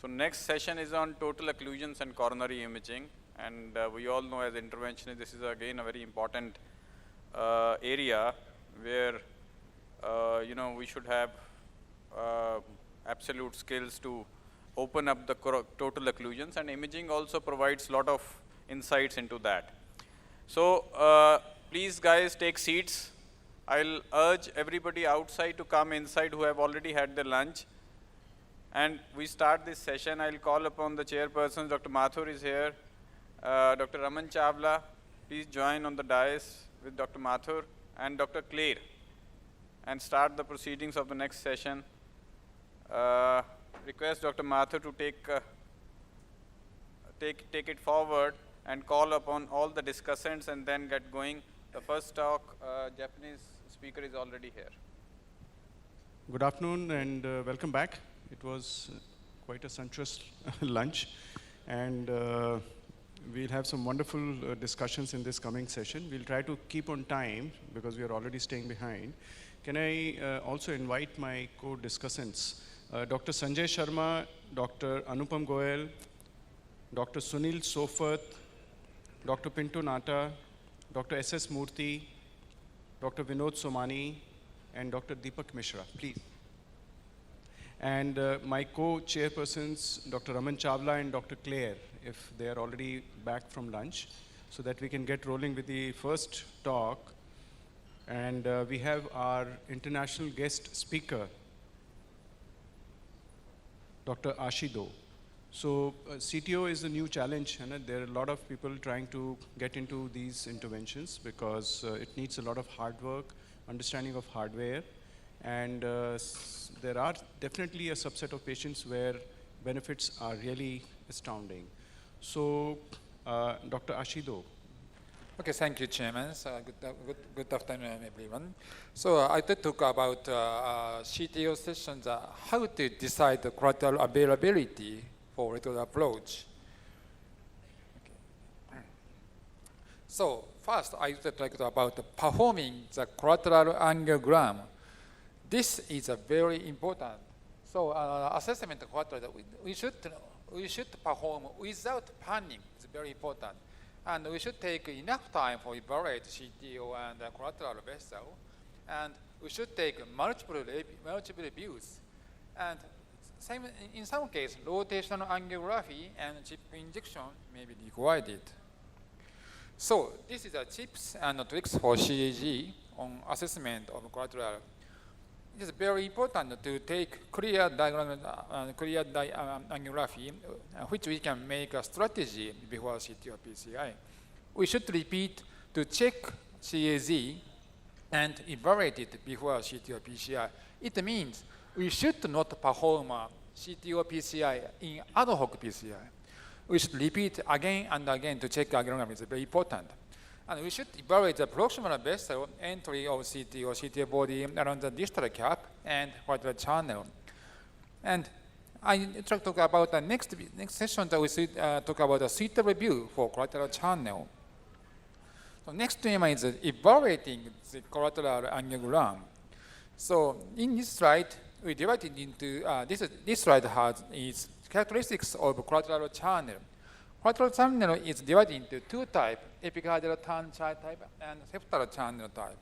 So next session is on total occlusions and coronary imaging, and we all know as interventionists this is again a very important area where we should have absolute skills to open up the total occlusions, and imaging also provides a lot of insights into that. So please guys take seats. I'll urge everybody outside to come inside who have already had their lunch. And we start this session. I'll call upon the chairperson. Dr. Mathur is here. Dr. Raman Chawla, please join on the dais with Dr. Mathur and Dr. Clare and start the proceedings of the next session. Request Dr. Mathur to take it forward and call upon all the discussants and then get going. The first talk, Japanese speaker is already here. Good afternoon and welcome back. It was quite a sumptuous lunch, and we'll have some wonderful discussions in this coming session. We'll try to keep on time because we are already staying behind. Can I also invite my co-discussants, Dr. Sanjay Sharma, Dr. Anupam Goyal, Dr. Sunil Sofat, Dr. Pinto Nata, Dr. S.S. Murthy, Dr. Vinod Somani, and Dr. Deepak Mishra, please. And my co-chairpersons, Dr. Raman Chawla and Dr. Clare, if they are already back from lunch, so that we can get rolling with the first talk. And we have our international guest speaker, Dr. Ashido. So CTO is a new challenge, and there are a lot of people trying to get into these interventions because it needs a lot of hard work, understanding of hardware, and there are definitely a subset of patients where benefits are really astounding. So, Dr. Ashido. Okay, thank you, Chairman. So good afternoon, everyone. So I did talk about CTO sessions, how to decide the collateral availability for regular approach. Okay. So first, I would like to talk about performing the collateral angiogram. This is a very important. So assessment of collateral, we should perform without panning. It's very important. And we should take enough time for evaluate CTO and collateral vessel. And we should take multiple reviews. And in some cases, rotational angiography and chip injection may be required. So this is the tips and tricks for CAG on assessment of collateral. It is very important to take clear diagram, angiography, which we can make a strategy before CT or PCI. We should repeat to check CAZ and evaluate it before CT or PCI. It means we should not perform CT or PCI in ad hoc PCI. We should repeat again and again to check angiogram. It's very important. And we should evaluate the proximal vessel entry of CT or CT body around the distal cap and collateral channel. And I try to talk about the next session that we should talk about a suitable review for collateral channel. So next theme is evaluating the collateral angiogram. So in this slide, we divided into this slide has its characteristics of collateral channel. Collateral channel is divided into two types, epicardial type and septal channel type.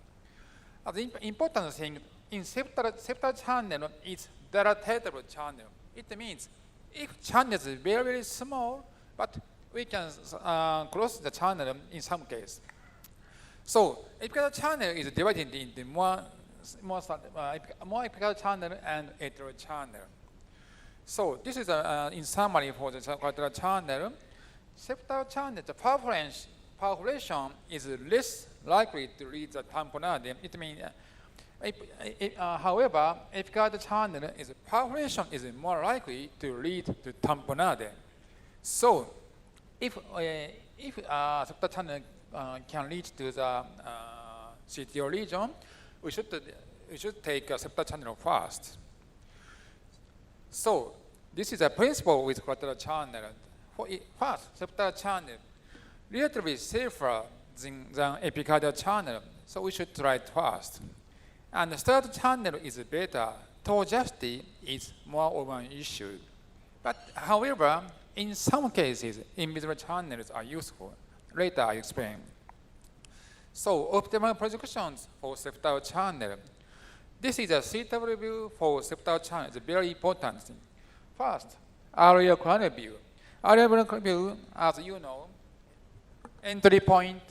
The important thing in septal channel is dilatatable channel. It means if channel is very, very small, but we can close the channel in some case. So epicardial channel is divided into more epicardial channel and atrial channel. So this is in summary for the collateral channel. Septal channel, the perforation is less likely to lead the tamponade. It means, however, epicardial channel perforation is more likely to lead to tamponade. So, if septal channel can lead to the CTO region, we should take a septal channel first. So, this is a principle with collateral channel. First, septal channel relatively safer than epicardial channel, so we should try it first. And the third channel is better. Tortuosity is more of an issue. But however, in some cases, invisible channels are useful. Later I explain. So optimal projections for septal channel. This is a suitable view for septal channel. It's a very important thing. First, area corner view. Area corner view, as you know, entry point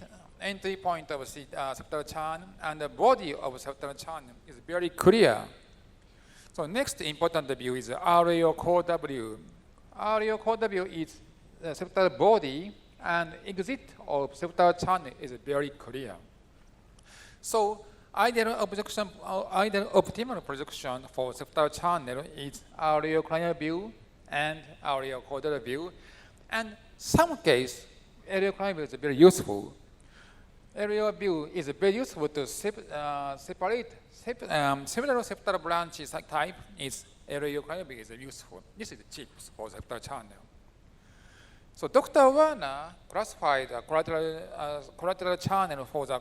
of septal channel and the body of septal channel is very clear. So next important view is area corner view. Area corner view is the septal body and exit of septal channel is very clear. So ideal optimal projection for septal channel is area corner view and area corner view. And some case, area corner view is very useful. Area view is very useful to separate several septal branches type. Is area corner view is useful. This is the chips for septal channel. So Dr. Werner classified the collateral channel for the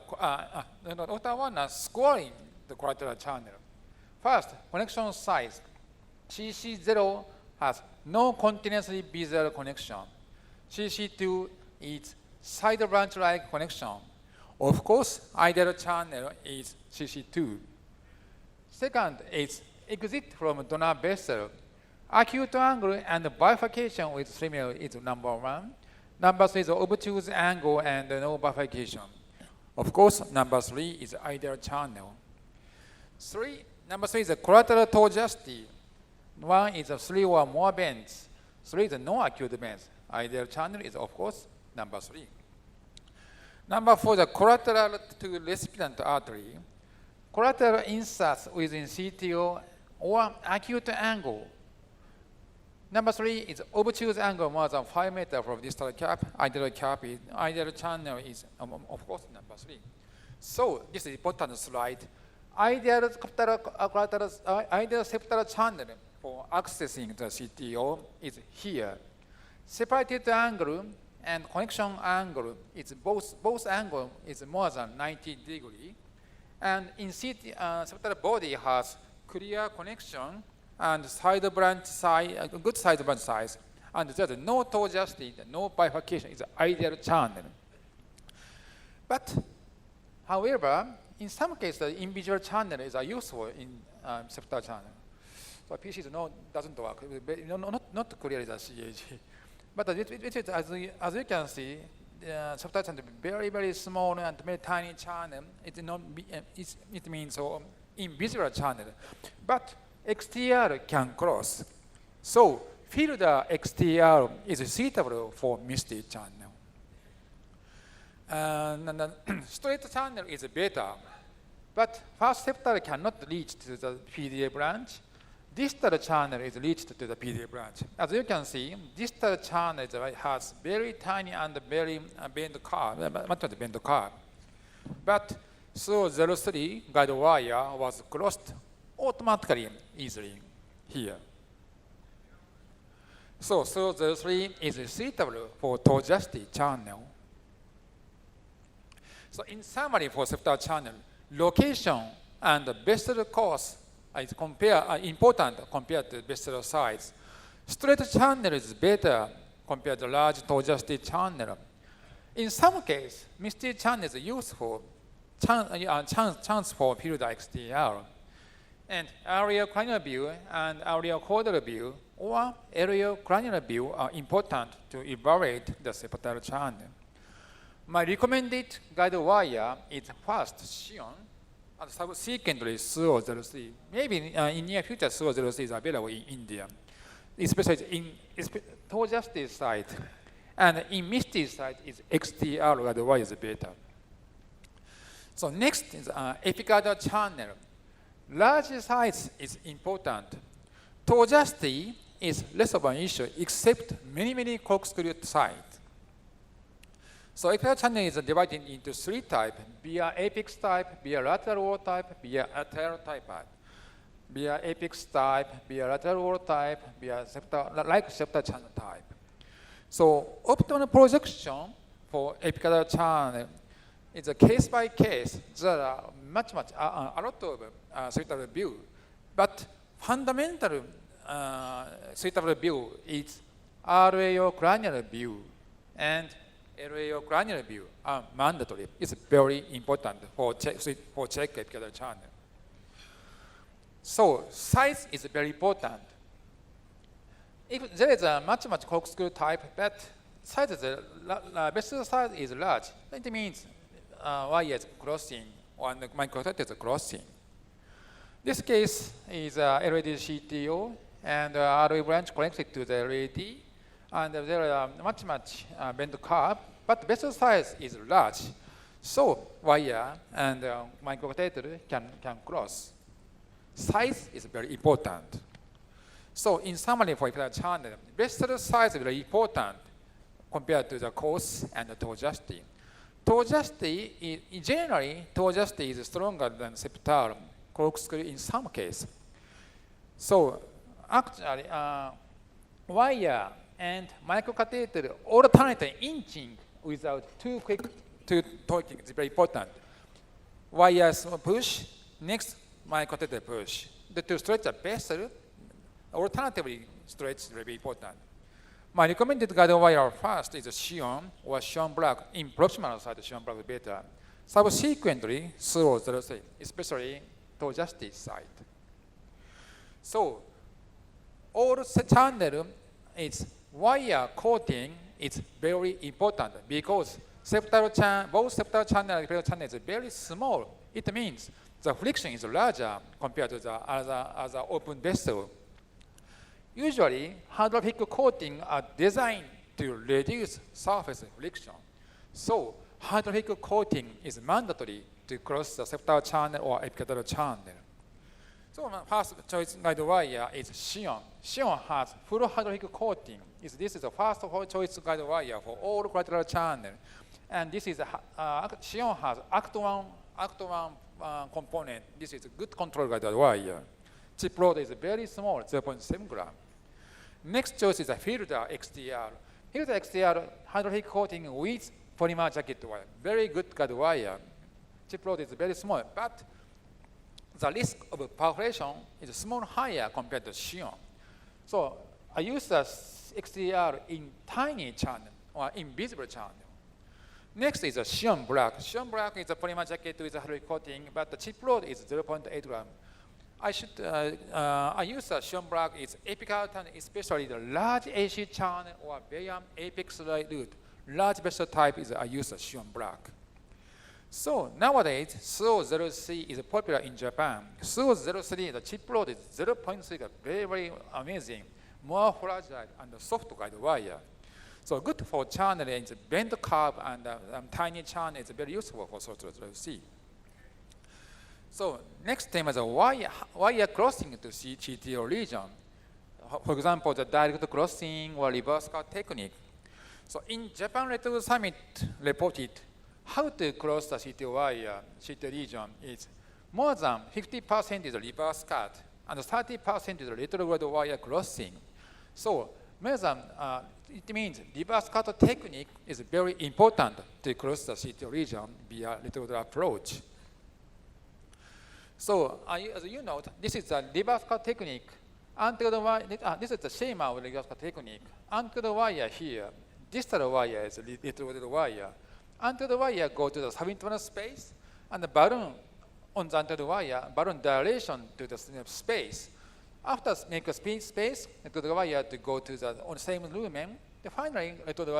Dr. Werner scoring the collateral channel. First, connection size. CC0 has no continuously visual connection. CC2 is side branch-like connection. Of course, ideal channel is CC2. Second is exit from donor vessel. Acute angle and bifurcation with female is number one. Number three is obtuse angle and no bifurcation. Of course, number three is ideal channel. Number three is a collateral tortuosity. One is 3 or more bends. 3 is a no acute bends. Ideal channel is, of course, number 3. Number 4 is a collateral to recipient artery. Collateral inserts within CTO or acute angle. Number 3 is obtuse angle more than 5 meters from distal cap. Ideal channel is, of course, number 3. So this is important slide. Ideal septal channel for accessing the CTO is here. Separated angle and connection angle is both angle is more than 90 degrees. And in septal body has clear connection and side branch size, good side branch size, and there's no tortuosity, no bifurcation. It's an ideal channel. But, however, in some cases, the invisible channel is useful in septal channel. So PC doesn't work. Not clearly the CAG. But as you can see, septal channel is very, very small and very tiny channel. It means invisible channel. But XTR can cross. So field XTR is suitable for misty channel. And the straight channel is better. But first septal cannot reach to the PDA branch. Distal channel is reached to the PDA branch. As you can see, distal channel has very tiny and very bent curve. But so 03 guide wire was crossed automatically easily here. So 03 is suitable for tortuosity channel. So in summary for septal channel, location and vessel course is important compared to vessel size. Straight channel is better compared to large tortuosity channel. In some cases, misty channel is useful chance for field XTR. And area cranial view and area caudal view or area cranial view are important to evaluate the septal channel. My recommended guide wire is first shown and subsequently 003. Maybe in near future 003 is available in India, especially in tortuosity side. And in misty side is XTR guide wire is better. So next is epicardial channel. Large size is important. Tortuosity is less of an issue except many corkscrew sites. So epicardial channel is divided into 3 types: via apex type, via lateral wall type, via lateral type. Via apex type, via lateral wall type, via septal channel type. So optimal projection for epicardial channel is a case by case. There are a lot of suitable view, but fundamental suitable view is RAO granular view and LAO granular view are mandatory. It's very important for check epicardal channel. So size is very important. If there is a much corkscrew type, but size is vessel size is large, it means wire is crossing or the microcontroller is crossing. This case is LED CTO and ROE branch connected to the LED, and there are much bent curve, but vessel size is large, so wire and microcontroller can cross. Size is very important. So in summary for epicardal channel, vessel size is very important compared to the coarse and the torgeosity. Generally, torgeosity is stronger than septal corkscrew in some cases. So actually, wire and microcatheter alternate inching without too quick to torquing is very important. Wires push, next microcatheter push. To stretch a vessel, alternatively stretch is very important. My recommended guide wire first is Xion or Xion black. In proximal side, Xion black is better. Subsequently, slow 03, especially torgeosity side. So, all channel is wire coating is very important because both septal channel and epicardal channel is very small. It means the friction is larger compared to the other open vessel. Usually, hydraulic coating are designed to reduce surface friction. So, hydraulic coating is mandatory to cross the septal channel or epicardal channel. So, my first choice guide wire is Xion. Xion has full hydraulic coating. This is the first choice guide wire for all collateral channel. And this is Xion has Act 1 component. This is a good control guide wire. Chip load is very small, 0.7 gram. Next choice is a Filter XTR. Filter XTR hydraulic coating with polymer jacket wire. Very good guide wire. Chip load is very small, but the risk of perforation is small higher compared to Xion. So I use the XTR in tiny channel or invisible channel. Next is a Xion black. Xion black is a polymer jacket with a hydraulic coating, but the chip load is 0.8 gram. I use a Xion black is epicardal channel, especially the large AC channel or Bayern apex route. Large vessel type is I use a Xion black. So nowadays, SO03 is popular in Japan. SO03, the chip load is 0.3, very amazing, more fragile and soft guide wire. So good for channel and bent curve and tiny channel is very useful for SO03. So next theme is a wire crossing to CTO region. For example, the direct crossing or reverse cut technique. So in Japan IIC Summit reported how to cross the CTO region is more than 50% is reverse cut and 30% is retrograde wire crossing. So more than, it means reverse cut technique is very important to cross the CTO region via retrograde approach. So as you note, this is the reverse cut technique. Until the wire, this is the same of reverse cut technique. Until the wire here, distal wire is retrograde wire. Until the wire go to the subinternal space, and the balloon on the until the wire, balloon dilation to the space. After make a space, to the wire to go to the same lumen, finally to the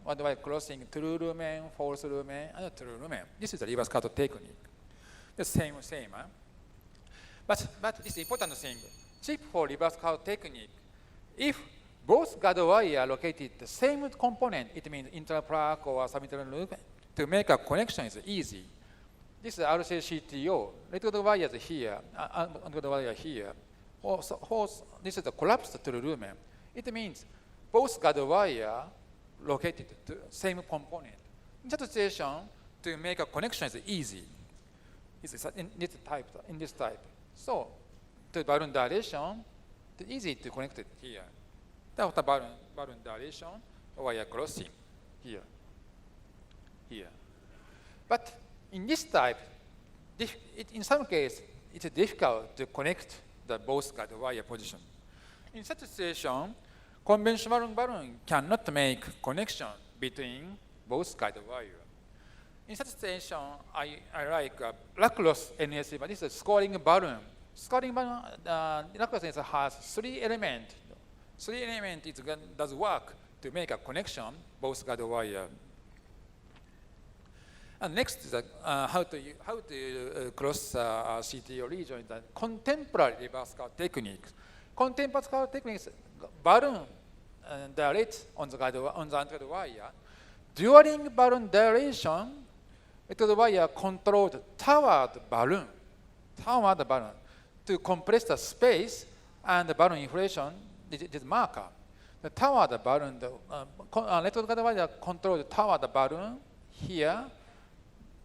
wire crossing true lumen, false lumen, and true lumen. This is the reverse cut technique. The same. Huh? But it's important thing. Chip for reverse cut technique. If both guide wire are located the same component, it means interplug or subinternal loop, to make a connection is easy. This is RCCTO. Retrograde wire is here, retrograde wire here. This is the collapsed true lumen. It means both guide wire located to same component. In that situation, to make a connection is easy. It's in this type. So, to balloon dilation, it's easy to connect it here. After balloon dilation, wire crossing here. But in this type, in some cases, it's difficult to connect the both guide wire position. In such a situation, conventional balloon cannot make connection between both guide wire. In such a situation, I like lacrosse NSC, but this is a scoring balloon. Scoring balloon, lacrosse NSC has 3 elements. 3 elements does work to make a connection both guide wire. And next is how to cross CTO region. The contemporary reverse curve technique. Contemporary curve technique is balloon direct on the anchored wire. During balloon dilation, the wire controlled toward balloon to compress the space and the balloon inflation. This marker. The toward balloon, the electrode wire controlled toward the balloon here.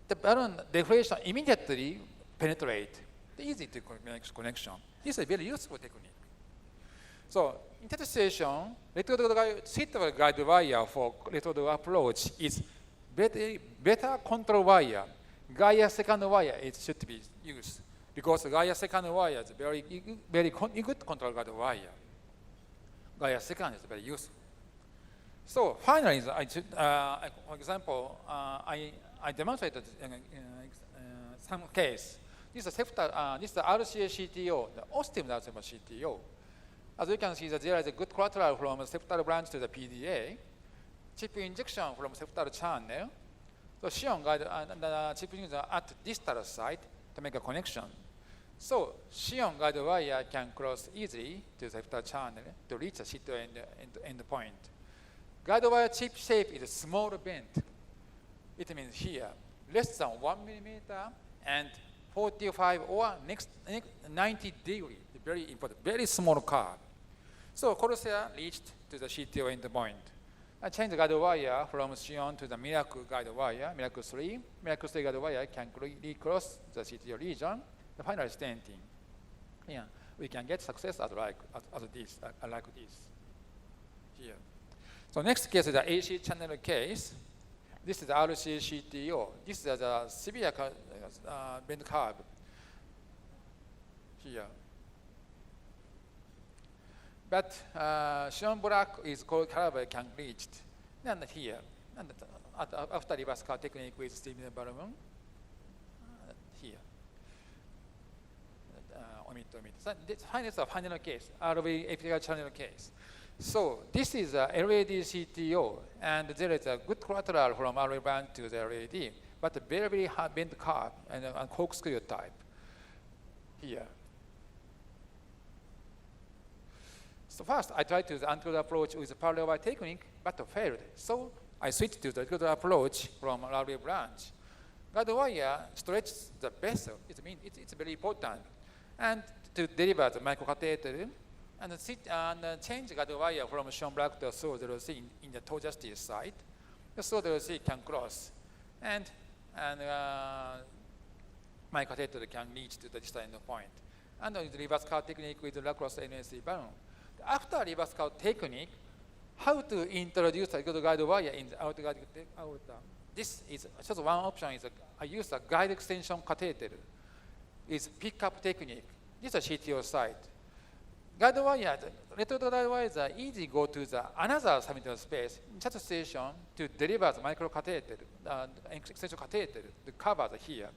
The balloon deflation immediately penetrate. Easy to make connection. This is a very useful technique. So in that situation, suitable guide wire for electrode approach is better control wire. Gaia second wire should be used because Gaia second wire is very good control guide wire. Gaia second is very useful. So finally, for example, I demonstrated some case. This is the RCA CTO, the Austin CTO. As you can see, there is a good collateral from the septal branch to the PDA, chip injection from septal channel. So Xion guide the chip injection at distal site to make a connection. So Xion guide wire can cross easily to the septal channel to reach the CTO end point. Guide wire chip shape is a small bend. It means here, less than 1 millimeter and 45 or next 90 degrees. Very important, very small curve. So Corsair reached to the CTO endpoint. I changed the guide wire from Xion to the Miracle guide wire, Miracle 3. Miracle 3 guide wire can recross the CTO region. The final stenting. Yeah, we can get success like this. Here. So next case is the AC channel case. This is the RCA CTO. This is the severe bend curve. Here. But Xion block is called caliber can reached. And here, and after reverse curve technique with steam balloon, here. Omit. So this is the final case, RV epical channel case. So this is a LAD CTO, and there is a good collateral from RV band to the LAD, but a very, very hard bend curve and corkscrew type here. So first, I tried to the antiload approach with the parallel wire technique, but failed. So I switched to the antiload approach from RV branch. Guide wire stretches the vessel. It's very important. And to deliver the microcatheter, and change guide wire from Xion block to SO0C in the toe justice side. The SO0C can cross, and microcatheter can reach to the distal end point. And the reverse curve technique with the lacrosse NSC balloon. After reverse curve technique, how to introduce a good guide wire in the outer. This is just one option. I use a guide extension catheter. It's pickup technique. This is a CTO site. Guide wire, electrode guide wires are easy go to the another submittal space in such a situation to deliver the micro catheter, extension catheter, the covers here.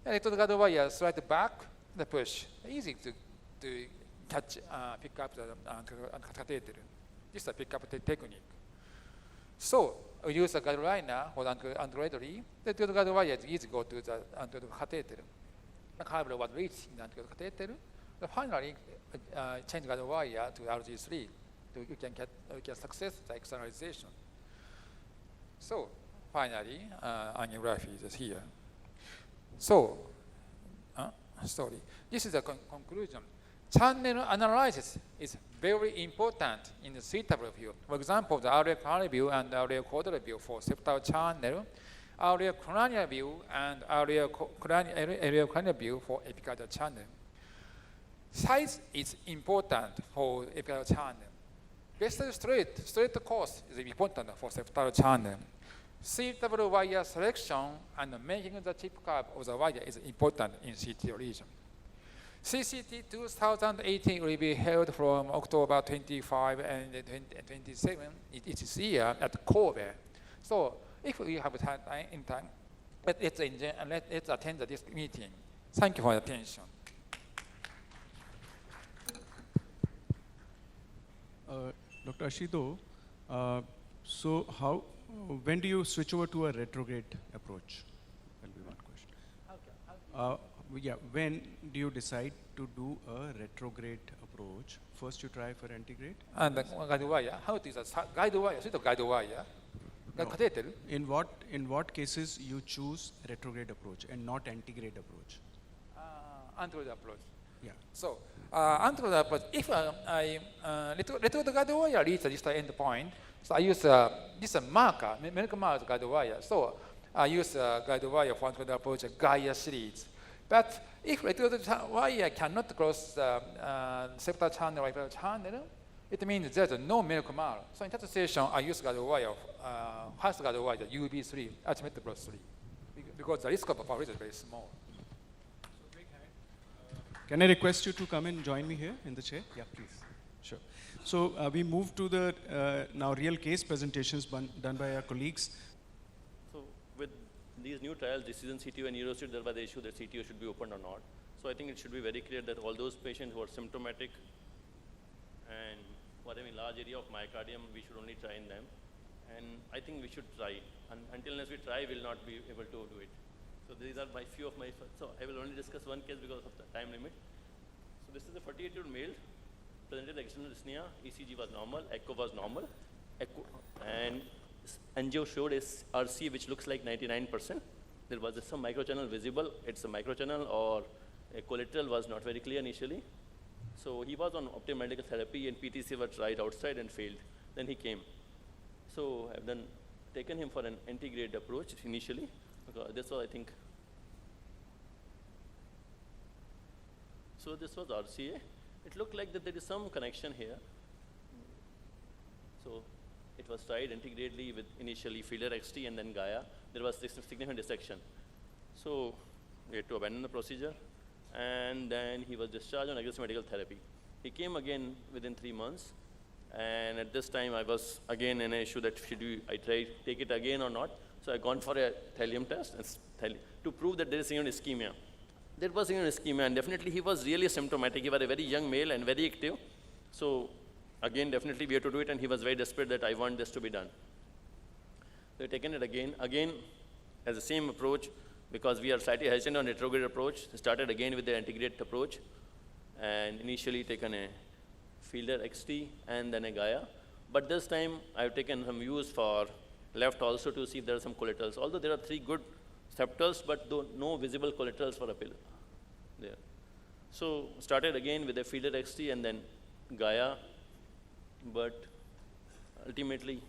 Electrode guide wire slide back, the push. Easy to catch, pick up the catheter. This is a pickup technique. So we use a guide liner for Androidly. The guide wire is easy go to the catheter. The cable was reached in the catheter. Finally, change guide wire to RG3. You can get success the externalization. So finally, angiography is here. So, sorry. This is the conclusion. Channel analysis is very important in the suitable view. For example, the area cranial view and area caudal view for septal channel, area cranial view and area cranial view for epicardial channel. Size is important for epicardial channel. Vessel straight course is important for septal channel. Suitable wire selection and making the tip curve of the wire is important in CTO region. CCT 2018 will be held from October 25 and 27 each year at Kobe. So if we have time in time, let's attend this meeting. Thank you for your attention. Dr. Ashido, so when do you switch over to a retrograde approach? That'll be one question. When do you decide to do a retrograde approach? First you try for antigrade? And guide wire, how is that? Guide wire, so guide wire. No. In what cases you choose retrograde approach and not antigrade approach? Antigrade approach. Yeah. So, antigrade approach, if retrograde guide wire reaches this end point, so I use this marker, medical marker guide wire. So I use guide wire for antigrade approach Gaia series. But if retrograde wire cannot cross the septal channel or referral channel, it means there's no medical marker. So in that situation, I use guide wire, fast guide wire, UB3, ultimate plus 3, because the risk of evaporation is very small. Can I request you to come and join me here in the chair? Yeah, please. Sure. So we move to the now real case presentations done by our colleagues. So with these new trials, decision CTO and neurostate, there was the issue that CTO should be opened or not. So I think it should be very clear that all those patients who are symptomatic and who are having large area of myocardium, we should only try in them. And I think we should try. Until unless we try, we'll not be able to do it. So these are few of my, so I will only discuss one case because of the time limit. So this is a 48-year-old male, presented external dyspnea, ECG was normal, echo was normal, and angio showed is RC which looks like 99%. There was some microchannel visible, it's a microchannel or a collateral was not very clear initially. So he was on optimal medical therapy and PTC was tried outside and failed. Then he came. So I've then taken him for an antigrade approach initially. This was, I think, so this was RCA. It looked like that there is some connection here. So it was tried integratedly with initially Fielder XT and then Gaia. There was this significant dissection. So we had to abandon the procedure. And then he was discharged on aggressive medical therapy. He came again within 3 months. And at this time, I was again in an issue that I take it again or not. So I gone for a thallium test to prove that there is significant ischemia. There was significant ischemia, and definitely he was really symptomatic. He was a very young male and very active. So again, definitely we had to do it, and he was very desperate that I want this to be done. So we taken it again as the same approach, because we are slightly hesitant on retrograde approach. Started again with the antigrade approach, and initially taken a Fielder XT and then a Gaia. But this time I've taken some views for left also to see if there are some collaterals. Although there are 3 good septals, but no visible collaterals for appeal there. So started again with a Fielder XT and then Gaia, but ultimately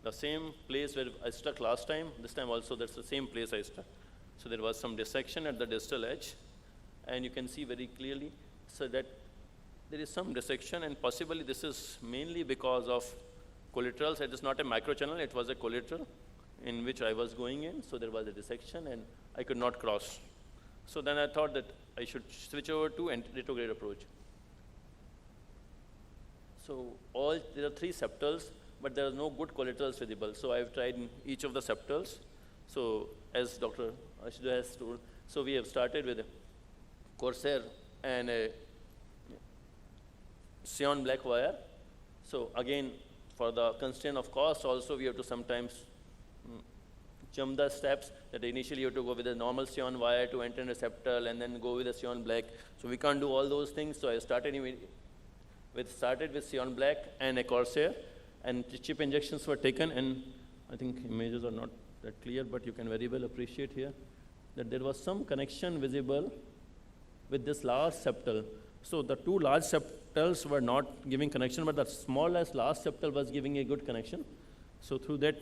the same place where I stuck last time, this time also that's the same place I stuck. So there was some dissection at the distal edge, and you can see very clearly so that there is some dissection, and possibly this is mainly because of collaterals. It is not a microchannel, it was a collateral in which I was going in, so there was a dissection and I could not cross. So then I thought that I should switch over to retrograde approach. So there are 3 septals, but there are no good collaterals visible. So I've tried in each of the septals. So as Dr. Ashido has told, so we have started with a Corsair and a Sion black wire. So again, for the constraint of cost also, we have to sometimes jump the steps that initially you have to go with a normal Sion wire to enter in a septal and then go with a Sion black. So we can't do all those things. So I started with Sion black and a Corsair, and chip injections were taken, and I think images are not that clear, but you can very well appreciate here that there was some connection visible with this large septal. So the 2 large septals were not giving connection, but the smallest last septal was giving a good connection. So through that,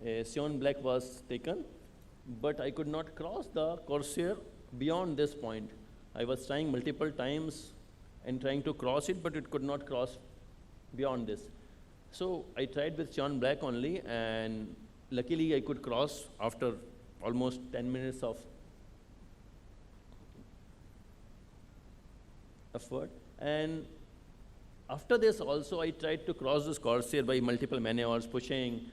a Sion black was taken, but I could not cross the Corsair beyond this point. I was trying multiple times and trying to cross it, but it could not cross beyond this. So I tried with Sion black only, and luckily I could cross after almost 10 minutes of effort. And after this also, I tried to cross this corsair by multiple maneuvers, pushing,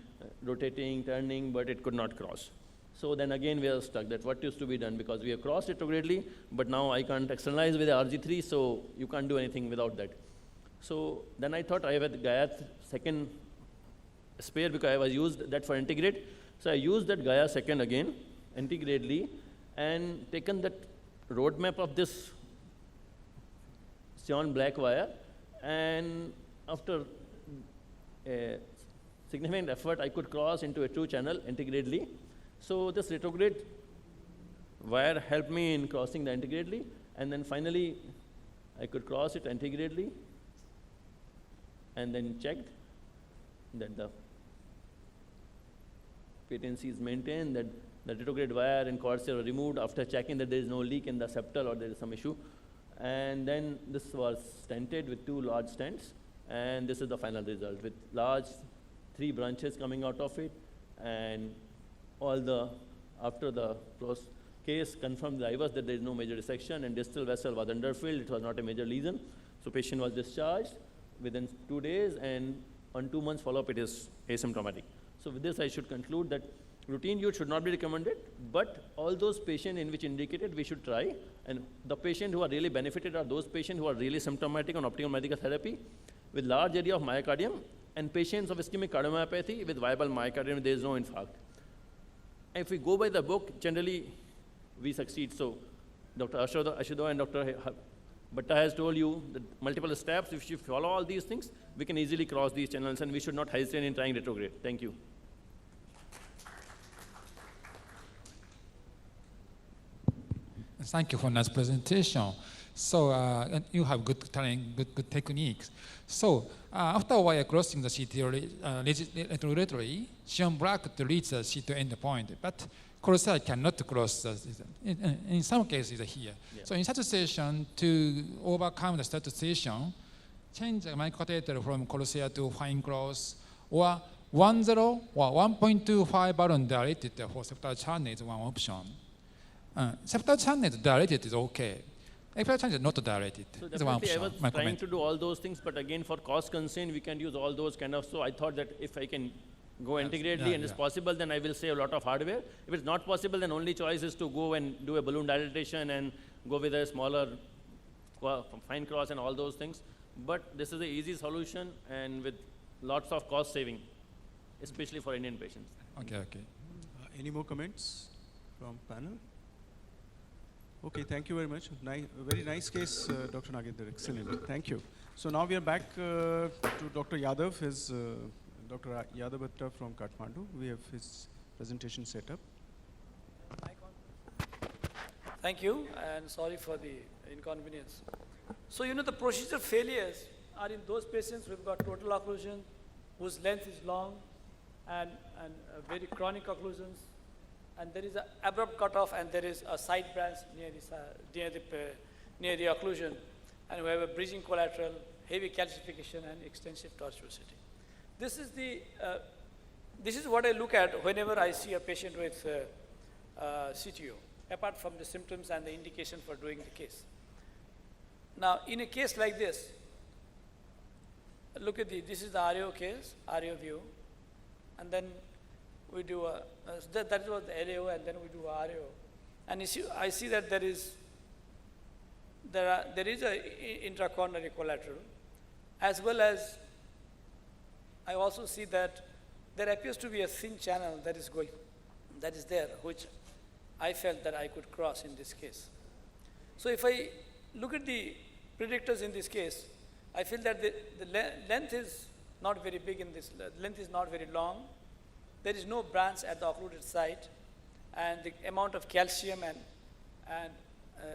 rotating, turning, but it could not cross. So then again we are stuck that what used to be done, because we have crossed retrogradely, but now I can't externalize with the RG3, so you can't do anything without that. So then I thought I have a Gaia second spare, because I was used that for integrate. So I used that Gaia second again, integrately, and taken that roadmap of this Sion black wire, and after a significant effort, I could cross into a true channel integrately. So this retrograde wire helped me in crossing the integrately, and then finally I could cross it integrately, and then checked that the patency is maintained, that the retrograde wire and corsair were removed after checking that there is no leak in the septal or there is some issue. And then this was stented with 2 large stents, and this is the final result with large 3 branches coming out of it, and all the, after the case confirmed the IVUS that there is no major dissection, and distal vessel was underfilled, it was not a major lesion. So patient was discharged within 2 days, and on 2 months follow-up it is asymptomatic. So with this I should conclude that routine use should not be recommended, but all those patients in which indicated we should try, and the patients who are really benefited are those patients who are really symptomatic on optimal medical therapy with large area of myocardium, and patients of ischemic cardiomyopathy with viable myocardium, there is no infarct. If we go by the book, generally we succeed. So Dr. Ashudo and Dr. Bhatta has told you that multiple steps. If you follow all these things, we can easily cross these channels, and we should not hesitate in trying retrograde. Thank you. Thank you for nice presentation. So and you have good training, good techniques. So after wire crossing the CTO retrograde, Sion black to reach the CTO endpoint, but corsair cannot cross the, in some cases here. Yeah. So in such a situation, to overcome the such situation, change the microcatheter from corsair to fine cross, or 1.0 or 1.25 balloon dilated for septal channel is one option. Septal channel dilated is okay. Septal channel is not dilated. So it's one option. I was trying to do all those things, but again, for cost concern, we can use all those kind of. So I thought that if I can go integrately and it's possible, then I will save a lot of hardware. If it's not possible, then only choice is to go and do a balloon dilatation and go with a smaller fine cross and all those things. But this is an easy solution and with lots of cost saving, especially for Indian patients. Okay, okay. Any more comments from panel? Okay, thank you very much. Very nice case, Dr. Nagendra. Excellent. Thank you. So now we are back to Dr. Yadav, Dr. Yadav Bhatta from Kathmandu. We have his presentation set up. Thank you, and sorry for the inconvenience. So, you know, the procedure failures are in those patients who've got total occlusion, whose length is long, and very chronic occlusions, and there is an abrupt cutoff, and there is a side branch near the occlusion, and we have a bridging collateral, heavy calcification, and extensive tortuosity. This is what I look at whenever I see a patient with CTO, apart from the symptoms and the indication for doing the case. Now, in a case like this, look at this is the RAO case, RAO view, and then we do that was the RAO, and then we do RAO. And you see, I see that there is a intracoronary collateral, as well as I also see that there appears to be a thin channel that is there, which I felt that I could cross in this case. So if I look at the predictors in this case, I feel that the length is not very big in this, length is not very long. There is no branch at the occluded site, and the amount of calcium and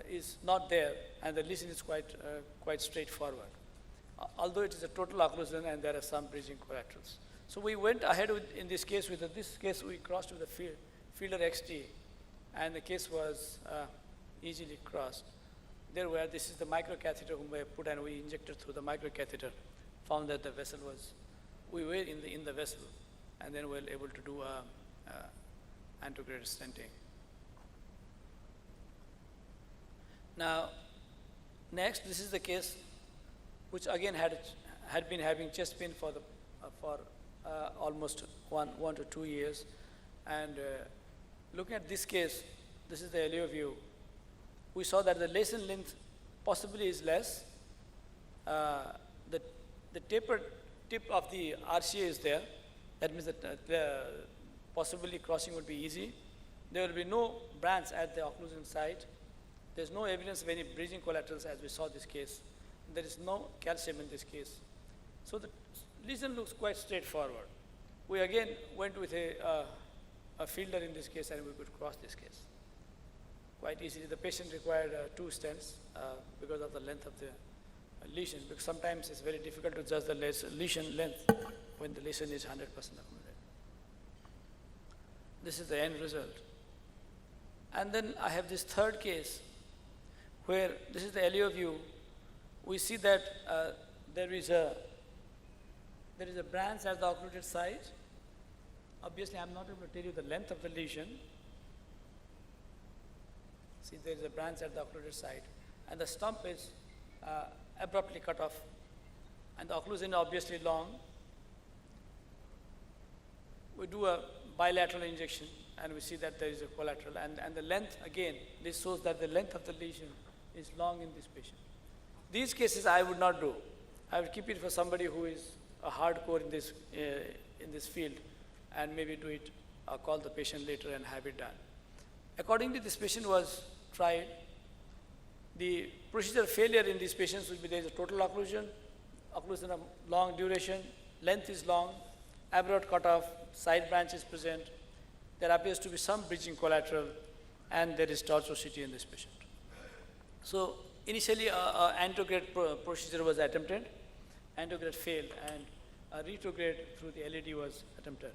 is not there, and the lesion is quite straightforward. Although it is a total occlusion and there are some bridging collaterals. So we went ahead in this case we crossed with the Fielder XT, and the case was easily crossed. This is the microcatheter whom I put, and we injected through the microcatheter, found that the vessel we were in the vessel, and then we were able to do antegrade stenting. Now, next, this is the case which again had been having chest pain for almost one to 2 years, and looking at this case, this is the LEO view. We saw that the lesion length possibly is less. The tapered tip of the RCA is there. That means that possibly crossing would be easy. There will be no branch at the occlusion site. There's no evidence of any bridging collaterals as we saw this case. There is no calcium in this case. So the lesion looks quite straightforward. We again went with a fielder in this case, and we could cross this case quite easily. The patient required 2 stents because of the length of the lesion, because sometimes it's very difficult to judge the lesion length when the lesion is 100% accommodated. This is the end result. And then I have this third case where this is the LEO view. We see that there is a branch at the occluded site. Obviously, I'm not able to tell you the length of the lesion. See, there is a branch at the occluded site, and the stump is abruptly cut off, and the occlusion is obviously long. We do a bilateral injection, and we see that there is a collateral, and the length, again, this shows that the length of the lesion is long in this patient. These cases I would not do. I would keep it for somebody who is a hardcore in this field, and maybe do it, call the patient later and have it done. Accordingly, this patient was tried. The procedure failure in these patients will be there is a total occlusion of long duration, length is long, abrupt cutoff, side branch is present. There appears to be some bridging collateral, and there is tortuosity in this patient. So initially, antegrade procedure was attempted, antegrade failed, and a retrograde through the LED was attempted.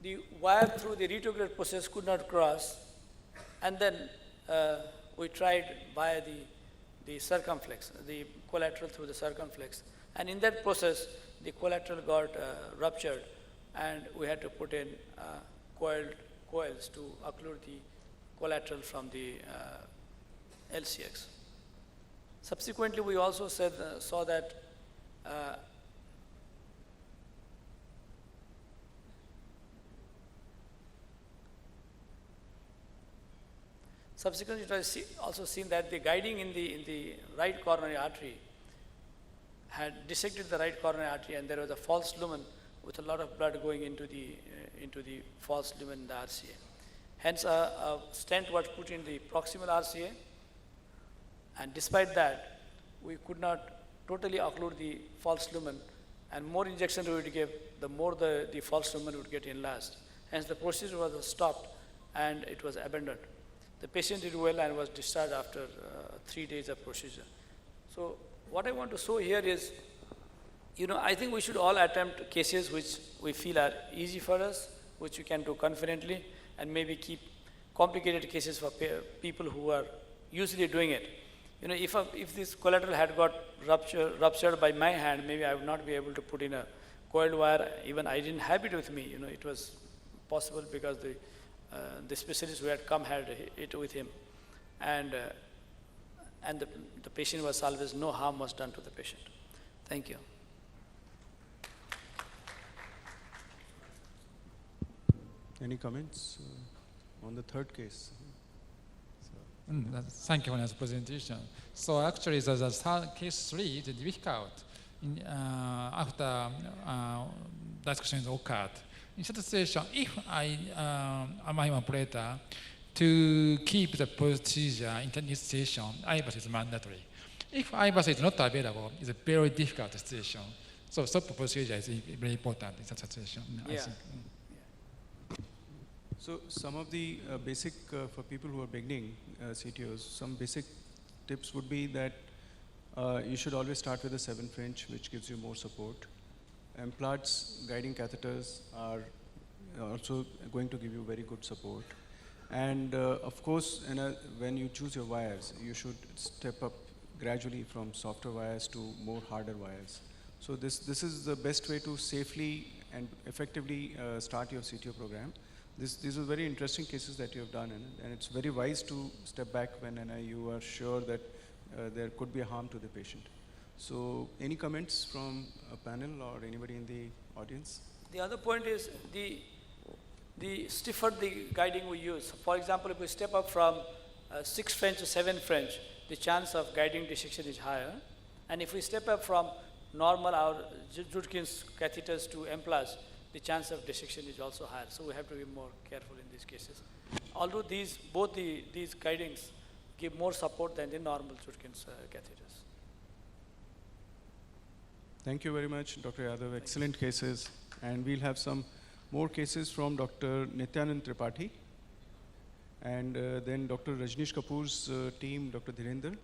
The wire through the retrograde process could not cross, and then we tried via the circumflex, the collateral through the circumflex, and in that process, the collateral got ruptured, and we had to put in coils to occlude the collateral from the LCX. Subsequently, we also saw that subsequently, it was also seen that the guiding in the right coronary artery had dissected the right coronary artery, and there was a false lumen with a lot of blood going into the false lumen in the RCA. Hence, a stent was put in the proximal RCA, and despite that, we could not totally occlude the false lumen, and more injection we would give, the more the false lumen would get enlarged. Hence, the procedure was stopped, and it was abandoned. The patient did well and was discharged after 3 days of procedure. So what I want to show here is, I think we should all attempt cases which we feel are easy for us, which we can do confidently, and maybe keep complicated cases for people who are usually doing it. If this collateral had got ruptured by my hand, maybe I would not be able to put in a coiled wire. Even I didn't have it with me. It was possible because the specialist who had come had it with him, and the patient was salvaged. No harm was done to the patient. Thank you. Any comments on the third case? Thank you for your presentation. So actually, the case 3 is difficult after discussions occurred. In such a situation, if I am an operator, to keep the procedure in this situation, IVAS is mandatory. If IVAS is not available, it's a very difficult situation. So stop procedure is very important in such a situation, I think. So some of the basic, for people who are beginning CTOs, some basic tips would be that you should always start with a 7 French, which gives you more support. Implants, guiding catheters are also going to give you very good support. And of course, when you choose your wires, you should step up gradually from softer wires to more harder wires. So this is the best way to safely and effectively start your CTO program. These are very interesting cases that you have done, and it's very wise to step back when you are sure that there could be a harm to the patient. So any comments from a panel or anybody in the audience? The other point is the stiffer the guiding we use. For example, if we step up from 6 French to 7 French, the chance of guiding dissection is higher. And if we step up from normal our Judkins catheters to M+, the chance of dissection is also higher. So we have to be more careful in these cases. Although these guidings give more support than the normal Judkins catheters. Thank you very much, Dr. Yadav. Excellent cases. And we'll have some more cases from Dr. Nityanand Tripathi. And then Dr. Rajneesh Kapoor's team, Dr. Dhirendra.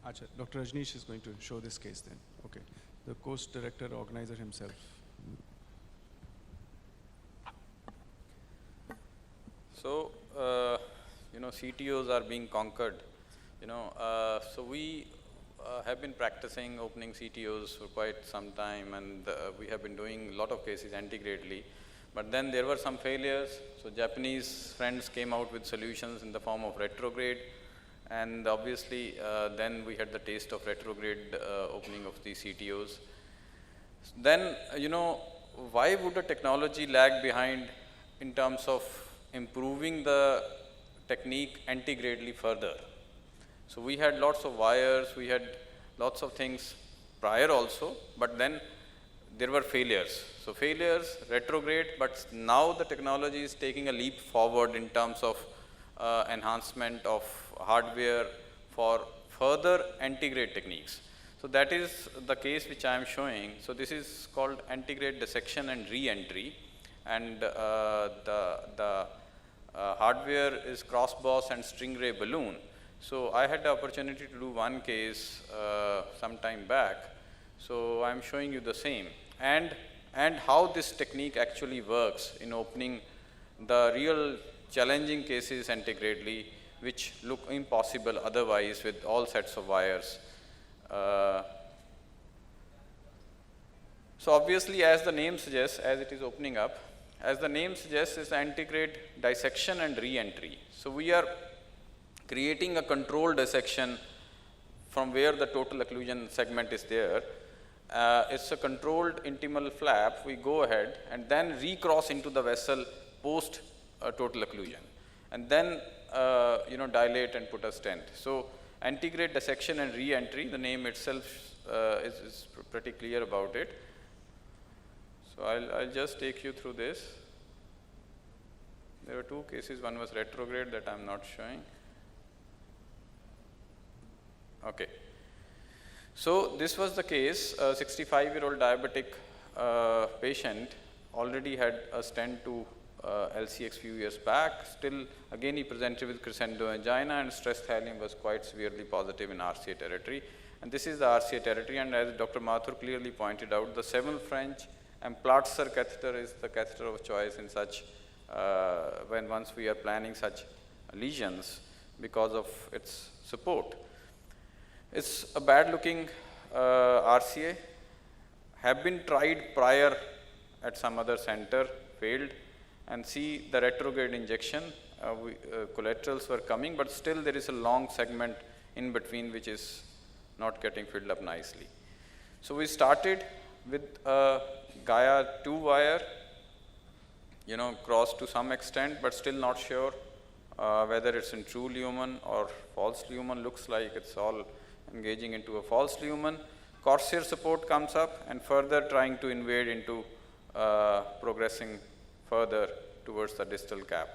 Achha, Dr. Rajneesh is going to show this case then. Okay. The course director, organizer himself. So, CTOs are being conquered. So we have been practicing opening CTOs for quite some time, and we have been doing a lot of cases anti-gradely. But then there were some failures. So Japanese friends came out with solutions in the form of retrograde. And obviously, then we had the taste of retrograde opening of these CTOs. Then, why would a technology lag behind in terms of improving the technique anti-gradely further? So we had lots of wires, we had lots of things prior also, but then there were failures. So failures, retrograde, but now the technology is taking a leap forward in terms of enhancement of hardware for further anti-grade techniques. So that is the case which I am showing. So this is called anti-grade dissection and re-entry, and the hardware is cross-boss and string ray balloon. So I had the opportunity to do one case some time back. So I'm showing you the same, and how this technique actually works in opening the real challenging cases anti-gradely, which look impossible otherwise with all sets of wires. So obviously, as the name suggests, as it is opening up, as the name suggests, is anti-grade dissection and re-entry. So we are creating a controlled dissection from where the total occlusion segment is there. It's a controlled intimal flap. We go ahead and then recross into the vessel post total occlusion, and then dilate and put a stent. So anti-grade dissection and re-entry, the name itself is pretty clear about it. So I'll just take you through this. There were two cases. One was retrograde that I'm not showing. Okay. So this was the case. A 65-year-old diabetic patient already had a stent to LCX few years back. Still, again, he presented with crescendo angina, and stress thallium was quite severely positive in RCA territory. And this is the RCA territory, and as Dr. Mathur clearly pointed out, the 7 French and Platzer catheter is the catheter of choice in such, once we are planning such lesions because of its support. It's a bad looking RCA, have been tried prior at some other center, failed, and see the retrograde injection, collaterals were coming, but still there is a long segment in between which is not getting filled up nicely. So we started with a Gaia 2 wire, crossed to some extent, but still not sure whether it's in true lumen or false lumen. Looks like it's all engaging into a false lumen. Corsair support comes up, and further trying to invade into progressing further towards the distal cap.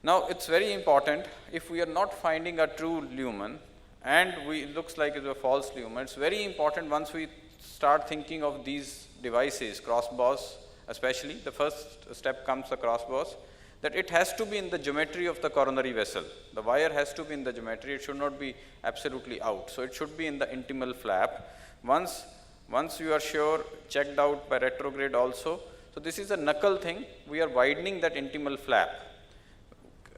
Now it's very important, if we are not finding a true lumen and it looks like it's a false lumen, it's very important once we start thinking of these devices, crossbars especially, the first step comes the crossbars, that it has to be in the geometry of the coronary vessel. The wire has to be in the geometry, it should not be absolutely out. So it should be in the intimal flap. Once you are sure, checked out by retrograde also. So this is a knuckle thing, we are widening that intimal flap.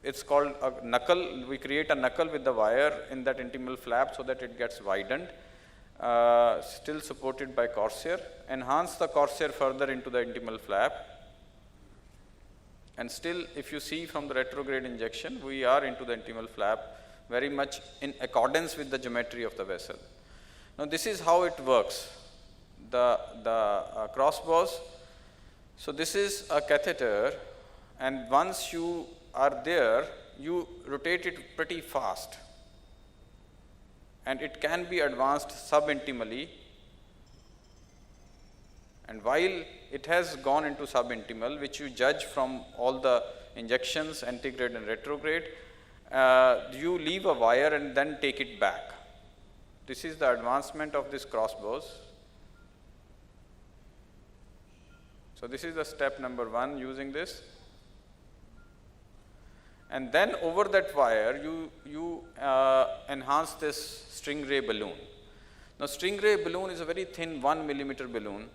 It's called a knuckle, we create a knuckle with the wire in that intimal flap so that it gets widened. still supported by Corsair. Enhance the Corsair further into the intimal flap. And still, if you see from the retrograde injection, we are into the intimal flap very much in accordance with the geometry of the vessel. Now, this is how it works. The crossbows. So, this is a catheter, and once you are there, you rotate it pretty fast. And it can be advanced subintimally. And while it has gone into subintimal, which you judge from all the injections, antegrade and retrograde, you leave a wire and then take it back. This is the advancement of this crossbows. So, this is the step number 1 using this. And then over that wire, you enhance this stingray balloon. Now, stingray balloon is a very thin 1 millimeter balloon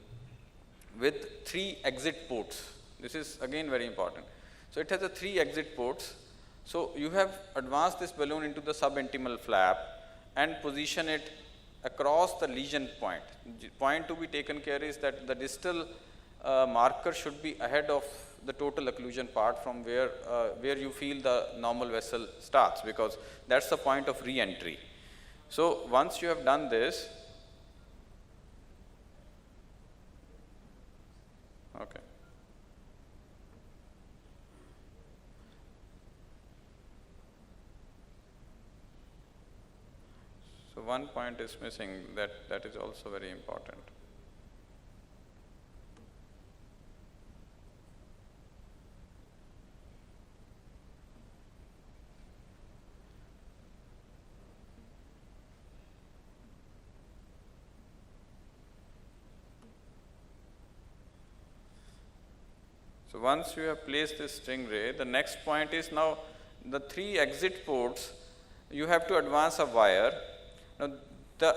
with 3 exit ports. This is again very important. So, it has a 3 exit ports. So, you have advanced this balloon into the subintimal flap and position it across the lesion point. The point to be taken care is that the distal marker should be ahead of the total occlusion part from where you feel the normal vessel starts, because that's the point of re-entry. So, once you have done this, okay. So, one point is missing, that is also very important. So, once you have placed this stingray, the next point is now the 3 exit ports, you have to advance a wire. Now, the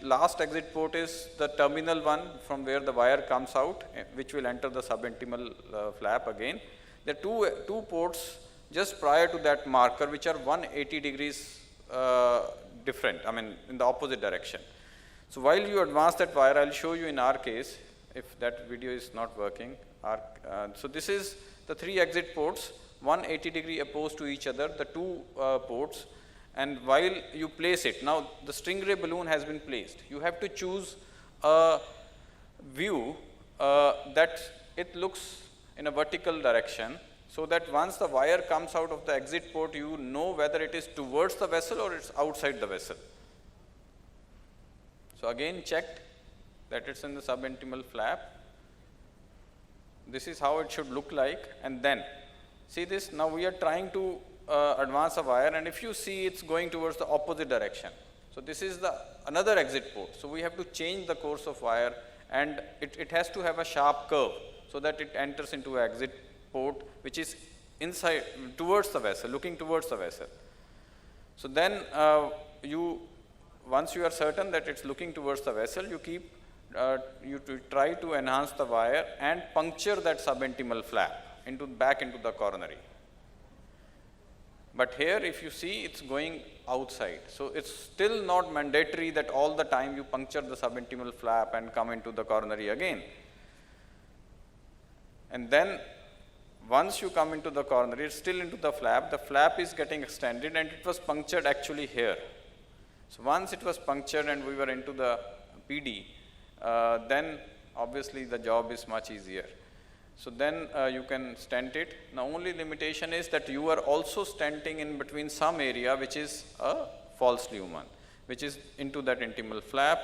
last exit port is the terminal one from where the wire comes out, which will enter the subintimal flap again. There are two ports just prior to that marker, which are 180 degrees different, I mean in the opposite direction. So, while you advance that wire, I will show you in our case, if that video is not working. So, this is the 3 exit ports, 180 degree opposed to each other, the 2 ports, and while you place it, now the stingray balloon has been placed. You have to choose a view that it looks in a vertical direction, so that once the wire comes out of the exit port, you know whether it is towards the vessel or it's outside the vessel. So, again check that it's in the subintimal flap. This is how it should look like, and then see this, now we are trying to advance a wire, and if you see it's going towards the opposite direction. So, this is the another exit port. So, we have to change the course of wire, and it has to have a sharp curve, so that it enters into an exit port which is inside towards the vessel, looking towards the vessel. So, then once you are certain that it's looking towards the vessel, you try to enhance the wire and puncture that subintimal flap back into the coronary. But here if you see, it's going outside. So, it's still not mandatory that all the time you puncture the subintimal flap and come into the coronary again. And then once you come into the coronary, it's still into the flap is getting extended, and it was punctured actually here. So, once it was punctured and we were into the PD, then obviously the job is much easier. So, then you can stent it. Now, only limitation is that you are also stenting in between some area which is a false lumen, which is into that intimal flap.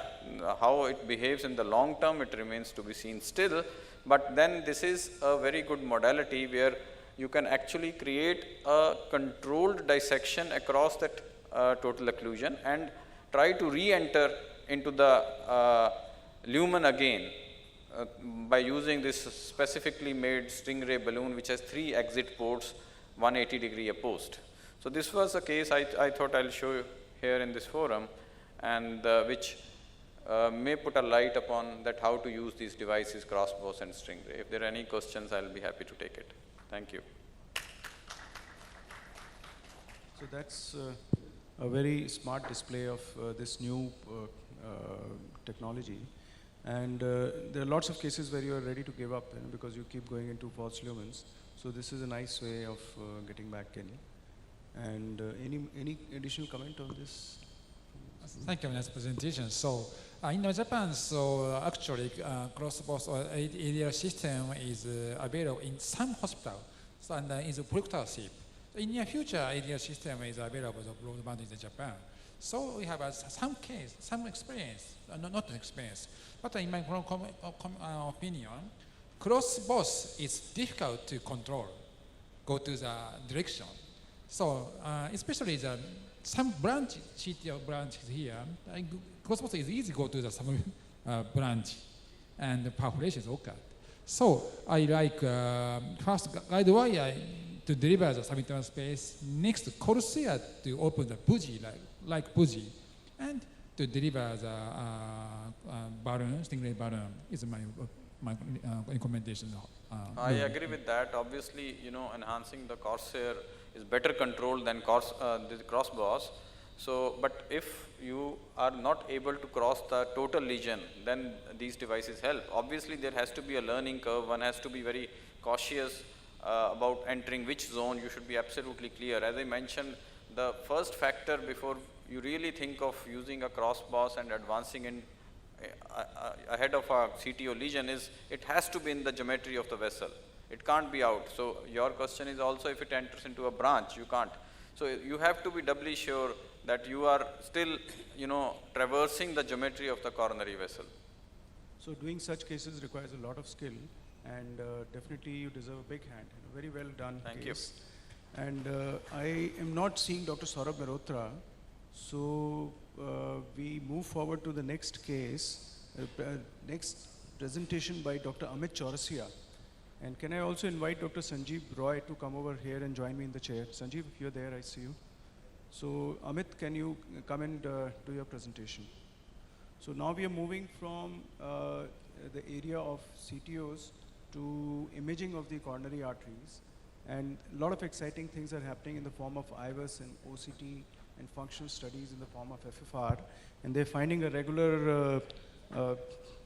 How it behaves in the long term, it remains to be seen still, but then this is a very good modality where you can actually create a controlled dissection across that total occlusion and try to re-enter into the lumen again by using this specifically made stingray balloon, which has 3 exit ports 180 degree opposed. So, this was a case I thought I will show you here in this forum, and which may put a light upon that how to use these devices, crossbows and stingray. If there are any questions, I will be happy to take it. Thank you. So, that's a very smart display of this new technology. And there are lots of cases where you are ready to give up, because you keep going into false lumens. So this is a nice way of getting back in. And any additional comment on this? Thank you for this presentation. So in Japan, so actually cross-boss or ADR system is available in some hospitals, so, and is a prototype. So in the future, ADR system is available broadband in Japan. So we have some case, some experience, not experience, but in my opinion, cross-boss is difficult to control, go to the direction. So especially some branch, CTO branches here, cross-boss is easy to go to the some branch, and the population is okay. So I like first guide wire to deliver the submittal space, next Corsair to open the buji, like buji, and to deliver the balloon, stingray balloon is my recommendation. I agree with that. Obviously, enhancing the Corsair is better controlled than the cross-boss. So, but if you are not able to cross the total lesion, then these devices help. Obviously, there has to be a learning curve. One has to be very cautious about entering which zone. You should be absolutely clear. As I mentioned, the first factor before you really think of using a cross-boss and advancing in ahead of a CTO lesion is it has to be in the geometry of the vessel. It can't be out. So your question is also if it enters into a branch, you can't. So you have to be doubly sure that you are still, traversing the geometry of the coronary vessel. So doing such cases requires a lot of skill, and definitely you deserve a big hand. Very well done. Thank case. And I am not seeing Dr. Saurabh Mehrotra, so we move forward to the next case, next presentation by Dr. Amit Chaurasia. And can I also invite Dr. Sanjeev Roy to come over here and join me in the chair? Sanjeev, if you're there, I see you. So Amit, can you come and do your presentation? So now we are moving from the area of CTOs to imaging of the coronary arteries. And a lot of exciting things are happening in the form of IVUS and OCT and functional studies in the form of FFR. And they're finding a regular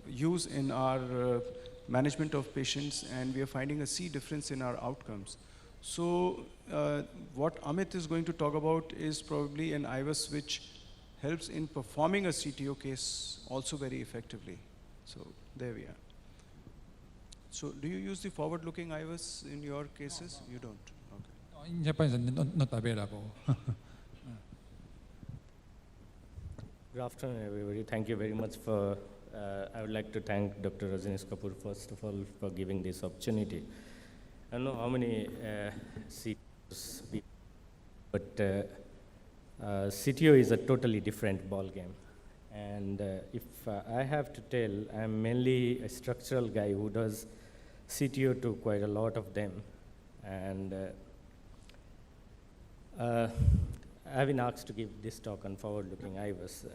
use in our management of patients, and we are finding a C difference in our outcomes. So what Amit is going to talk about is probably an IVUS which helps in performing a CTO case also very effectively. So there we are. So do you use the forward-looking IVUS in your cases? No. You don't? Okay. In Japan, it's not available. Good afternoon, everybody. Thank you very much for, I would like to thank Dr. Rajneesh Kapoor, first of all, for giving this opportunity. I don't know how many CTOs, but CTO is a totally different ball game. And if I have to tell, I'm mainly a structural guy who does CTO to quite a lot of them. And I've been asked to give this talk on forward-looking IVUS.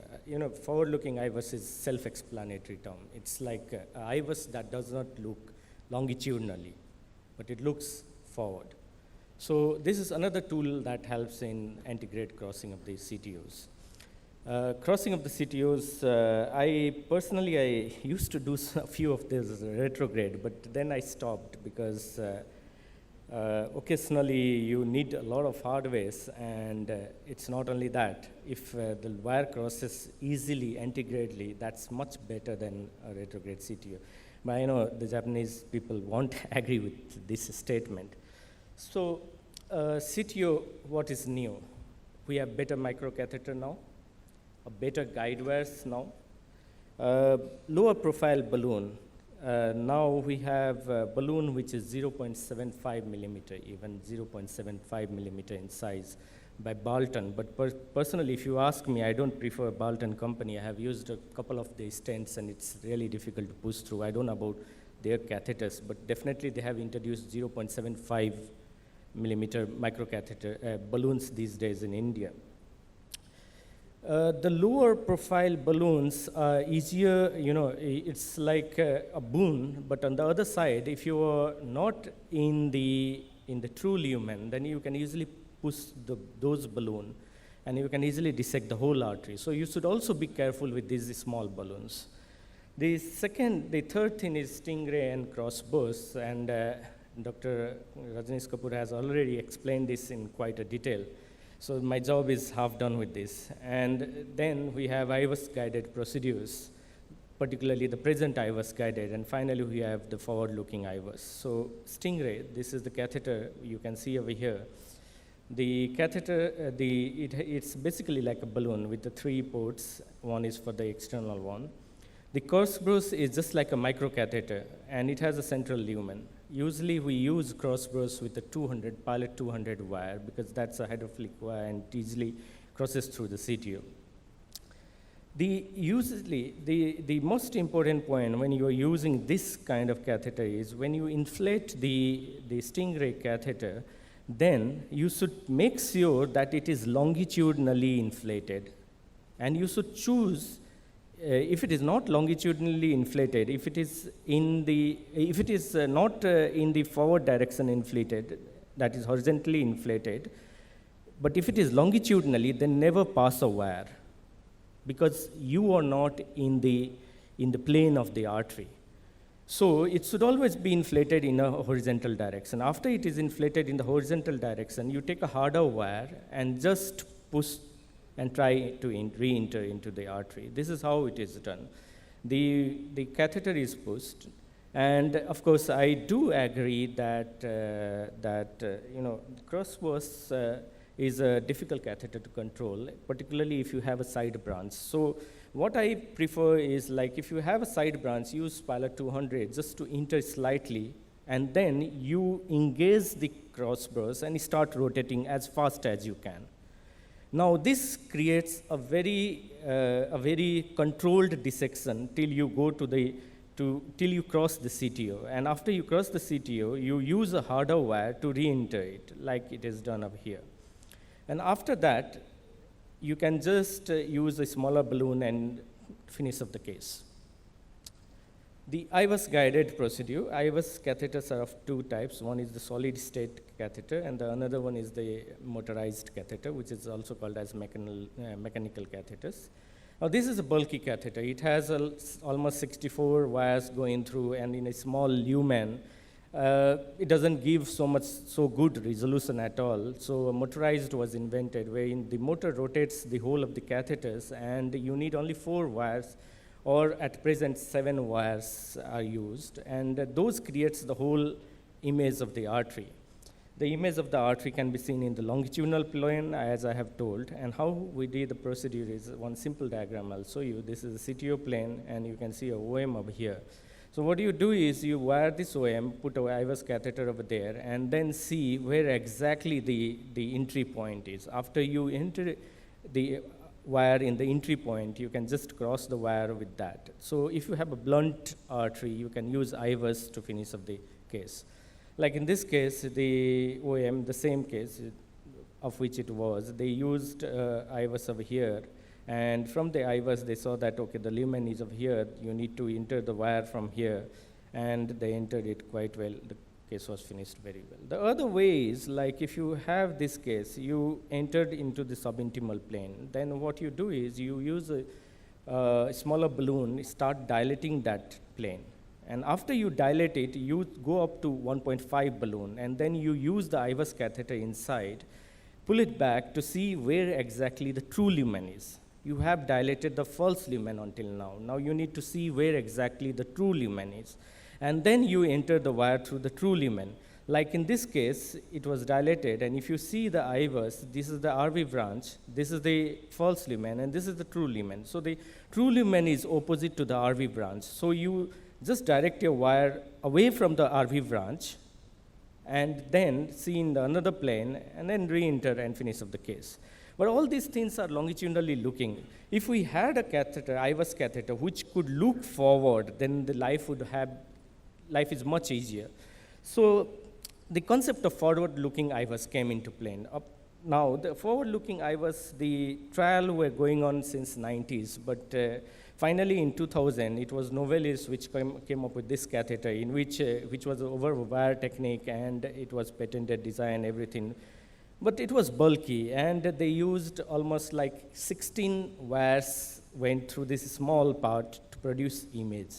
Forward-looking IVUS is self-explanatory term. It's like IVUS that does not look longitudinally, but it looks forward. So this is another tool that helps in antegrade crossing of these CTOs. Crossing of the CTOs, I used to do a few of this retrograde, but then I stopped because occasionally you need a lot of hardwares, and it's not only that. If the wire crosses easily, antegradely, that's much better than a retrograde CTO. But I know the Japanese people won't agree with this statement. So CTO, what is new? We have better microcatheter now, a better guide wires now, lower profile balloon. Now we have a balloon which is 0.75 millimeter, even 0.75 millimeter in size by Balton. But personally, if you ask me, I don't prefer Balton company. I have used a couple of their stents, and it's really difficult to push through. I don't know about their catheters, but definitely they have introduced 0.75 millimeter microcatheter balloons these days in India. The lower profile balloons are easier, it's like a boon, but on the other side, if you are not in the true lumen, then you can easily push those balloons, and you can easily dissect the whole artery. So you should also be careful with these small balloons. The third thing is stingray and crossbows, and Dr. Rajneesh Kapoor has already explained this in quite a detail. So my job is half done with this. And then we have IVUS guided procedures, particularly the present IVUS guided, and finally we have the forward-looking IVUS. So stingray, this is the catheter you can see over here. The catheter, it's basically like a balloon with the 3 ports. One is for the external one. The crossbows is just like a microcatheter, and it has a central lumen. Usually we use crossbows with a pilot 200 wire, because that's a hydrophilic wire and it easily crosses through the CTO. The most important point when you are using this kind of catheter is when you inflate the stingray catheter, then you should make sure that it is longitudinally inflated. And you should choose, if it is not longitudinally inflated, if it is not in the forward direction inflated, that is horizontally inflated, but if it is longitudinally, then never pass a wire, because you are not in the plane of the artery. So it should always be inflated in a horizontal direction. After it is inflated in the horizontal direction, you take a harder wire and just push and try to re-enter into the artery. This is how it is done. The catheter is pushed, and of course I do agree that crossbows is a difficult catheter to control, particularly if you have a side branch. So what I prefer is, like, if you have a side branch, use pilot 200 just to enter slightly, and then you engage the crossbows and start rotating as fast as you can. Now this creates a very controlled dissection till you go till you cross the CTO. And after you cross the CTO, you use a harder wire to re-enter it, like it is done up here. And after that, you can just use a smaller balloon and finish up the case. The IVUS guided procedure. IVUS catheters are of 2 types. One is the solid state catheter, and the another one is the motorized catheter, which is also called as mechanical catheters. Now this is a bulky catheter. It has almost 64 wires going through, and in a small lumen. It doesn't give so good resolution at all. So a motorized was invented, wherein the motor rotates the whole of the catheters, and you need only 4 wires, or at present 7 wires are used, and those creates the whole image of the artery. The image of the artery can be seen in the longitudinal plane, as I have told, and how we did the procedure is one simple diagram I'll show you. This is a CTO plane, and you can see a OM over here. So what you do is you wire this OM, put a IVUS catheter over there, and then see where exactly the entry point is. After you enter the wire in the entry point, you can just cross the wire with that. So if you have a blunt artery, you can use IVUS to finish up the case. Like in this case, the OM, the same case of which it was, they used IVUS over here. And from the IVUS, they saw that, okay, the lumen is over here. You need to enter the wire from here. And they entered it quite well. The case was finished very well. The other way is, like, if you have this case, you entered into the subintimal plane. Then what you do is you use a smaller balloon, start dilating that plane. And after you dilate it, you go up to 1.5 balloon. And then you use the IVUS catheter inside, pull it back to see where exactly the true lumen is. You have dilated the false lumen until now. Now you need to see where exactly the true lumen is. And then you enter the wire through the true lumen. Like in this case, it was dilated, and if you see the IVUS, this is the RV branch, this is the false lumen, and this is the true lumen. So the true lumen is opposite to the RV branch. So you just direct your wire away from the RV branch, and then see in the another plane, and then re-enter and finish up the case. But all these things are longitudinally looking. If we had a catheter, IVUS catheter, which could look forward, then the life is much easier. So the concept of forward-looking IVUS came into play. Now, the forward-looking IVUS, the trial were going on since 90s, but finally in 2000, it was Novelis which came up with this catheter, in which was over-wire technique, and it was patented design, everything. But it was bulky, and they used almost like 16 wires went through this small part to produce image.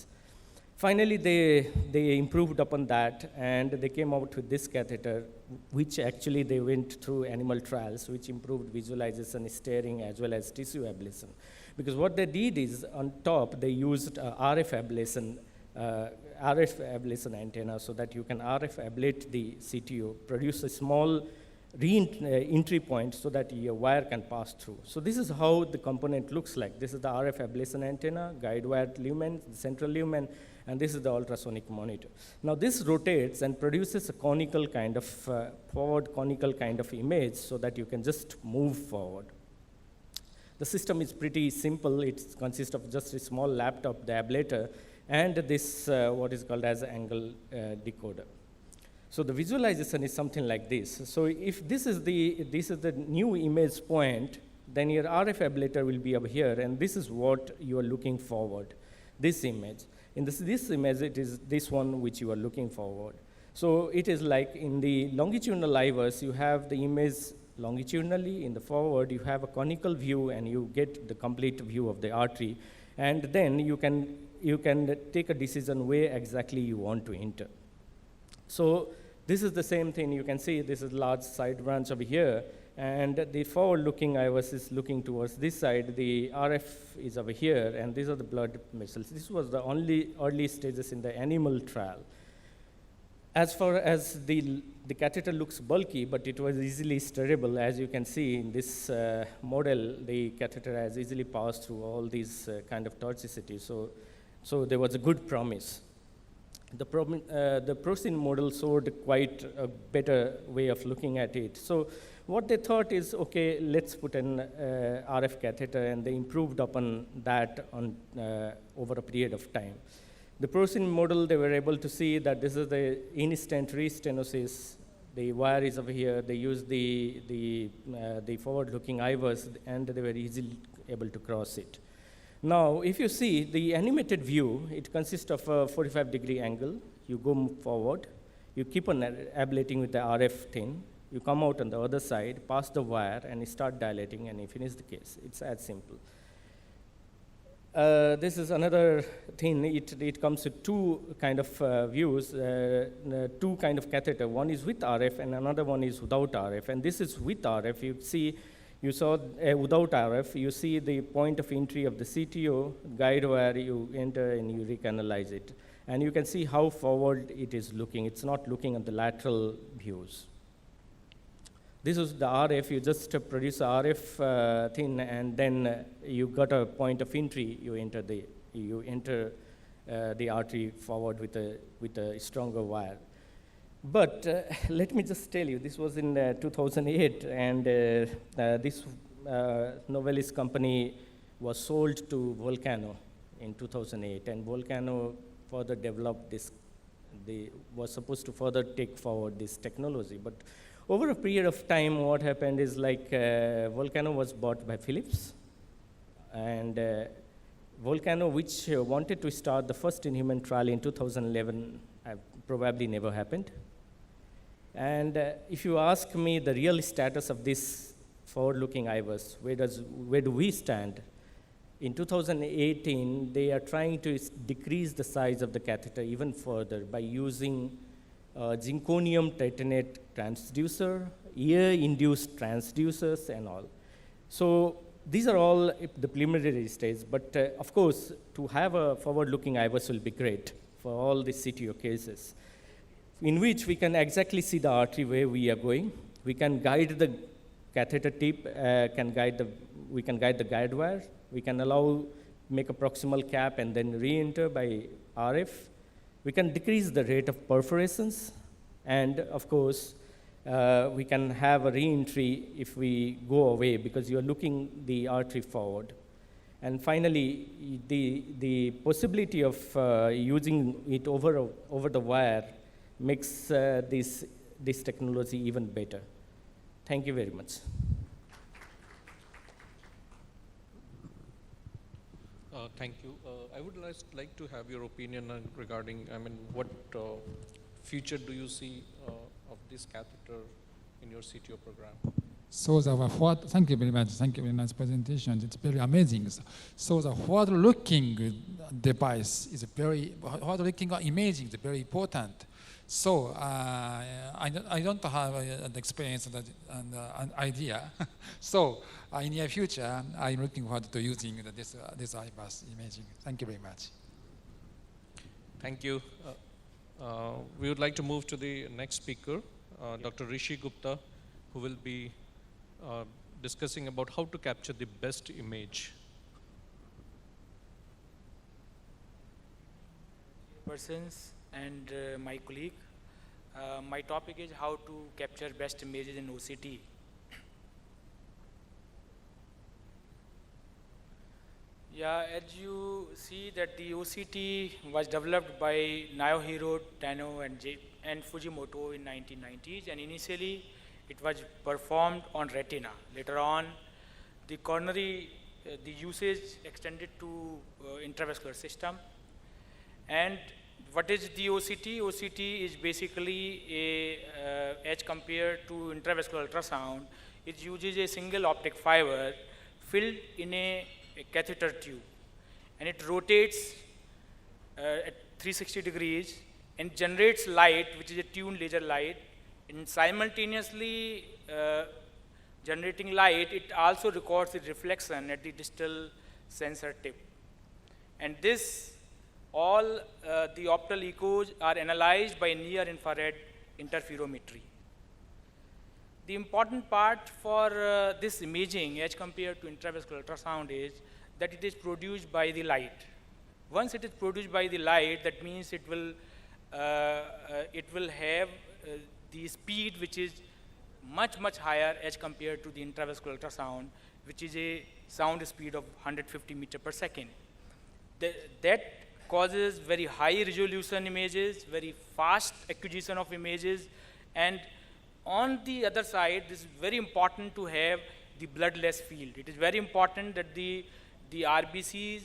Finally, they improved upon that, and they came out with this catheter, which actually they went through animal trials, which improved visualization, steering, as well as tissue ablation. Because what they did is, on top, they used RF ablation antenna, so that you can RF ablate the CTO, produce a small entry point so that your wire can pass through. So this is how the component looks like. This is the RF ablation antenna, guide wire lumen, the central lumen, and this is the ultrasonic monitor. Now this rotates and produces a conical kind of, forward conical kind of image so that you can just move forward. The system is pretty simple. It consists of just a small laptop, the ablator, and this, what is called as angle decoder. So the visualization is something like this. So if this is the new image point, then your RF ablator will be over here, and this is what you are looking forward, this image. In this image, it is this one which you are looking forward. So it is like in the longitudinal IVUS, you have the image longitudinally. In the forward, you have a conical view, and you get the complete view of the artery. And then you can take a decision where exactly you want to enter. So this is the same thing. You can see this is large side branch over here, and the forward-looking IVUS is looking towards this side. The RF is over here, and these are the blood vessels. This was the only early stages in the animal trial. As far as the catheter looks bulky, but it was easily steerable. As you can see in this model, the catheter has easily passed through all these kind of tortuosity. So there was a good promise. The ProSyn model showed quite a better way of looking at it. So what they thought is, okay, let's put an RF catheter, and they improved upon that over a period of time. The ProSyn model, they were able to see that this is the instant restenosis. The wire is over here. They used the forward-looking IVUS, and they were easily able to cross it. Now, if you see the animated view, it consists of a 45-degree angle. You go forward. You keep on ablating with the RF thing. You come out on the other side, pass the wire, and you start dilating, and you finish the case. It's as simple. This is another thing. It comes with two kind of views, two kind of catheter. One is with RF, and another one is without RF. And this is with RF. You saw without RF, you see the point of entry of the CTO, guide wire, you enter and you recanalize it. And you can see how forward it is looking. It's not looking at the lateral views. This is the RF. You just produce a RF thing, and then you got a point of entry. You enter the artery forward with a stronger wire. But let me just tell you, this was in 2008, and this Novelis company was sold to Volcano in 2008, and Volcano further developed this. They was supposed to further take forward this technology. But over a period of time, what happened is like Volcano was bought by Philips, and Volcano, which wanted to start the first in-human trial in 2011, probably never happened. And if you ask me the real status of this forward-looking IVUS, where do we stand? In 2018, they are trying to decrease the size of the catheter even further by using zirconium titanate transducer, ear-induced transducers, and all. So these are all the preliminary stage, but of course, to have a forward-looking IVUS will be great for all the CTO cases, in which we can exactly see the artery where we are going. We can guide the catheter tip, we can guide the guide wire. We can make a proximal cap and then re-enter by RF. We can decrease the rate of perforations. And of course, we can have a re-entry if we go away because you're looking the artery forward. And finally, the possibility of using it over the wire makes this technology even better. Thank you very much. Thank you. I would like to have your opinion regarding, what future do you see of this catheter in your CTO program? So thank you very much. Thank you very much presentation. It's very amazing. So the forward-looking device is forward-looking imaging is very important. So I don't have an experience and an idea. So in the near future, I'm looking forward to using this iBus imaging. Thank you very much. Thank you. We would like to move to the next speaker, Dr. Rishi Gupta, who will be discussing about how to capture the best image. Persons and my colleague. My topic is how to capture best images in OCT. Yeah, as you see that the OCT was developed by Naohiro Tano and Fujimoto in 1990s, and initially it was performed on retina. Later on, the coronary, the usage extended to intravascular system. And what is the OCT? OCT is basically as compared to intravascular ultrasound, it uses a single optic fiber filled in a catheter tube, and it rotates at 360 degrees and generates light, which is a tuned laser light. And simultaneously generating light, it also records the reflection at the distal sensor tip. And this, all the optical echoes are analyzed by near-infrared interferometry. The important part for this imaging as compared to intravascular ultrasound is that it is produced by the light. Once it is produced by the light, that means it will have the speed which is much higher as compared to the intravascular ultrasound, which is a sound speed of 150 meters per second. That causes very high resolution images, very fast acquisition of images, and on the other side, this is very important to have the bloodless field. It is very important that the RBCs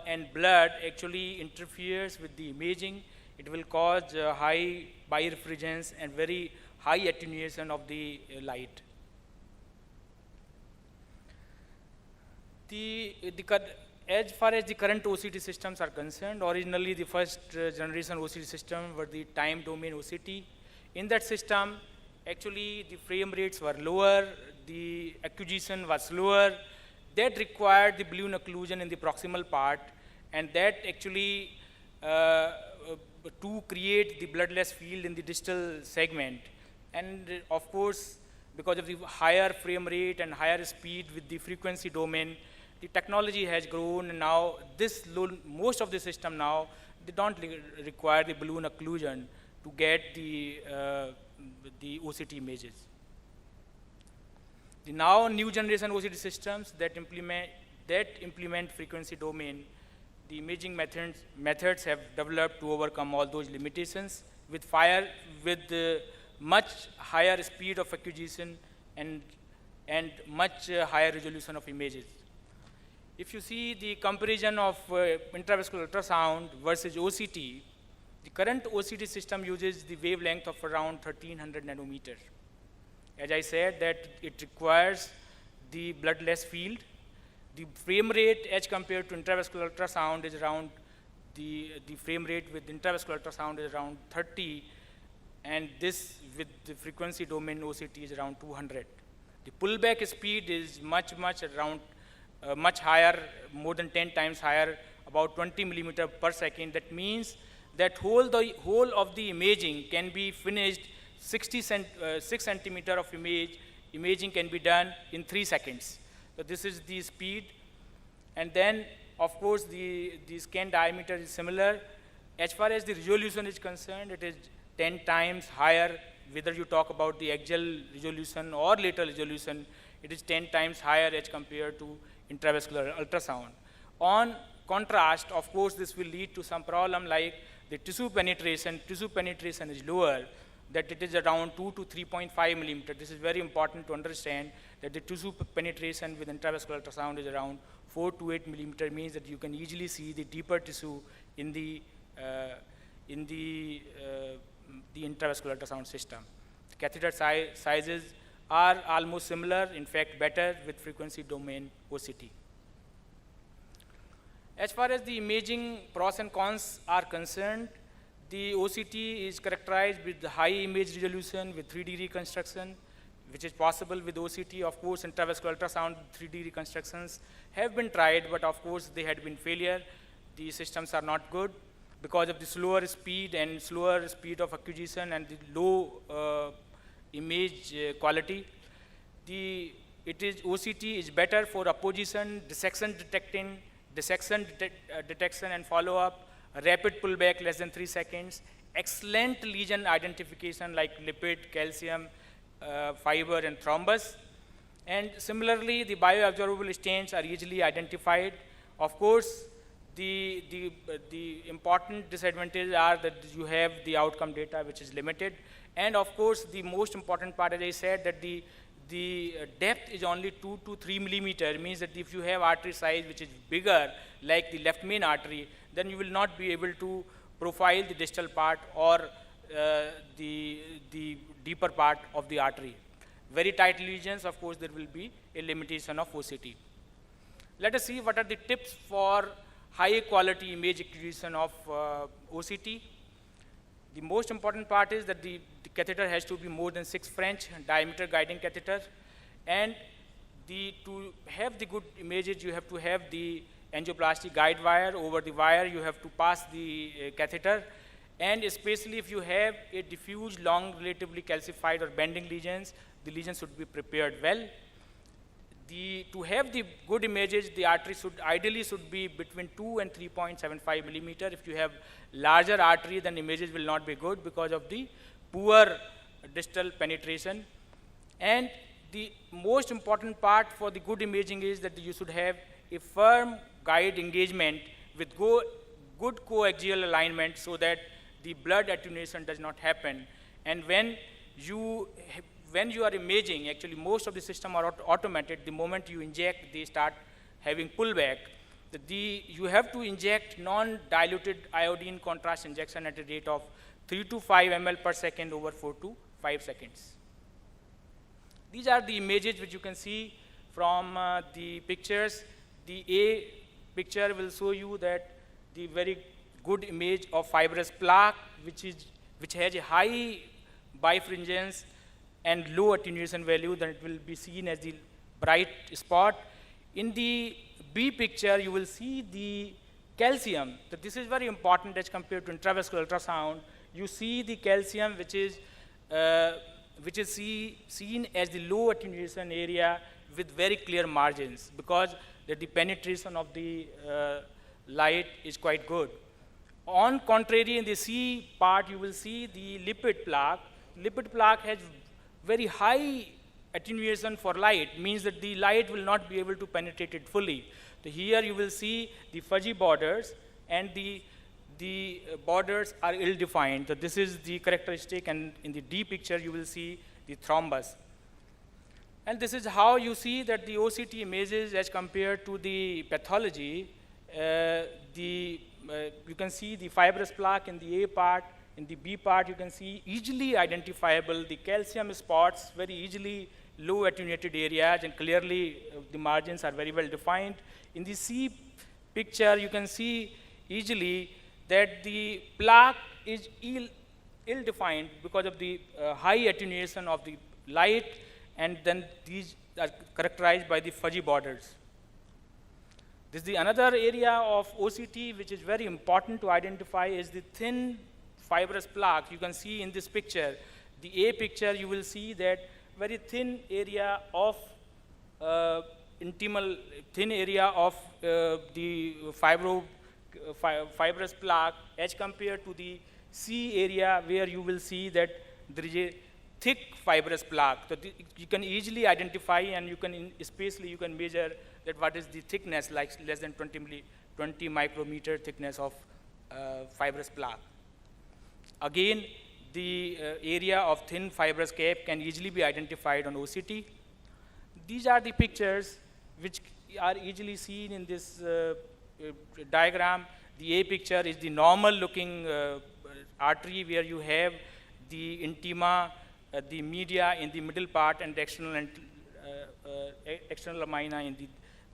and blood actually interferes with the imaging. It will cause high birefringence and very high attenuation of the light. As far as the current OCT systems are concerned, originally the first generation OCT system were the time domain OCT. In that system, actually the frame rates were lower, the acquisition was slower. That required the balloon occlusion in the proximal part, and that actually to create the bloodless field in the distal segment. And of course, because of the higher frame rate and higher speed with the frequency domain, the technology has grown, and now most of the system now, they don't require the balloon occlusion to get the OCT images. The now new generation OCT systems that implement frequency domain, the imaging methods have developed to overcome all those limitations with much higher speed of acquisition and much higher resolution of images. If you see the comparison of intravascular ultrasound versus OCT, the current OCT system uses the wavelength of around 1300 nanometers. As I said, that it requires the bloodless field. The frame rate as compared to intravascular ultrasound is around, the frame rate with intravascular ultrasound is around 30, and this with the frequency domain OCT is around 200. The pullback speed is much around, much higher, more than 10 times higher, about 20 millimeter per second. That means that whole of the imaging can be finished 6 centimeter of imaging can be done in 3 seconds. So this is the speed. And then, of course, the scan diameter is similar. As far as the resolution is concerned, it is 10 times higher, whether you talk about the axial resolution or lateral resolution, it is 10 times higher as compared to intravascular ultrasound. On contrast, of course, this will lead to some problem like the tissue penetration. Tissue penetration is lower, that it is around 2 to 3.5 millimeter. This is very important to understand that the tissue penetration with intravascular ultrasound is around 4 to 8 millimeter, means that you can easily see the deeper tissue in the intravascular ultrasound system. catheter sizes are almost similar, in fact better with frequency domain OCT. As far as the imaging pros and cons are concerned, the OCT is characterized with the high image resolution with 3D reconstruction, which is possible with OCT. Of course, intravascular ultrasound 3D reconstructions have been tried, but of course they had been failure. The systems are not good because of the slower speed of acquisition and the low image quality. OCT is better for apposition, dissection detection and follow-up, rapid pullback less than 3 seconds, excellent lesion identification like lipid, calcium, fiber, and thrombus. And similarly, the bioabsorbable stains are easily identified. Of course, the important disadvantages are that you have the outcome data which is limited. And of course, the most important part, as I said, that the depth is only 2 to 3 millimeter, means that if you have artery size which is bigger, like the left main artery, then you will not be able to profile the distal part or the deeper part of the artery. Very tight lesions, of course, there will be a limitation of OCT. Let us see what are the tips for high quality image acquisition of OCT. The most important part is that the catheter has to be more than 6 French diameter guiding catheter, and to have the good images, you have to have the angioplasty guide wire. Over the wire, you have to pass the catheter, and especially if you have a diffuse, long, relatively calcified or bending lesions, the lesions should be prepared well. To have the good images, the artery ideally should be between 2 and 3.75 millimeter. If you have larger artery, then images will not be good because of the poor distal penetration. And the most important part for the good imaging is that you should have a firm guide engagement with good coaxial alignment so that the blood attenuation does not happen. And when you are imaging, actually most of the system are automated. The moment you inject, they start having pullback. You have to inject non-diluted iodine contrast injection at a rate of 3 to 5 ml per second over 4 to 5 seconds. These are the images which you can see from the pictures. The A picture will show you that the very good image of fibrous plaque, which has a high bifringence and low attenuation value, then it will be seen as the bright spot. In the B picture, you will see the calcium. So this is very important as compared to intravascular ultrasound. You see the calcium which is seen as the low attenuation area with very clear margins because the penetration of the light is quite good. On contrary, in the C part, you will see the lipid plaque. Lipid plaque has very high attenuation for light, means that the light will not be able to penetrate it fully. So here you will see the fuzzy borders, and the borders are ill-defined. So this is the characteristic, and in the D picture you will see the thrombus. And this is how you see that the OCT images as compared to the pathology. You can see the fibrous plaque in the A part. In the B part, you can see easily identifiable the calcium spots, very easily low attenuated areas, and clearly the margins are very well defined. In the C picture, you can see easily that the plaque is ill-defined because of the high attenuation of the light, and then these are characterized by the fuzzy borders. This is the another area of OCT which is very important to identify is the thin fibrous plaque. You can see in this picture, the A picture, you will see that very thin area of the fibrous plaque as compared to the C area where you will see that there is a thick fibrous plaque. So you can easily identify, and you can especially you can measure that what is the thickness, like less than 20 micrometer thickness of fibrous plaque. Again, the area of thin fibrous cap can easily be identified on OCT. These are the pictures which are easily seen in this diagram. The A picture is the normal looking artery where you have the intima the media in the middle part and the external lamina in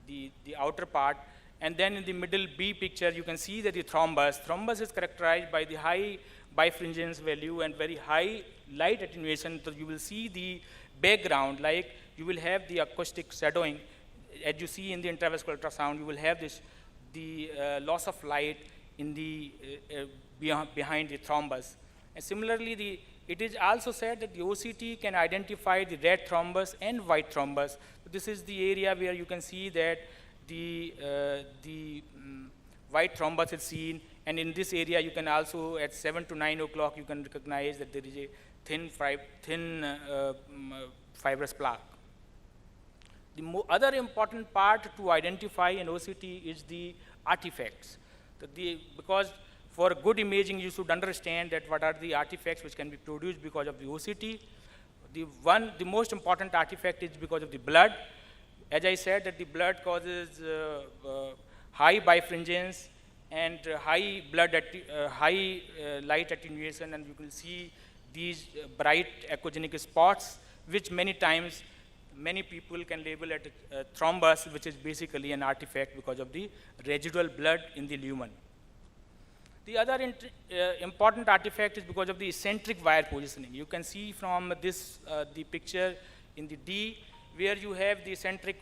the outer part. And then in the middle B picture, you can see that the thrombus. Thrombus is characterized by the high bifringence value and very high light attenuation. So you will see the background, like you will have the acoustic shadowing. As you see in the intravascular ultrasound, you will have the loss of light in the behind the thrombus. And similarly, it is also said that the OCT can identify the red thrombus and white thrombus. So this is the area where you can see that the white thrombus is seen, and in this area you can also at 7 to 9 o'clock you can recognize that there is a thin fibrous plaque. The other important part to identify in OCT is the artifacts. Because for good imaging you should understand that what are the artifacts which can be produced because of the OCT. The most important artifact is because of the blood. As I said, that the blood causes high bifringence and high light attenuation, and you will see these bright echogenic spots, which many times many people can label it thrombus, which is basically an artifact because of the residual blood in the lumen. The other important artifact is because of the eccentric wire positioning. You can see from this the picture in the D, where you have the eccentric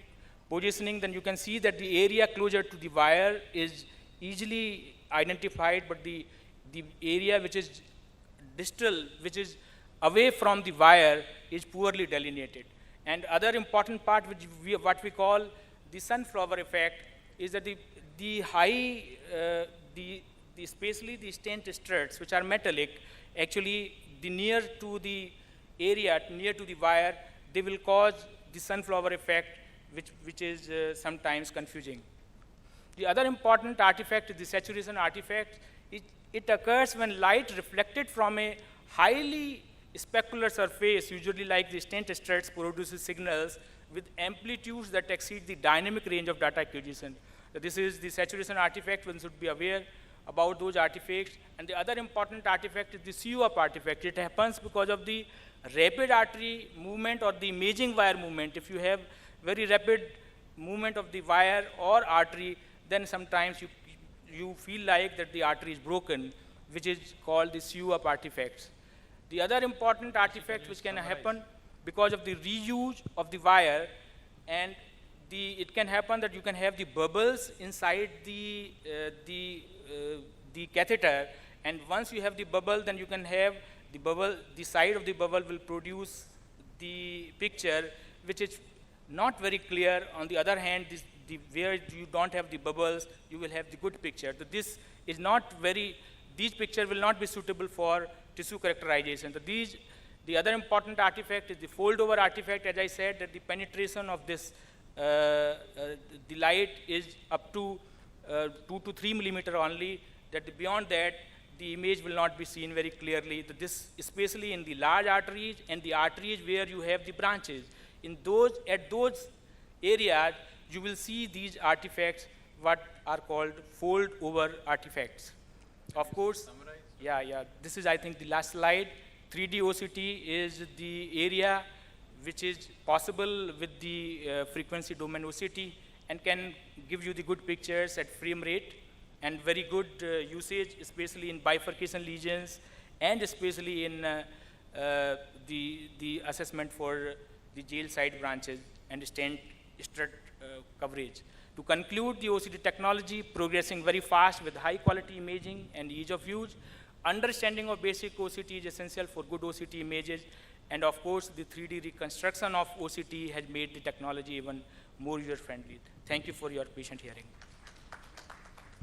positioning, then you can see that the area closer to the wire is easily identified, but the area which is distal, which is away from the wire, is poorly delineated. And other important part, which what we call the sunflower effect, is that especially the stent struts, which are metallic, actually near to the area, near to the wire, they will cause the sunflower effect, which is sometimes confusing. The other important artifact is the saturation artifact. It occurs when light reflected from a highly specular surface, usually like the stent struts, produces signals with amplitudes that exceed the dynamic range of data acquisition. So this is the saturation artifact. One should be aware about those artifacts. And the other important artifact is the CU-up artifact. It happens because of the rapid artery movement or the imaging wire movement. If you have very rapid movement of the wire or artery, then sometimes you feel like that the artery is broken, which is called the CU-up artifacts. The other important artifact which can happen because of the reuse of the wire, and it can happen that you can have the bubbles inside the catheter, and once you have the bubble, then you can have the bubble, the side of the bubble will produce the picture which is not very clear. On the other hand, where you don't have the bubbles, you will have the good picture. So this is not these pictures will not be suitable for tissue characterization. So the other important artifact is the fold-over artifact. As I said, that the penetration of this, the light is up to 2 to 3 millimeter only, that beyond that, the image will not be seen very clearly. This, especially in the large arteries and the arteries where you have the branches. At those areas, you will see these artifacts, what are called fold-over artifacts. Of course, this is, I think, the last slide. 3D OCT is the area which is possible with the frequency domain OCT and can give you the good pictures at frame rate and very good usage, especially in bifurcation lesions and especially in the assessment for the jail side branches and stent strut coverage. To conclude, the OCT technology progressing very fast with high quality imaging and ease of use. Understanding of basic OCT is essential for good OCT images, and of course, the 3D reconstruction of OCT has made the technology even more user-friendly. Thank you for your patient hearing.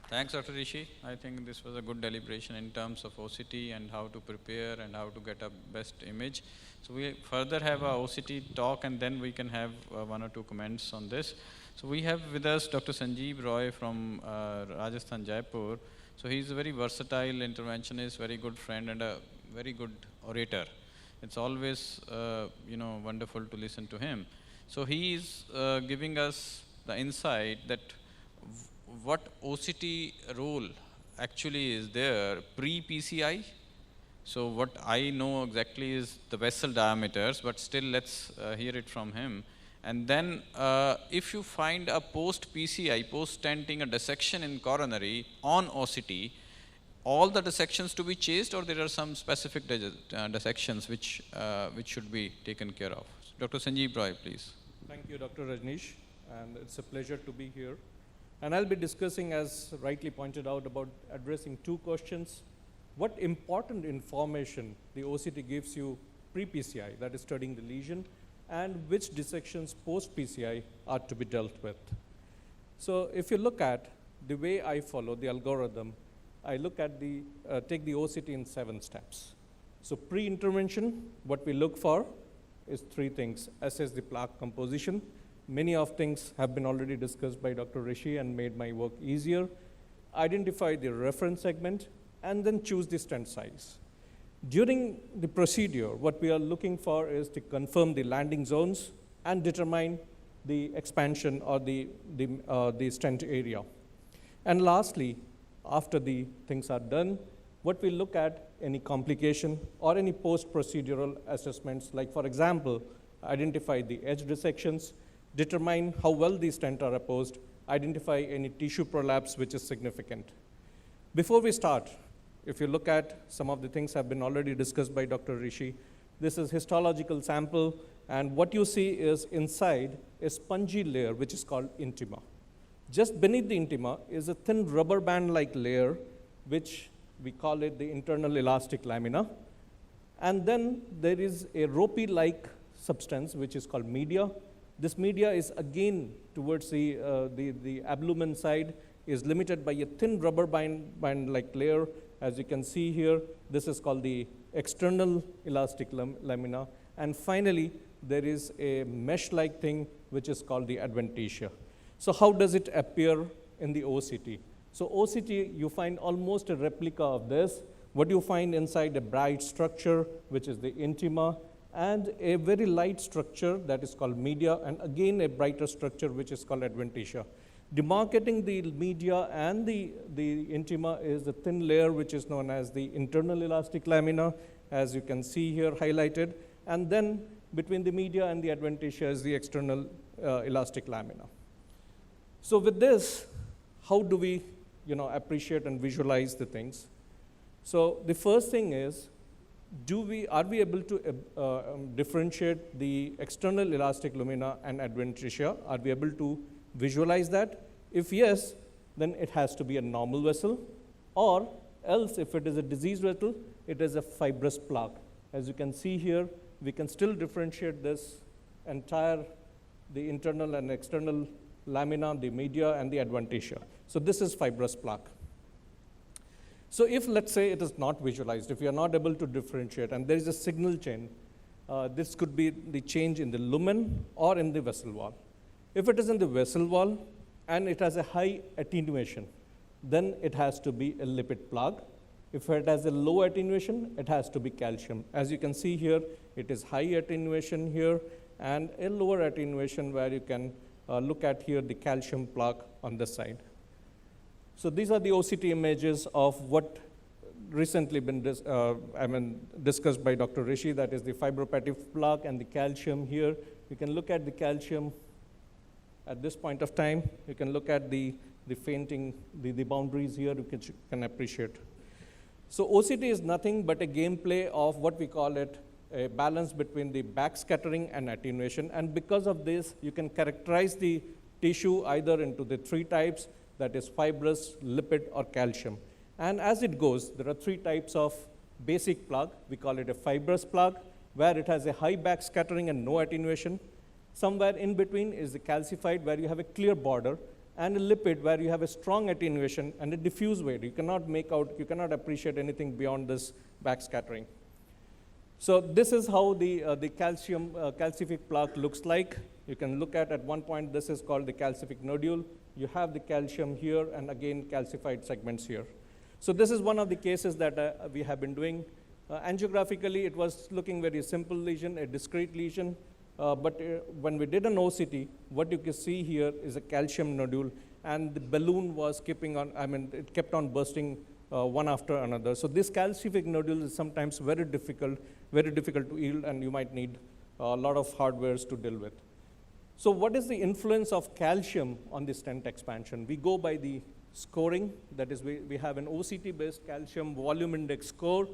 Thanks, Dr. Rishi. I think this was a good deliberation in terms of OCT and how to prepare and how to get a best image. So we further have a OCT talk, and then we can have 1 or 2 comments on this. So we have with us Dr. Sanjeev Roy from Rajasthan, Jaipur. So he's a very versatile interventionist, very good friend, and a very good orator. It's always wonderful to listen to him. So he is giving us the insight that what OCT role actually is there pre-PCI So what I know exactly is the vessel diameters, but still let's hear it from him. And then if you find a post-PCI, post-stenting, a dissection in coronary on OCT, all the dissections to be chased, or there are some specific dissections which should be taken care of? Dr. Sanjeev Roy, please. Thank you, Dr. Rajneesh, and it's a pleasure to be here. And I'll be discussing, as rightly pointed out, about addressing two questions. What important information the OCT gives you pre-PCI, that is studying the lesion, and which dissections post-PCI are to be dealt with. So if you look at the way I follow the algorithm, I look at take the OCT in 7 steps. So pre-intervention, what we look for is 3 things. Assess the plaque composition. Many of things have been already discussed by Dr. Rishi and made my work easier. Identify the reference segment, and then choose the stent size. During the procedure, what we are looking for is to confirm the landing zones and determine the expansion or the stent area. And lastly, after the things are done, what we look at any complication or any post-procedural assessments, like for example, identify the edge dissections, determine how well these stents are apposed, identify any tissue prolapse which is significant. Before we start, if you look at some of the things have been already discussed by Dr. Rishi, this is histological sample, and what you see is inside a spongy layer which is called intima. Just beneath the intima is a thin rubber band-like layer which we call it the internal elastic lamina. And then there is a ropey-like substance which is called media. This media is again towards the ablumen side, is limited by a thin rubber band-like layer. As you can see here, this is called the external elastic lamina. And finally, there is a mesh-like thing which is called the adventitia. So how does it appear in the OCT? So OCT, you find almost a replica of this. What you find inside a bright structure, which is the intima, and a very light structure that is called media, and again a brighter structure which is called adventitia. Demarcating the media and the intima is a thin layer which is known as the internal elastic lamina, as you can see here highlighted. And then between the media and the adventitia is the external elastic lamina. So with this, how do we appreciate and visualize the things? So the first thing is, are we able to differentiate the external elastic lamina and adventitia? Are we able to visualize that? If yes, then it has to be a normal vessel, or else if it is a diseased vessel, it is a fibrous plaque. As you can see here, we can still differentiate this entire, the internal and external lamina, the media, and the adventitia. So this is fibrous plaque. So if, let's say, it is not visualized, if you are not able to differentiate, and there is a signal chain, this could be the change in the lumen or in the vessel wall. If it is in the vessel wall and it has a high attenuation, then it has to be a lipid plaque. If it has a low attenuation, it has to be calcium. As you can see here, it is high attenuation here and a lower attenuation where you can look at here the calcium plaque on the side. So these are the OCT images of what recently been discussed by Dr. Rishi, that is the fibropathic plaque and the calcium here. You can look at the calcium at this point of time. You can look at the fainting, the boundaries here, you can appreciate. So OCT is nothing but a gameplay of what we call it a balance between the backscattering and attenuation. And because of this, you can characterize the tissue either into the 3 types, that is fibrous, lipid, or calcium. And as it goes, there are 3 types of basic plaque. We call it a fibrous plaque, where it has a high backscattering and no attenuation. Somewhere in between is the calcified, where you have a clear border, and a lipid, where you have a strong attenuation and a diffuse weight. You cannot make out, you cannot appreciate anything beyond this backscattering. So this is how the calcific plaque looks like. You can look at one point, this is called the calcific nodule. You have the calcium here, and again, calcified segments here. So this is one of the cases that we have been doing. Angiographically, it was looking very simple lesion, a discrete lesion. But when we did an OCT, what you can see here is a calcium nodule, and the balloon was keeping on, it kept on bursting one after another. So this calcific nodule is sometimes very difficult to yield, and you might need a lot of hardwares to deal with. So what is the influence of calcium on the stent expansion? We go by the scoring. That is, we have an OCT-based calcium volume index score,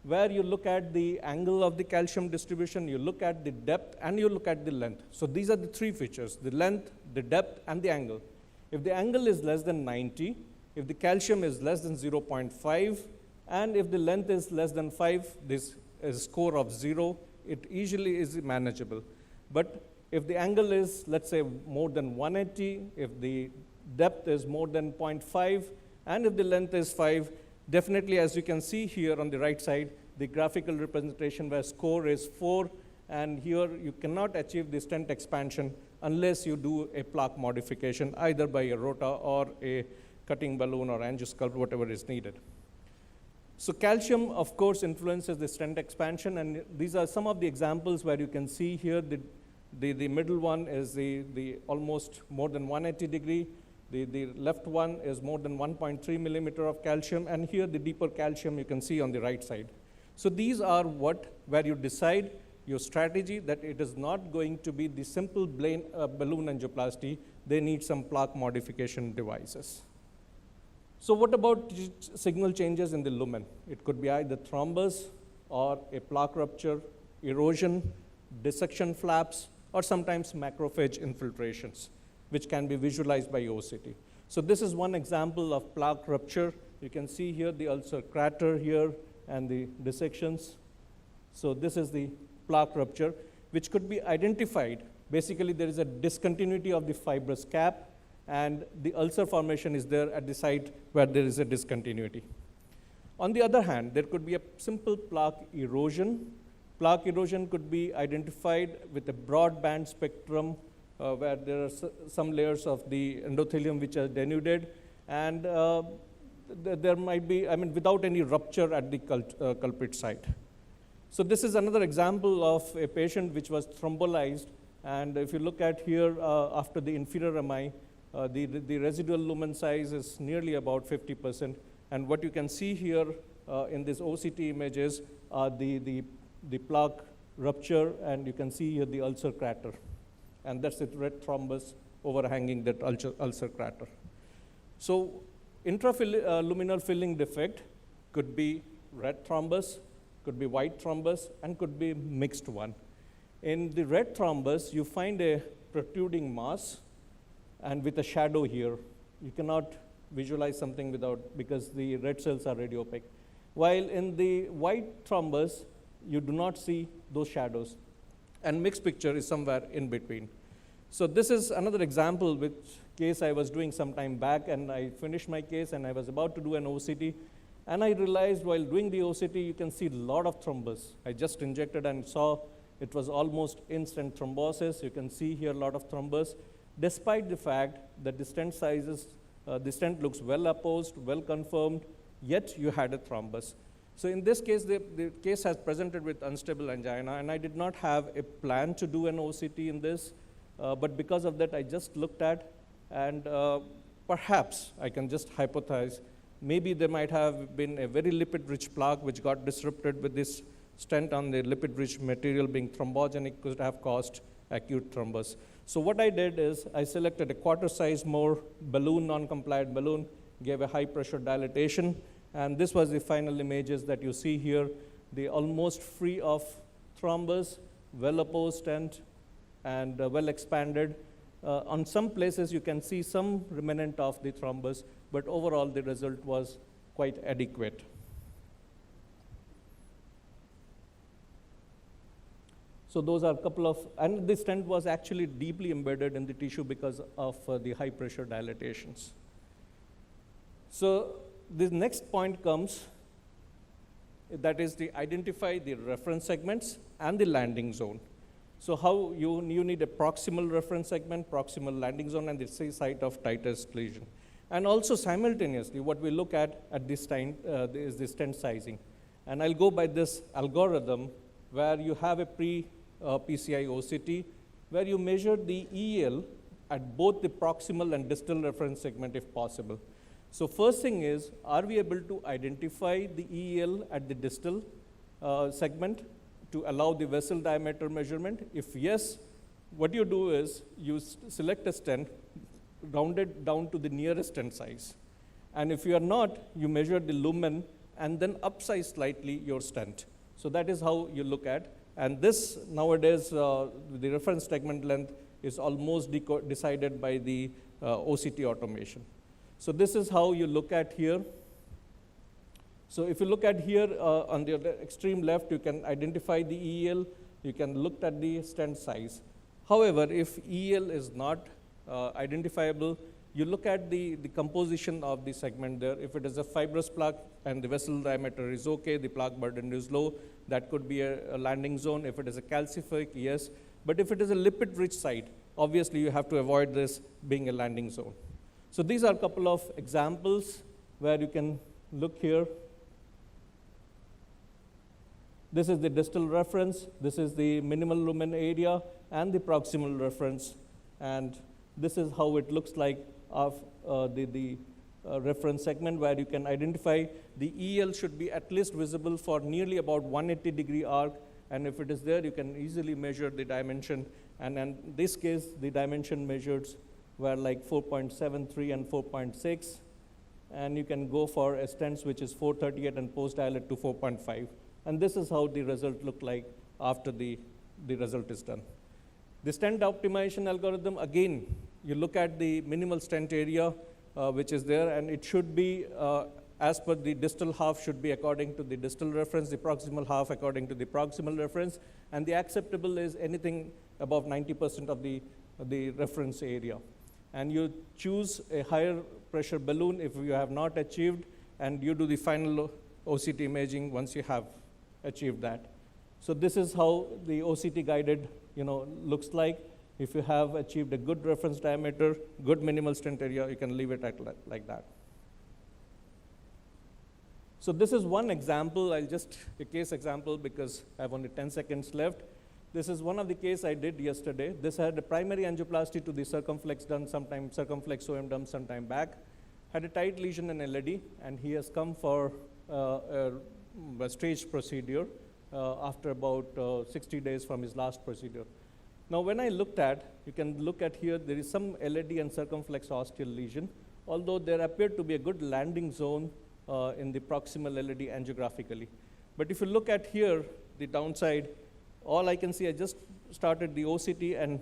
where you look at the angle of the calcium distribution, you look at the depth, and you look at the length. So these are the three features: the length, the depth, and the angle. If the angle is less than 90, if the calcium is less than 0.5, and if the length is less than 5, this is a score of 0, it usually is manageable. But if the angle is, let's say, more than 180, if the depth is more than 0.5, and if the length is 5, definitely, as you can see here on the right side, the graphical representation where score is 4, and here you cannot achieve the stent expansion unless you do a plaque modification, either by a rota or a cutting balloon or angiosculpt, whatever is needed. So calcium, of course, influences the stent expansion, and these are some of the examples where you can see here the middle one is the almost more than 180 degree. The left one is more than 1.3 millimeter of calcium, and here the deeper calcium you can see on the right side. So these are where you decide your strategy, that it is not going to be the simple balloon angioplasty. They need some plaque modification devices. So what about signal changes in the lumen? It could be either thrombus or a plaque rupture, erosion, dissection flaps, or sometimes macrophage infiltrations, which can be visualized by OCT. So this is one example of plaque rupture. You can see here the ulcer crater here and the dissections. So this is the plaque rupture, which could be identified. Basically, there is a discontinuity of the fibrous cap, and the ulcer formation is there at the site where there is a discontinuity. On the other hand, there could be a simple plaque erosion. Plaque erosion could be identified with a broad band spectrum where there are some layers of the endothelium which are denuded, and there might be, without any rupture at the culprit site. So this is another example of a patient which was thrombolized, and if you look at here after the inferior MI, the residual lumen size is nearly about 50%, and what you can see here in this OCT images are the plaque rupture, and you can see here the ulcer crater. And that's the red thrombus overhanging that ulcer crater. So intraluminal filling defect could be red thrombus, could be white thrombus, and could be mixed one. In the red thrombus, you find a protruding mass, and with a shadow here. You cannot visualize something because the red cells are radiopaque. While in the white thrombus, you do not see those shadows. And mixed picture is somewhere in between. So this is another example which case I was doing some time back, and I finished my case and I was about to do an OCT, and I realized while doing the OCT, you can see a lot of thrombus. I just injected and saw it was almost instant thrombosis. You can see here a lot of thrombus, despite the fact that the stent sizes, the stent looks well opposed, well confirmed, yet you had a thrombus. So in this case, the case has presented with unstable angina, and I did not have a plan to do an OCT in this, but because of that, I just looked at, and perhaps I can just hypothesize, maybe there might have been a very lipid-rich plaque which got disrupted with this stent on the lipid-rich material being thrombogenic, could have caused acute thrombus. So what I did is I selected a quarter size more balloon, non-compliant balloon, gave a high pressure dilatation, and this was the final images that you see here. The almost free of thrombus, well opposed stent, and well expanded. On some places you can see some remnant of the thrombus, but overall the result was quite adequate. So those are a couple of, and the stent was actually deeply embedded in the tissue because of the high pressure dilatations. So the next point comes, that is to identify the reference segments and the landing zone. So how you need a proximal reference segment, proximal landing zone, and the site of tightest lesion. And also simultaneously, what we look at this time is the stent sizing. And I'll go by this algorithm where you have a pre-PCI OCT, where you measure the EL at both the proximal and distal reference segment if possible. So first thing is, are we able to identify the EEL at the distal segment to allow the vessel diameter measurement? If yes, what you do is you select a stent, round it down to the nearest stent size. And if you are not, you measure the lumen and then upsize slightly your stent. So that is how you look at. And this nowadays, the reference segment length is almost decided by the OCT automation. So this is how you look at here. So if you look at here on the extreme left, you can identify the EEL, you can look at the stent size. However, if EEL is not identifiable, you look at the composition of the segment there. If it is a fibrous plaque and the vessel diameter is okay, the plaque burden is low, that could be a landing zone. If it is a calcific, yes. But if it is a lipid-rich site, obviously you have to avoid this being a landing zone. So these are a couple of examples where you can look here. This is the distal reference, this is the minimal lumen area, and the proximal reference. And this is how it looks like of the reference segment, where you can identify the EL should be at least visible for nearly about 180-degree arc, and if it is there, you can easily measure the dimension. And in this case, the dimension measured were like 4.73 and 4.6, and you can go for a stents which is 438 and post dilate to 4.5. And this is how the result look like after the result is done. The stent optimization algorithm, again, you look at the minimal stent area which is there, and it should be as per the distal half should be according to the distal reference, the proximal half according to the proximal reference, and the acceptable is anything above 90% of the reference area. And you choose a higher pressure balloon if you have not achieved, and you do the final OCT imaging once you have achieved that. So this is how the OCT guided looks like. If you have achieved a good reference diameter, good minimal stent area, you can leave it at like that. So this is one example. I'll just a case example because I have only 10 seconds left. This is one of the case I did yesterday. This had a primary angioplasty to the circumflex done sometime, circumflex OM done sometime back. Had a tight lesion in LAD, and he has come for a staged procedure after about 60 days from his last procedure. Now when I looked at, you can look at here, there is some LAD and circumflex ostial lesion, although there appeared to be a good landing zone in the proximal LAD angiographically. But if you look at here, the downside, all I can see, I just started the OCT, and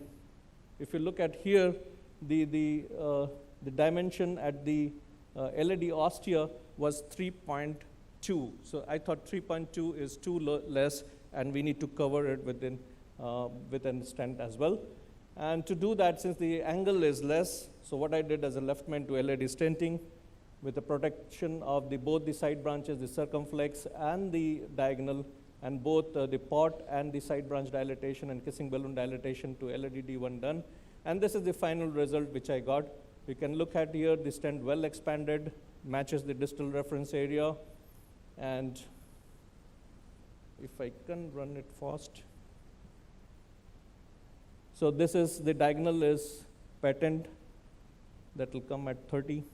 if you look at here, the dimension at the LAD ostia was 3.2. So I thought 3.2 is too less, and we need to cover it within stent as well. And to do that, since the angle is less, so what I did as a leftman to LAD stenting with the protection of both the side branches, the circumflex and the diagonal, and both the port and the side branch dilatation and kissing balloon dilatation to LAD-D1 done. And this is the final result which I got. You can look at here, the stent well expanded, matches the distal reference area. And if I can run it fast. So this is, the diagonal is patent, that will come at 30.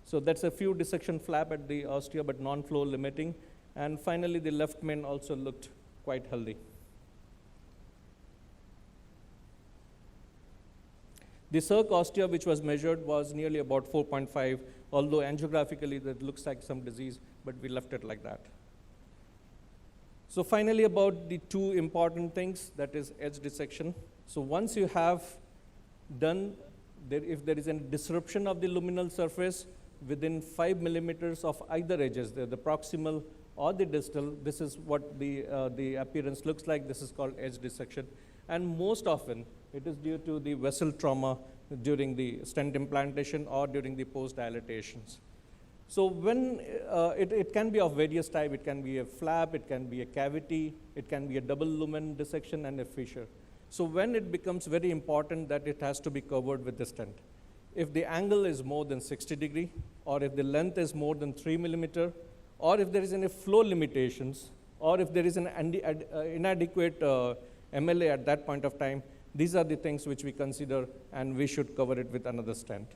So that's a few dissection flap at the ostia, but non-flow limiting. And finally, the left main also looked quite healthy. The circ ostia, which was measured, was nearly about 4.5, although angiographically that looks like some disease, but we left it like that. So finally, about the two important things, that is edge dissection. So once you have done, if there is a disruption of the luminal surface within 5 millimeters of either edges, the proximal or the distal, this is what the appearance looks like. This is called edge dissection. And most often, it is due to the vessel trauma during the stent implantation or during the post-dilatations. So when it can be of various types, it can be a flap, it can be a cavity, it can be a double lumen dissection and a fissure. So when it becomes very important that it has to be covered with the stent. If the angle is more than 60 degree, or if the length is more than 3 millimeter, or if there is any flow limitations, or if there is an inadequate MLA at that point of time, These are the things which we consider, and we should cover it with another stent.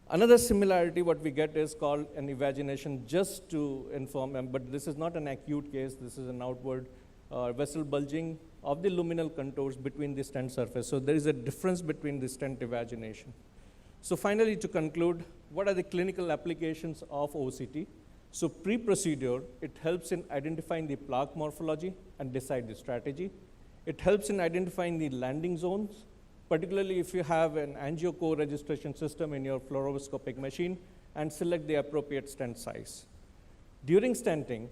Another similarity what we get is called an evagination, just to inform them, but this is not an acute case, this is an outward vessel bulging of the luminal contours between the stent surface. So there is a difference between the stent evagination. So finally, to conclude, what are the clinical applications of OCT? So pre-procedure, it helps in identifying the plaque morphology and decide the strategy. It helps in identifying the landing zones, particularly if you have an angio co-registration system in your fluoroscopic machine, and select the appropriate stent size. During stenting,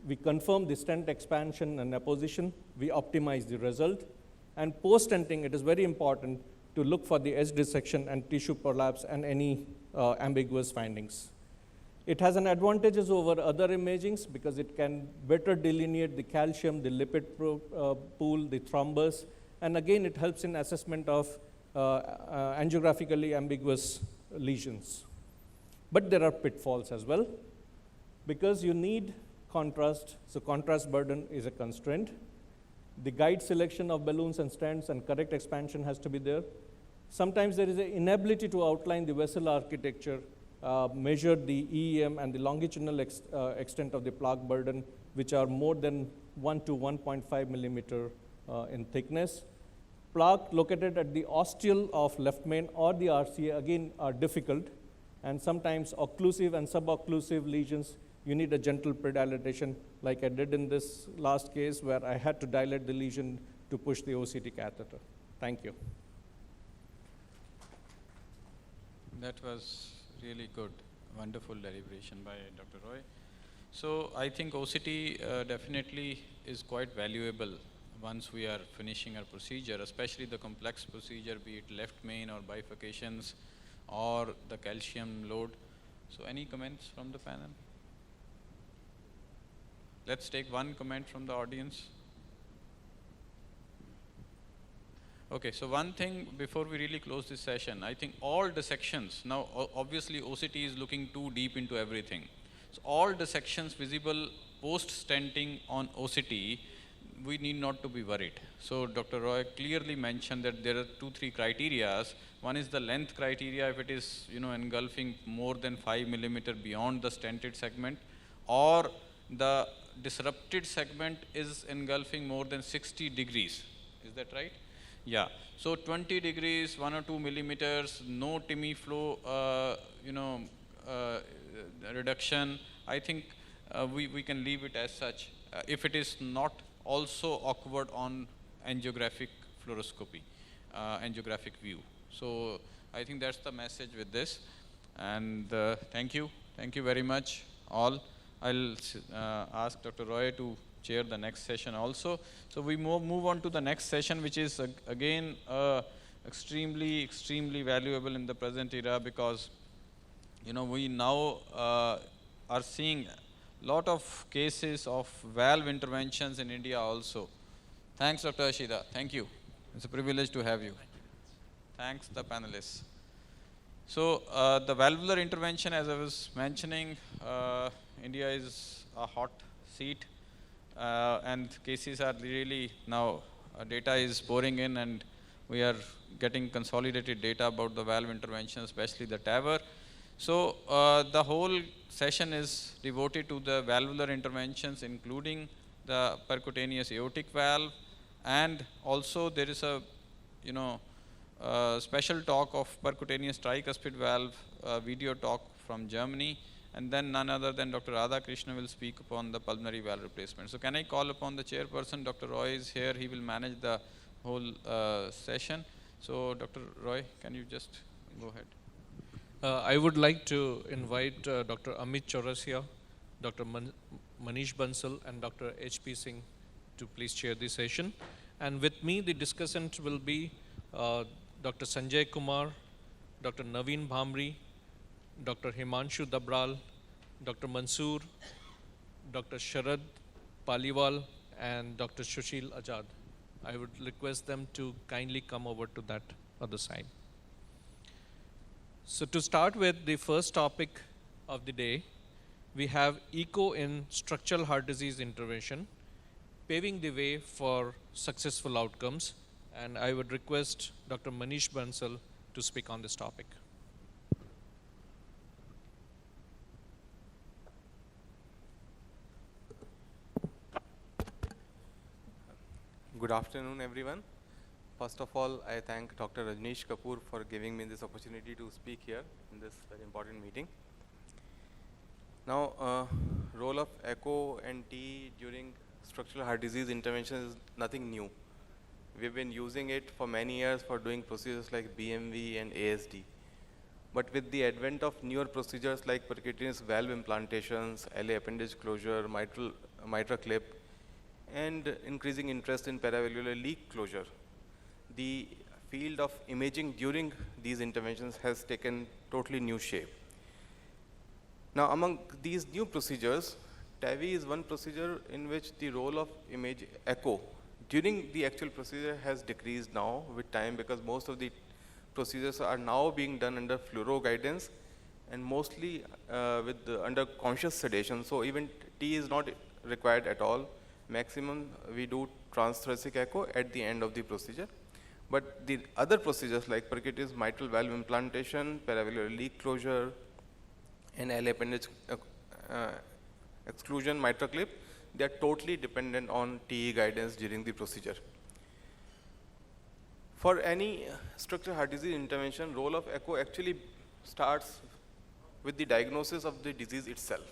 we confirm the stent expansion and apposition, we optimize the result, and post-stenting, it is very important to look for the edge dissection and tissue prolapse and any ambiguous findings. It has an advantages over other imagings because it can better delineate the calcium, the lipid pool, the thrombus, and again, it helps in assessment of angiographically ambiguous lesions. But there are pitfalls as well, because you need contrast, so contrast burden is a constraint. The guide selection of balloons and stents and correct expansion has to be there. Sometimes there is an inability to outline the vessel architecture, measure the EEM and the longitudinal extent of the plaque burden, which are more than 1 to 1.5 millimeter in thickness. Plaque located at the ostial of left main or the RCA, again, are difficult, and sometimes occlusive and subocclusive lesions, you need a gentle predilatation, like I did in this last case where I had to dilate the lesion to push the OCT catheter. Thank you. That was really good, wonderful deliberation by Dr. Roy. So I think OCT definitely is quite valuable once we are finishing our procedure, especially the complex procedure, be it left main or bifurcations or the calcium load. So any comments from the panel? Let's take one comment from the audience. Okay, so one thing before we really close this session, I think all dissections, now obviously OCT is looking too deep into everything. So all dissections visible post-stenting on OCT, we need not to be worried. So Dr. Roy clearly mentioned that there are 2-3 criteria. One is the length criteria, if it is engulfing more than 5 millimeter beyond the stented segment, or the disrupted segment is engulfing more than 60 degrees. Is that right? Yeah. So 20 degrees, 1 or 2 millimeters, no TIMI flow, reduction. I think we can leave it as such if it is not also awkward on angiographic fluoroscopy, angiographic view. So I think that's the message with this. And thank you very much all. I'll ask Dr. Roy to chair the next session also. So we move on to the next session, which is again extremely valuable in the present era, because we now are seeing a lot of cases of valve interventions in India also. Thanks, Dr. Ashida. Thank you. It's a privilege to have you. Thanks, the panelists. So the valvular intervention, as I was mentioning, India is a hot seat, and cases are really now, data is pouring in, and we are getting consolidated data about the valve intervention, especially the TAVR. So the whole session is devoted to the valvular interventions, including the percutaneous aortic valve, and also there is a special talk of percutaneous tricuspid valve, video talk from Germany, and then none other than Dr. Radha Krishna will speak upon the pulmonary valve replacement. So can I call upon the chairperson? Dr. Roy is here. He will manage the whole session. So Dr. Roy, can you just go ahead? I would like to invite Dr. Amit Chaurasia, Dr. Manish Bansal, and Dr. H.P. Singh to please chair the session. And with me, the discussant will be Dr. Sanjay Kumar, Dr. Naveen Bhamri, Dr. Himanshu Dabral, Dr. Mansoor, Dr. Sharad Paliwal, and Dr. Sushil Ajad. I would request them to kindly come over to that other side. So to start with the first topic of the day, we have ECO in structural heart disease intervention, paving the way for successful outcomes. And I would request Dr. Manish Bansal to speak on this topic. Good afternoon, everyone. First of all, I thank Dr. Rajneesh Kapoor for giving me this opportunity to speak here in this very important meeting. Now, role of echo and TE during structural heart disease intervention is nothing new. We've been using it for many years for doing procedures like BMV and ASD. But with the advent of newer procedures like percutaneous valve implantations, LA appendage closure, mitral clip, and increasing interest in paravalvular leak closure, the field of imaging during these interventions has taken totally new shape. Now, among these new procedures, TAVI is one procedure in which the role of image echo during the actual procedure has decreased now with time, because most of the procedures are now being done under fluoro guidance and mostly under conscious sedation. So even T is not required at all. Maximum we do transthoracic echo at the end of the procedure. But the other procedures like percutaneous mitral valve implantation, paravalvular leak closure, and LA appendage exclusion, mitral clip, they are totally dependent on TE guidance during the procedure. For any structural heart disease intervention, role of echo actually starts with the diagnosis of the disease itself.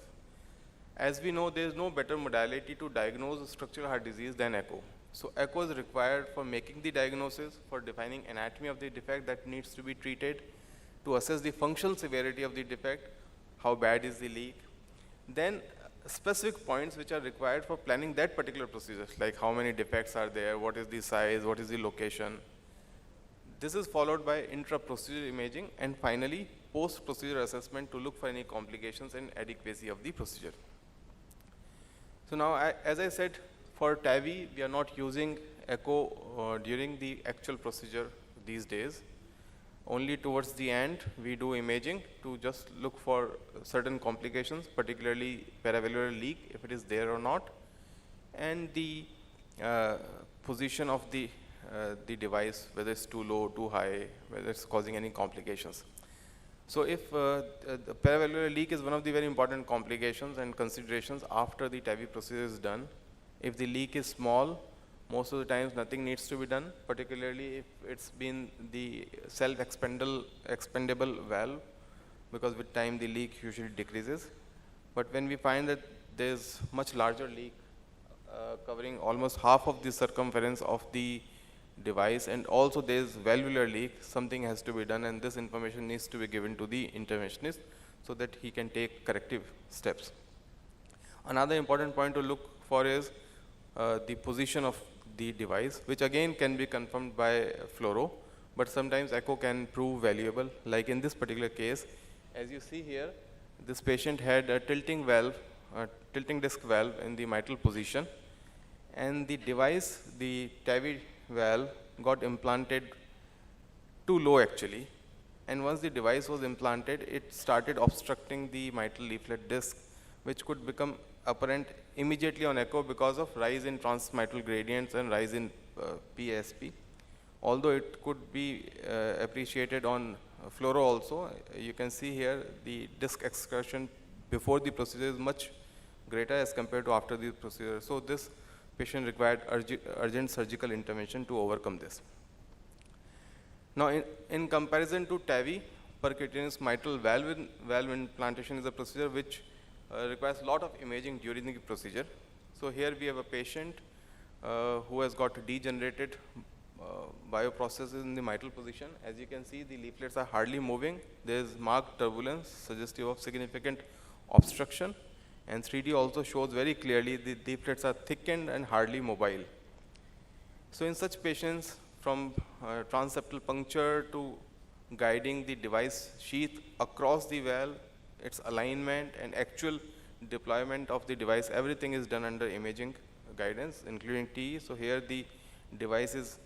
As we know, there is no better modality to diagnose structural heart disease than echo. So echo is required for making the diagnosis, for defining anatomy of the defect that needs to be treated, to assess the functional severity of the defect, how bad is the leak. Then specific points which are required for planning that particular procedure, like how many defects are there, what is the size, what is the location. This is followed by intra-procedure imaging, and finally post-procedure assessment to look for any complications and adequacy of the procedure. So now, as I said, for TAVI, we are not using echo during the actual procedure these days. Only towards the end, we do imaging to just look for certain complications, particularly paravalvular leak, if it is there or not, and the position of the device, whether it's too low, too high, whether it's causing any complications. So if the paravalvular leak is one of the very important complications and considerations after the TAVI procedure is done. If the leak is small, most of the times nothing needs to be done, particularly if it's been the self-expendable valve, because with time the leak usually decreases. But when we find that there's much larger leak covering almost half of the circumference of the device, and also there's valvular leak, something has to be done, and this information needs to be given to the interventionist so that he can take corrective steps. Another important point to look for is the position of the device, which again can be confirmed by fluoro, but sometimes echo can prove valuable. Like in this particular case, as you see here, this patient had a tilting disc valve in the mitral position, and the device, the TAVI valve, got implanted too low actually, and once the device was implanted, it started obstructing the mitral leaflet disc, which could become apparent immediately on echo because of rise in transmitral gradients and rise in PASP. Although it could be appreciated on fluoro also, you can see here the disc excursion before the procedure is much greater as compared to after the procedure. So this patient required urgent surgical intervention to overcome this. Now in comparison to TAVI, percutaneous mitral valve implantation is a procedure which requires a lot of imaging during the procedure. So here we have a patient who has got degenerated bioprocesses in the mitral position. As you can see, the leaflets are hardly moving. There is marked turbulence suggestive of significant obstruction, and 3D also shows very clearly the leaflets are thickened and hardly mobile. So in such patients, from transeptal puncture to guiding the device sheath across the valve, its alignment and actual deployment of the device, everything is done under imaging guidance, including TE. So here the device is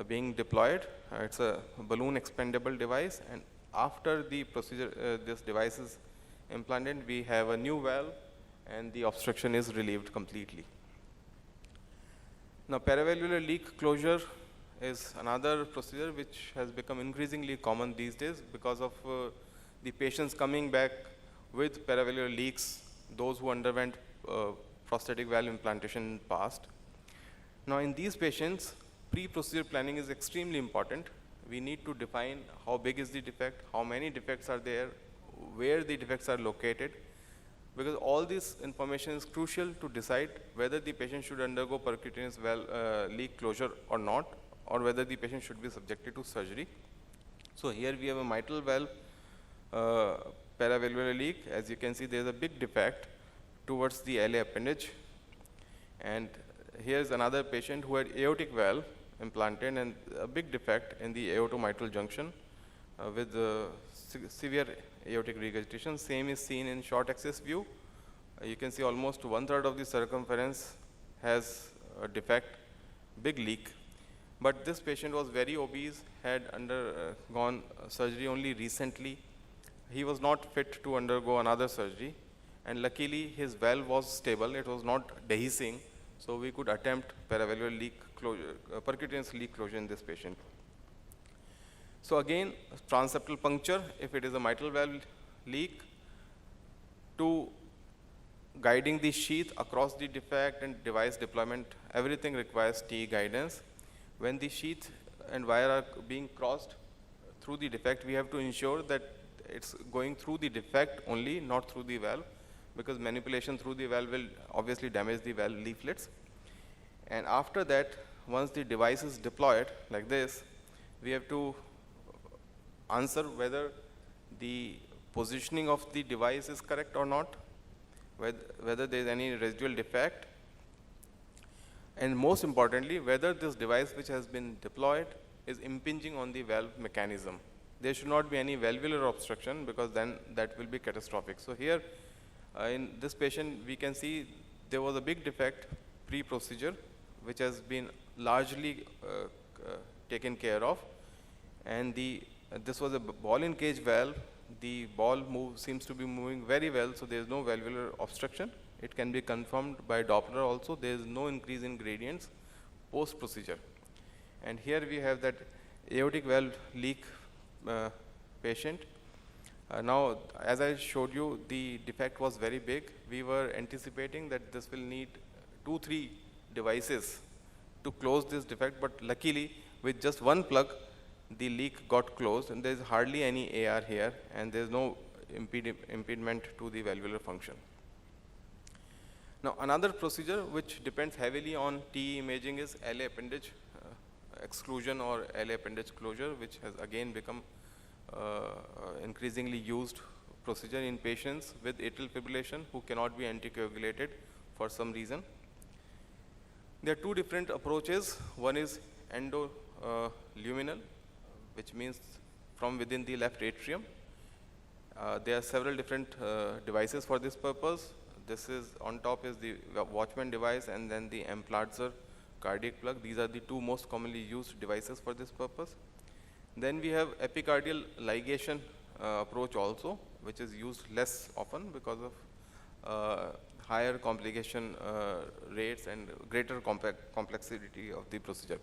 being deployed. It's a balloon expendable device, and after the procedure, this device is implanted, we have a new valve and the obstruction is relieved completely. Now paravalvular leak closure is another procedure which has become increasingly common these days because of the patients coming back with paravalvular leaks, those who underwent prosthetic valve implantation in the past. Now in these patients, pre-procedure planning is extremely important. We need to define how big is the defect, how many defects are there, where the defects are located, because all this information is crucial to decide whether the patient should undergo percutaneous valve leak closure or not, or whether the patient should be subjected to surgery. So here we have a mitral valve paravalvular leak. As you can see, there is a big defect towards the LA appendage. And here's another patient who had aortic valve implanted and a big defect in the aortomitral junction with severe aortic regurgitation. Same is seen in short axis view. You can see almost 1/3 of the circumference has a defect, big leak. But this patient was very obese, had undergone surgery only recently. He was not fit to undergo another surgery. And luckily, his valve was stable. It was not dehiscing. So we could attempt paravalvular leak closure, percutaneous leak closure in this patient. So again, transseptal puncture, if it is a mitral valve leak, to guiding the sheath across the defect and device deployment, everything requires T guidance. When the sheath and wire are being crossed through the defect, we have to ensure that it's going through the defect only, not through the valve, because manipulation through the valve will obviously damage the valve leaflets. And after that, once the device is deployed like this, we have to answer whether the positioning of the device is correct or not, whether there is any residual defect, and most importantly, whether this device which has been deployed is impinging on the valve mechanism. There should not be any valvular obstruction, because then that will be catastrophic. So here, in this patient, we can see there was a big defect pre-procedure, which has been largely taken care of. And this was a ball in cage valve. The ball seems to be moving very well, so there is no valvular obstruction. It can be confirmed by Doppler also. There is no increase in gradients post-procedure. And here we have that aortic valve leak patient. Now, as I showed you, the defect was very big. We were anticipating that this will need 2-3 devices to close this defect, but luckily, with just one plug, the leak got closed, and there is hardly any AR here, and there is no impediment to the valvular function. Now, another procedure which depends heavily on TE imaging is LA appendage exclusion or LA appendage closure, which has again become increasingly used procedure in patients with atrial fibrillation who cannot be anticoagulated for some reason. There are two different approaches. One is endoluminal, which means from within the left atrium. There are several different devices for this purpose. This is on top is the Watchman device, and then the Amplatzer cardiac plug. These are the two most commonly used devices for this purpose. Then we have epicardial ligation approach also, which is used less often because of higher complication rates and greater complexity of the procedure.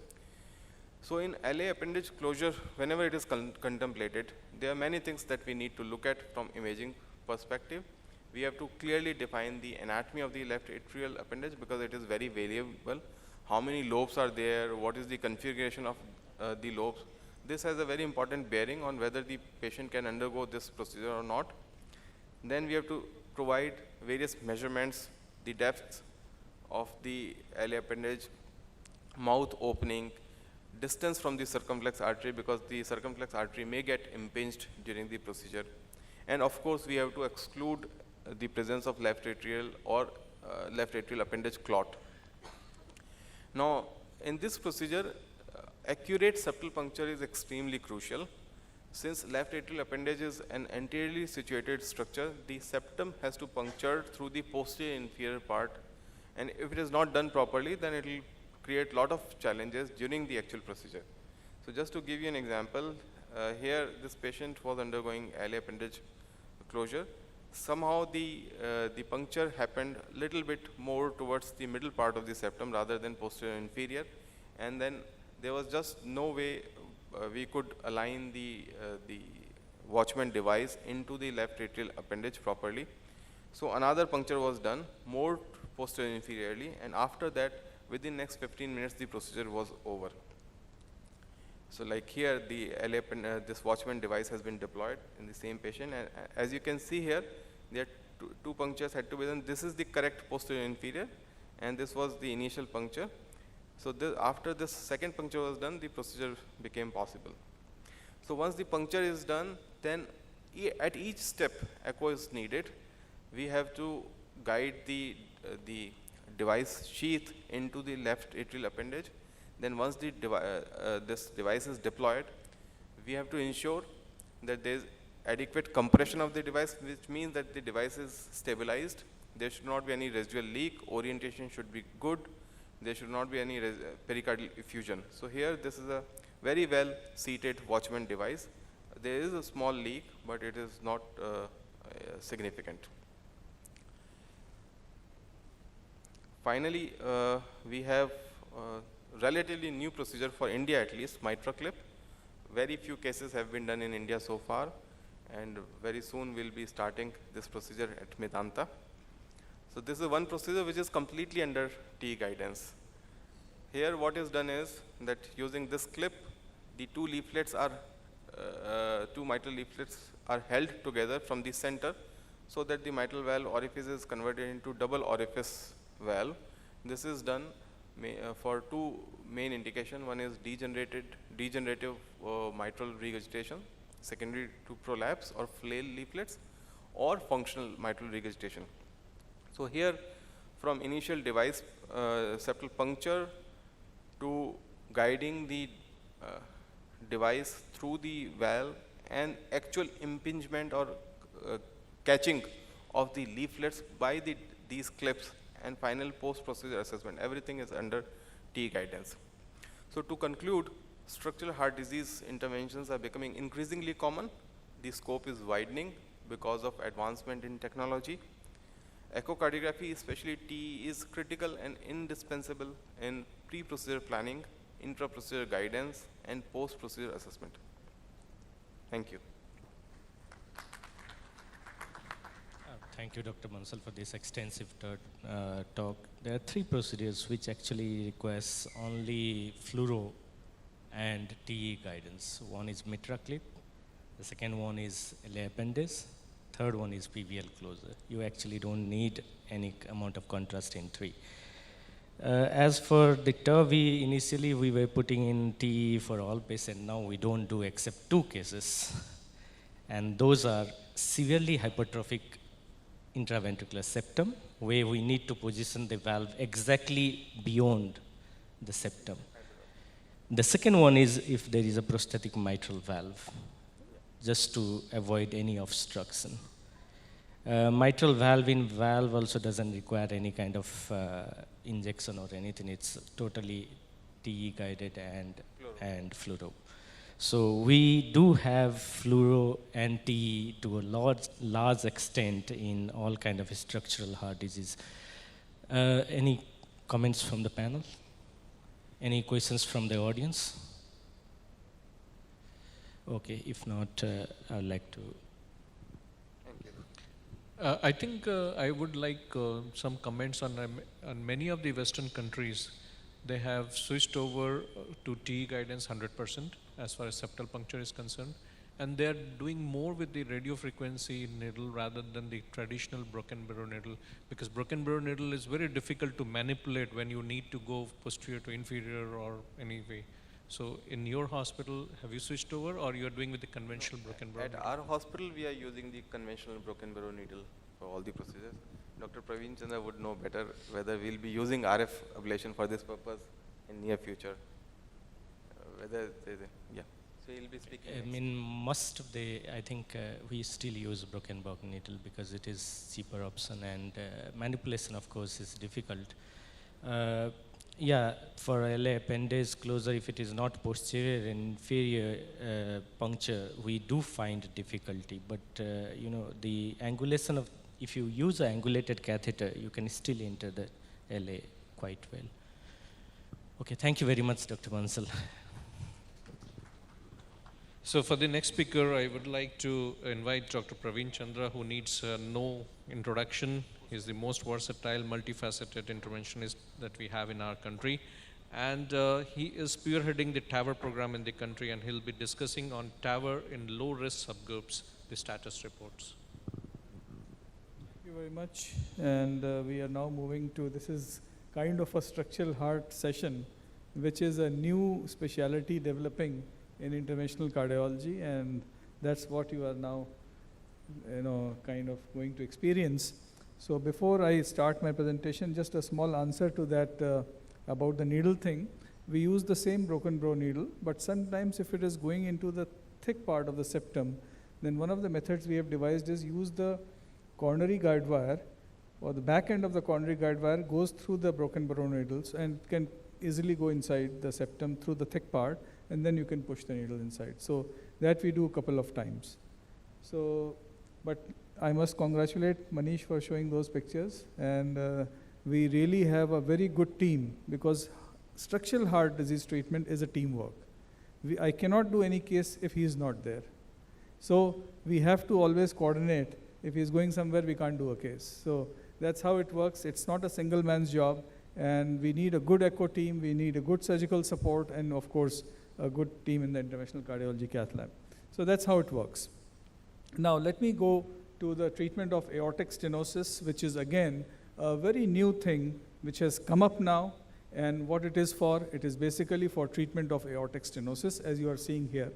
So in LA appendage closure, whenever it is contemplated, there are many things that we need to look at from imaging perspective. We have to clearly define the anatomy of the left atrial appendage, because it is very variable. How many lobes are there? What is the configuration of the lobes? This has a very important bearing on whether the patient can undergo this procedure or not. Then we have to provide various measurements, the depth of the LA appendage, mouth opening, distance from the circumflex artery, because the circumflex artery may get impinged during the procedure. And of course, we have to exclude the presence of left atrial or left atrial appendage clot. Now, in this procedure, accurate septal puncture is extremely crucial. Since left atrial appendage is an anteriorly situated structure, the septum has to puncture through the posterior inferior part. And if it is not done properly, then it will create a lot of challenges during the actual procedure. So just to give you an example, here this patient was undergoing LA appendage closure. Somehow the puncture happened a little bit more towards the middle part of the septum rather than posterior inferior. And then there was just no way we could align the Watchman device into the left atrial appendage properly. So another puncture was done, more posterior inferiorly, and after that, within next 15 minutes, the procedure was over. So like here, the this Watchman device has been deployed in the same patient, and as you can see here, there are two punctures had to be done. This is the correct posterior inferior, and this was the initial puncture. So after this second puncture was done, the procedure became possible. So once the puncture is done, then at each step, echo is needed. We have to guide the device sheath into the left atrial appendage. Then once the this device is deployed, we have to ensure that there is adequate compression of the device, which means that the device is stabilized. There should not be any residual leak. Orientation should be good. There should not be any pericardial effusion. So here, this is a very well seated Watchman device. There is a small leak, but it is not significant. Finally, we have relatively new procedure for India, at least, mitral clip. Very few cases have been done in India so far, and very soon we'll be starting this procedure at Medanta. So this is one procedure which is completely under TE guidance. Here what is done is that using this clip, the two leaflets are, two mitral leaflets are held together from the center so that the mitral valve orifice is converted into double orifice valve. This is done for two main indications. One is degenerative mitral regurgitation, secondary to prolapse or flail leaflets, or functional mitral regurgitation. So here, from initial device septal puncture to guiding the device through the valve and actual impingement or catching of the leaflets by these clips, and final post-procedure assessment, everything is under TE guidance. So to conclude, structural heart disease interventions are becoming increasingly common. The scope is widening because of advancement in technology. Echocardiography, especially TE, is critical and indispensable in pre-procedure planning, intra-procedure guidance, and post-procedure assessment. Thank you. Thank you, Dr. Mansal, for this extensive talk. There are three procedures which actually requires only fluoro and TE guidance. One is mitra clip, the second one is LA appendage, third one is PVL closure. You actually don't need any amount of contrast in three. As for the TER, initially we were putting in TE for all patients. Now we don't do except two cases. And those are severely hypertrophic intraventricular septum, where we need to position the valve exactly beyond the septum. The second one is if there is a prosthetic mitral valve, just to avoid any obstruction. Mitral valve in valve also doesn't require any kind of injection or anything. It's totally TE guided and fluoro. So we do have fluoro and TE to a large extent in all kind of structural heart disease. Any comments from the panel? Any questions from the audience? Okay, if not, I'd like to. I think I would like some comments on many of the Western countries. They have switched over to TE guidance 100% as far as septal puncture is concerned, and they are doing more with the radio frequency needle rather than the traditional broken barrow needle, because broken barrow needle is very difficult to manipulate when you need to go posterior to inferior or any way. So in your hospital, have you switched over, or you are doing with the conventional broken barrow needle? At our hospital, we are using the conventional broken barrow needle for all the procedures. Dr. Praveen Chandra would know better whether we'll be using RF ablation for this purpose in near future. Yeah. So he'll be speaking. I mean, most of I think we still use broken barrow needle because it is cheaper option, and manipulation, of course, is difficult. Yeah, for LA appendage closure, if it is not posterior and inferior puncture, we do find difficulty. But you know, the angulation of, if you use an angulated catheter, you can still enter the LA quite well. Okay, thank you very much, Dr. Bansal. So for the next speaker, I would like to invite Dr. Praveen Chandra, who needs no introduction. He's the most versatile, multifaceted interventionist that we have in our country. And he is spearheading the TAVR program in the country, and he'll be discussing on TAVR in low-risk subgroups, the status reports. Thank you very much. And we are now moving to, this is kind of a structural heart session, which is a new specialty developing in interventional cardiology, and that's what you are now, kind of going to experience. So before I start my presentation, just a small answer to that about the needle thing. We use the same broken bow needle, but sometimes if it is going into the thick part of the septum, then one of the methods we have devised is use the coronary guide wire, or the back end of the coronary guide wire goes through the broken bow needles and can easily go inside the septum through the thick part, and then you can push the needle inside. So that we do a couple of times. So, but I must congratulate Manish for showing those pictures, and we really have a very good team, because structural heart disease treatment is a teamwork. I cannot do any case if he is not there. So we have to always coordinate. If he is going somewhere, we can't do a case. So that's how it works. It's not a single man's job, and we need a good echo team, we need a good surgical support, and of course, a good team in the interventional cardiology cath lab. So that's how it works. Now let me go to the treatment of aortic stenosis, which is again a very new thing which has come up now, and what it is for, it is basically for treatment of aortic stenosis, as you are seeing here.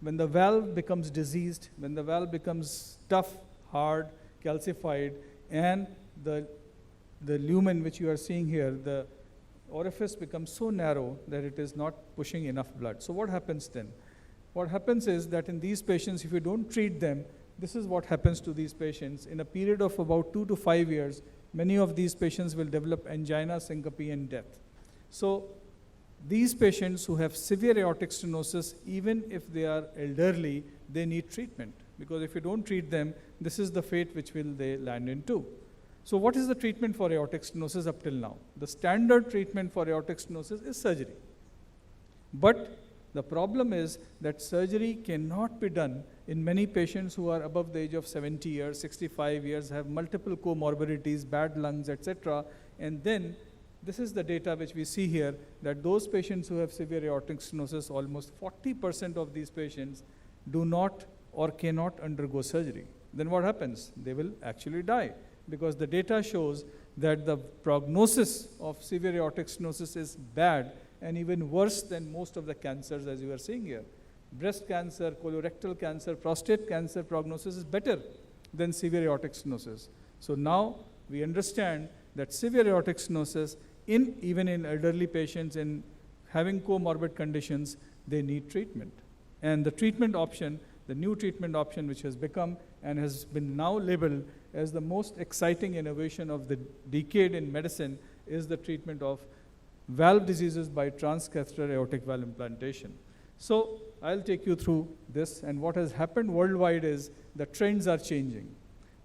When the valve becomes diseased, when the valve becomes tough, hard, calcified, and the lumen which you are seeing here, the orifice becomes so narrow that it is not pushing enough blood. So what happens then? What happens is that in these patients, if you don't treat them, this is what happens to these patients. In a period of about 2 to 5 years, many of these patients will develop angina, syncope, and death. So these patients who have severe aortic stenosis, even if they are elderly, they need treatment. Because if you don't treat them, this is the fate which will they land into. So what is the treatment for aortic stenosis up till now? The standard treatment for aortic stenosis is surgery. But the problem is that surgery cannot be done in many patients who are above the age of 70 years, 65 years, have multiple comorbidities, bad lungs, etc. And then this is the data which we see here, that those patients who have severe aortic stenosis, almost 40% of these patients do not or cannot undergo surgery. Then what happens? They will actually die, because the data shows that the prognosis of severe aortic stenosis is bad and even worse than most of the cancers, as you are seeing here. Breast cancer, colorectal cancer, prostate cancer prognosis is better than severe aortic stenosis. So now we understand that severe aortic stenosis, even in elderly patients and having comorbid conditions, they need treatment. And the treatment option, the new treatment option which has become and has been now labeled as the most exciting innovation of the decade in medicine, is the treatment of valve diseases by transcatheter aortic valve implantation. So I'll take you through this, and what has happened worldwide is the trends are changing.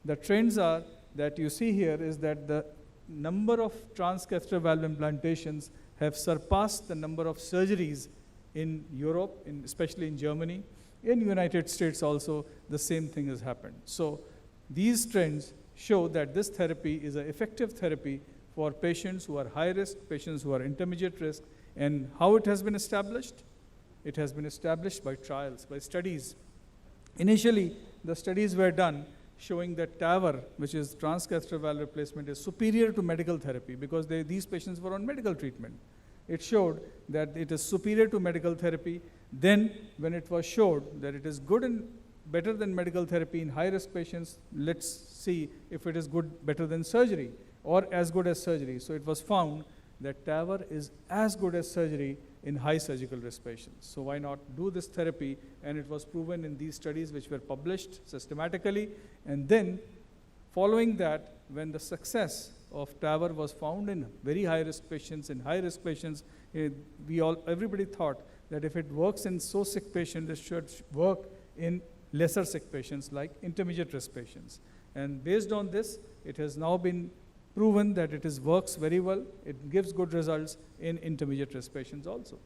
The trends are that you see here is that the number of transcatheter valve implantations have surpassed the number of surgeries in Europe, especially in Germany. In United States also, the same thing has happened. So these trends show that this therapy is an effective therapy for patients who are high risk, patients who are intermediate risk. And how it has been established? It has been established by trials, by studies. Initially, the studies were done showing that TAVR, which is transcatheter valve replacement, is superior to medical therapy, because these patients were on medical treatment. It showed that it is superior to medical therapy. Then, when it was showed that it is good and better than medical therapy in high-risk patients, let's see if it is good, better than surgery, or as good as surgery. So it was found that TAVR is as good as surgery in high surgical risk patients. So why not do this therapy? And it was proven in these studies which were published systematically. And then, following that, when the success of TAVR was found in very high-risk patients, everybody thought that if it works in so sick patients, it should work in lesser sick patients like intermediate risk patients. And based on this, it has now been proven that it works very well. It gives good results in intermediate risk patients also.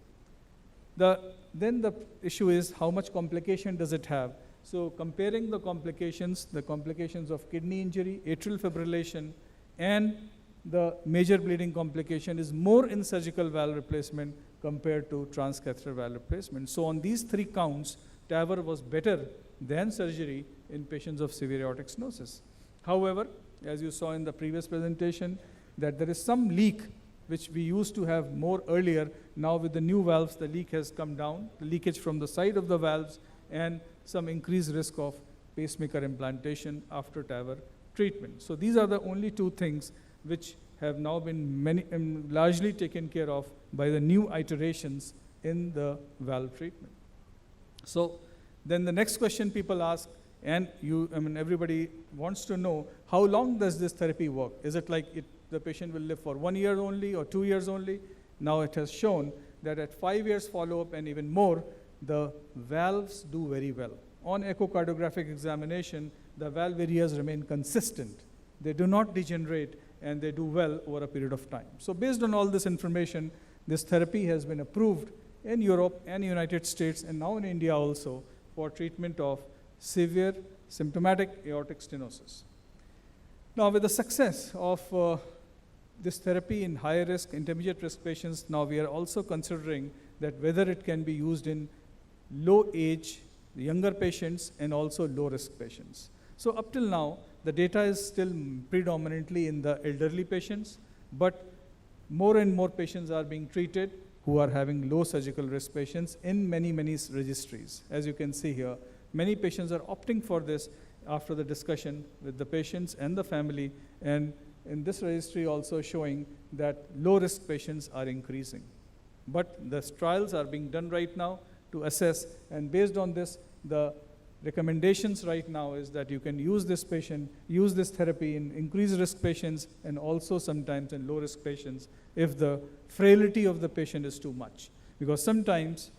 Then the issue is how much complication does it have? So comparing the complications of kidney injury, atrial fibrillation, and the major bleeding complication is more in surgical valve replacement compared to transcatheter valve replacement. So on these 3 counts, TAVR was better than surgery in patients of severe aortic stenosis. However, as you saw in the previous presentation, that there is some leak which we used to have more earlier. Now with the new valves, the leak has come down, the leakage from the side of the valves, and some increased risk of pacemaker implantation after TAVR treatment. So these are the only 2 things which have now been largely taken care of by the new iterations in the valve treatment. So then the next question people ask, and everybody wants to know, how long does this therapy work? Is it like the patient will live for 1 year only or 2 years only? Now it has shown that at 5 years follow-up and even more, the valves do very well. On echocardiographic examination, the valve areas remain consistent. They do not degenerate, and they do well over a period of time. So based on all this information, this therapy has been approved in Europe and United States, and now in India also, for treatment of severe symptomatic aortic stenosis. Now with the success of this therapy in high risk, intermediate risk patients, now we are also considering that whether it can be used in low age, younger patients, and also low risk patients. So up till now, the data is still predominantly in the elderly patients, but more and more patients are being treated who are having low surgical risk patients in many registries. As you can see here, many patients are opting for this after the discussion with the patients and the family, and in this registry also showing that low risk patients are increasing. But the trials are being done right now to assess, and based on this, the recommendations right now is that you can use this therapy in increased risk patients and also sometimes in low risk patients if the frailty of the patient is too much. Because sometimes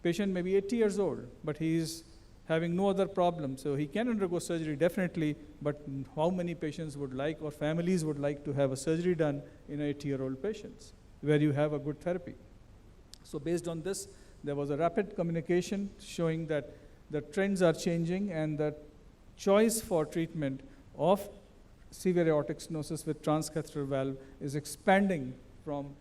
patient may be 80 years old, but he is having no other problem. So he can undergo surgery definitely, but how many patients would like or families would like to have a surgery done in 80-year-old patients where you have a good therapy? So based on this, there was a rapid communication showing that the trends are changing and the choice for treatment of severe aortic stenosis with transcatheter valve is expanding from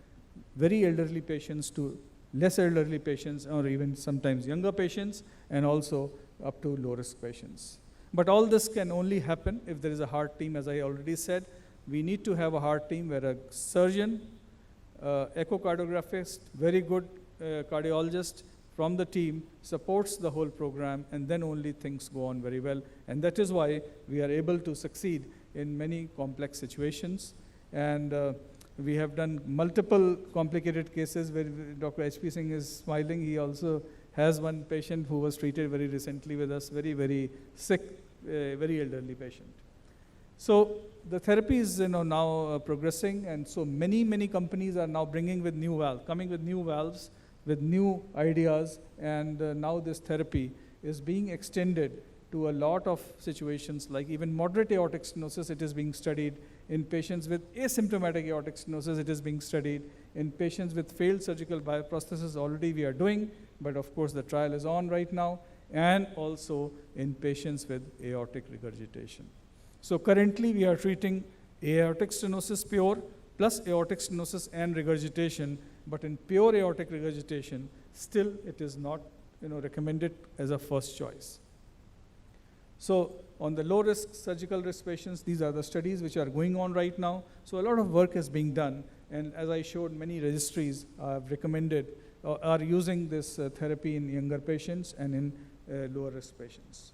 very elderly patients to less elderly patients, or even sometimes younger patients, and also up to low-risk patients. But all this can only happen if there is a heart team, as I already said. We need to have a heart team where a surgeon, echocardiographer, very good cardiologist from the team supports the whole program, and then only things go on very well. And that is why we are able to succeed in many complex situations. And we have done multiple complicated cases where Dr. H.P. Singh is smiling. He also has one patient who was treated very recently with us, very sick, very elderly patient. So the therapy is now progressing, and so many companies are now coming with new valves, with new ideas, and now this therapy is being extended to a lot of situations, like even moderate aortic stenosis. It is being studied in patients with asymptomatic aortic stenosis. It is being studied in patients with failed surgical bioprosthesis. Already we are doing, but of course the trial is on right now, and also in patients with aortic regurgitation. So currently we are treating aortic stenosis pure plus aortic stenosis and regurgitation, but in pure aortic regurgitation, still it is not recommended as a first choice. So on the low risk surgical risk patients, these are the studies which are going on right now. So a lot of work is being done, and as I showed, many registries have recommended are using this therapy in younger patients and in lower risk patients.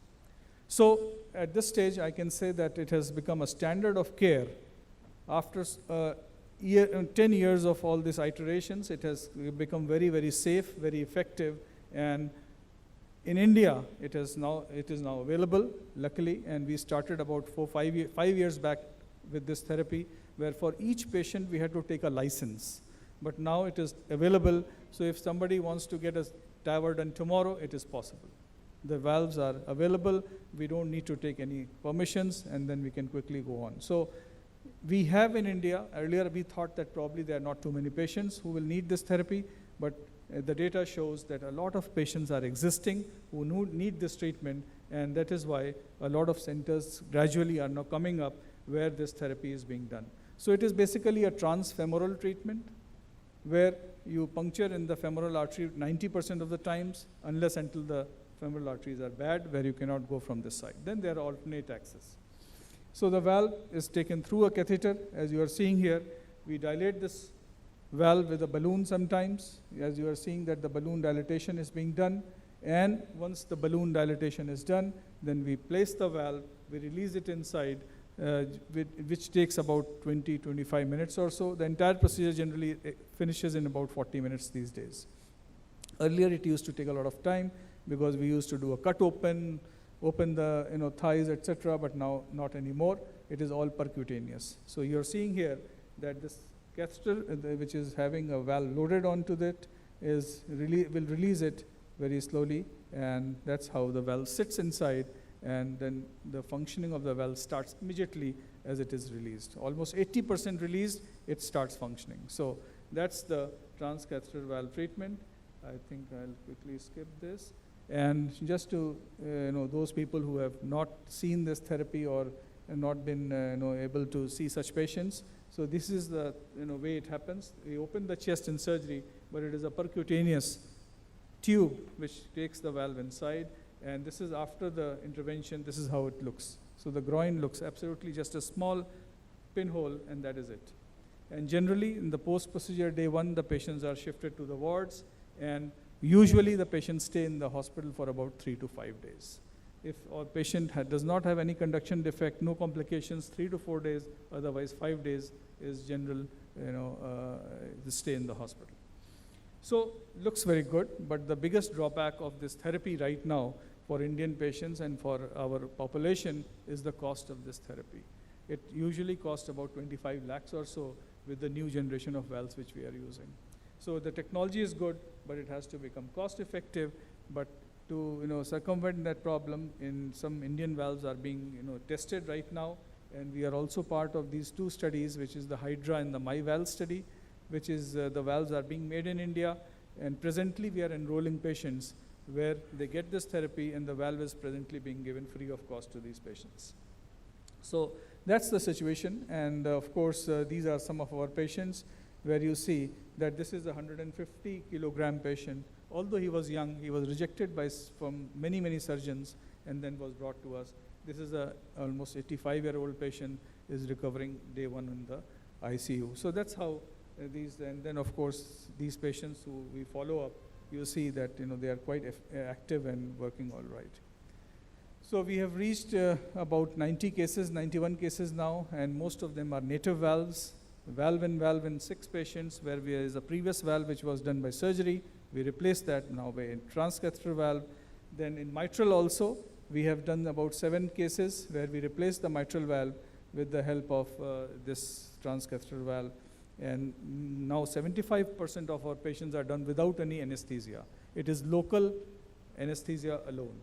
So at this stage, I can say that it has become a standard of care. After 10 years of all these iterations, it has become very safe, very effective, and in India, it is now available, luckily, and we started about 5 years back with this therapy, where for each patient we had to take a license. But now it is available, so if somebody wants to get a TAVR done tomorrow, it is possible. The valves are available, we don't need to take any permissions, and then we can quickly go on. So We have in India, earlier we thought that probably there are not too many patients who will need this therapy, but the data shows that a lot of patients are existing who need this treatment, and that is why a lot of centers gradually are now coming up where this therapy is being done. So it is basically a transfemoral treatment where you puncture in the femoral artery 90% of the times, unless until the femoral arteries are bad, where you cannot go from this side. Then there are alternate access. So the valve is taken through a catheter. As you are seeing here, we dilate this valve with a balloon sometimes. As you are seeing that the balloon dilatation is being done. And once the balloon dilatation is done, then we place the valve, we release it inside, which takes about 20-25 minutes or so. The entire procedure generally finishes in about 40 minutes these days. Earlier it used to take a lot of time because we used to do a cut open the thighs, etc., but now not anymore. It is all percutaneous. So you're seeing here that this catheter, which is having a valve loaded onto that, will release it very slowly, and that's how the valve sits inside, and then the functioning of the valve starts immediately as it is released. Almost 80% released, it starts functioning. So that's the transcatheter valve treatment. I think I'll quickly skip this. And just to those people who have not seen this therapy or not been able to see such patients, so this is the way it happens. We open the chest in surgery, but it is a percutaneous tube which takes the valve inside, and this is after the intervention. This is how it looks. So the groin looks absolutely just a small pinhole, and that is it. And generally in the post-procedure day 1, the patients are shifted to the wards, and usually the patients stay in the hospital for about 3 to 5 days. If our patient does not have any conduction defect, no complications, 3 to 4 days, otherwise 5 days is general, the stay in the hospital. So looks very good, but the biggest drawback of this therapy right now for Indian patients and for our population is the cost of this therapy. It usually costs about 25 lakhs or so with the new generation of valves which we are using. So the technology is good, but it has to become cost effective. But to circumvent that problem, in some Indian valves are being tested right now, and we are also part of these 2 studies, which is the Hydra and the MyValve study, which is the valves are being made in India, and presently we are enrolling patients where they get this therapy and the valve is presently being given free of cost to these patients. So that's the situation, and of course these are some of our patients where you see that this is a 150 kilogram patient. Although he was young, he was rejected from many surgeons and then was brought to us. This is a almost 85-year-old patient is recovering day 1 in the ICU. So that's how and then of course these patients who we follow up, you see that they are quite active and working all right. So we have reached about 90 cases, 91 cases now, and most of them are native valves. Valve in 6 patients, where there is a previous valve which was done by surgery. We replaced that now by a transcatheter valve. Then in mitral also, we have done about 7 cases where we replaced the mitral valve with the help of this transcatheter valve. And now 75% of our patients are done without any anesthesia. It is local anesthesia alone.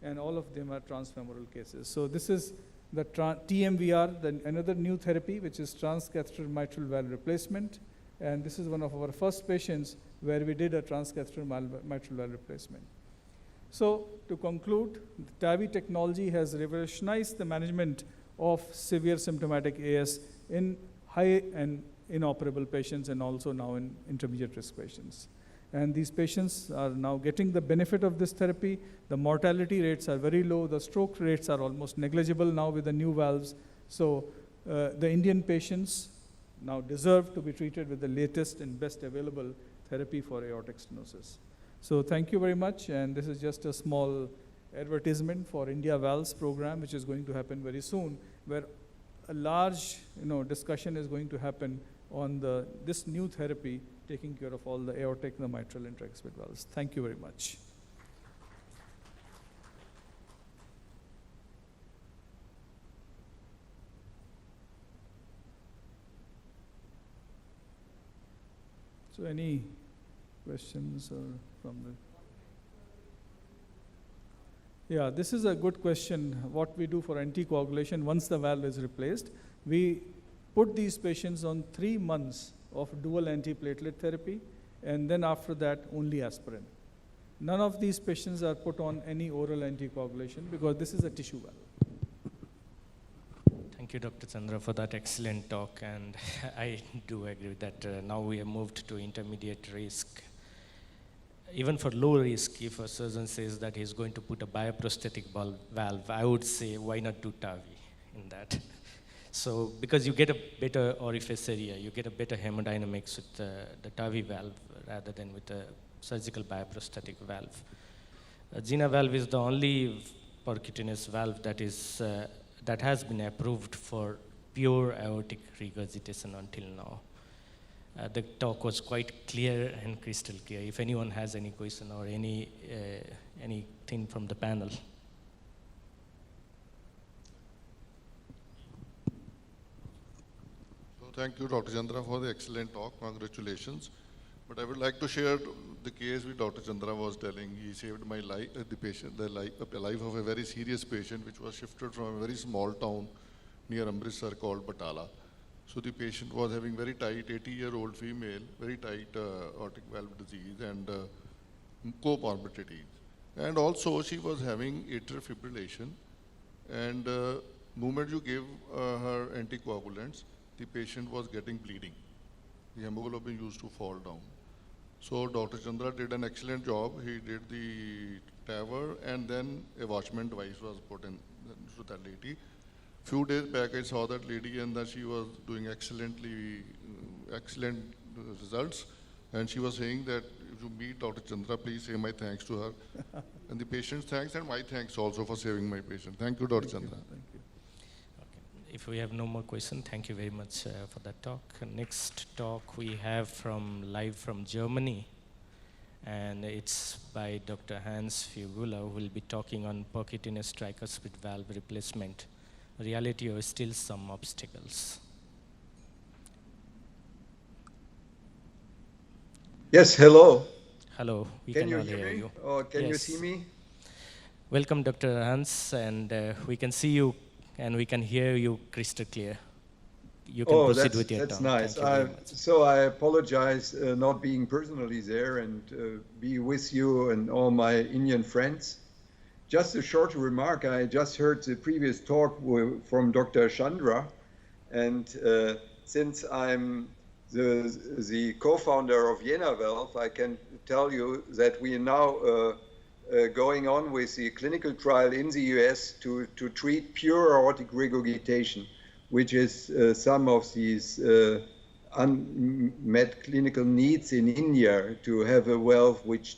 And all of them are transfemoral cases. So this is the TMVR, another new therapy, which is transcatheter mitral valve replacement. And this is one of our first patients where we did a transcatheter mitral valve replacement. So to conclude, the TAVI technology has revolutionized the management of severe symptomatic AS in high and inoperable patients, and also now in intermediate risk patients. And these patients are now getting the benefit of this therapy. The mortality rates are very low. The stroke rates are almost negligible now with the new valves. So the Indian patients now deserve to be treated with the latest and best available therapy for aortic stenosis. So thank you very much. And this is just a small advertisement for India Valves program, which is going to happen very soon, where a large discussion is going to happen on this new therapy taking care of all the aortic, the mitral, and tricuspid valves. Thank you very much. So any questions from the... Yeah, this is a good question. What we do for anticoagulation once the valve is replaced. We put these patients on 3 months of dual antiplatelet therapy, and then after that, only aspirin. None of these patients are put on any oral anticoagulation because this is a tissue valve. Thank you, Dr. Chandra, for that excellent talk. And I do agree with that. Now we have moved to intermediate risk. Even for low risk, if a surgeon says that he's going to put a bioprosthetic valve, I would say, why not do TAVI in that? So, because you get a better orifice area, you get a better hemodynamics with the TAVI valve rather than with a surgical bioprosthetic valve. GINA valve is the only percutaneous valve that has been approved for pure aortic regurgitation until now. The talk was quite clear and crystal clear. If anyone has any question or anything from the panel. So thank you, Dr. Chandra, for the excellent talk. Congratulations. But I would like to share the case which Dr. Chandra was telling. He saved my life, the life of a very serious patient, which was shifted from a very small town near Amritsar called Batala. So the patient was having very tight, 80-year-old female, very tight aortic valve disease and comorbidities. And also she was having atrial fibrillation. And moment you gave her anticoagulants, the patient was getting bleeding. The hemoglobin used to fall down. So Dr. Chandra did an excellent job. He did the TAVR, and then a watchman device was put in to that lady. Few days back, I saw that lady, and that she was doing excellent results. And she was saying that if you meet Dr. Chandra, please say my thanks to her. And the patient's thanks and my thanks also for saving my patient. Thank you, Dr. Chandra. Thank you. If we have no more questions, thank you very much for that talk. Next talk we have live from Germany, and it's by Dr. Hans Fugula, who will be talking on percutaneous tricuspid valve replacement. Reality or still some obstacles. Yes, hello. Hello, we Can you all hear me? you. Or can you Yes. see me? Welcome, Dr. Hans, and we can see you and we can hear you crystal clear. You can proceed with your that's talk. nice. Thank you very much. So I apologize not being personally there and be with you and all my Indian friends. Just a short remark. I just heard the previous talk from Dr. Chandra, and since I'm the co-founder of Jena Valve, I can tell you that we are now going on with the clinical trial in the US to treat pure aortic regurgitation, which is some of these unmet clinical needs in India to have a valve which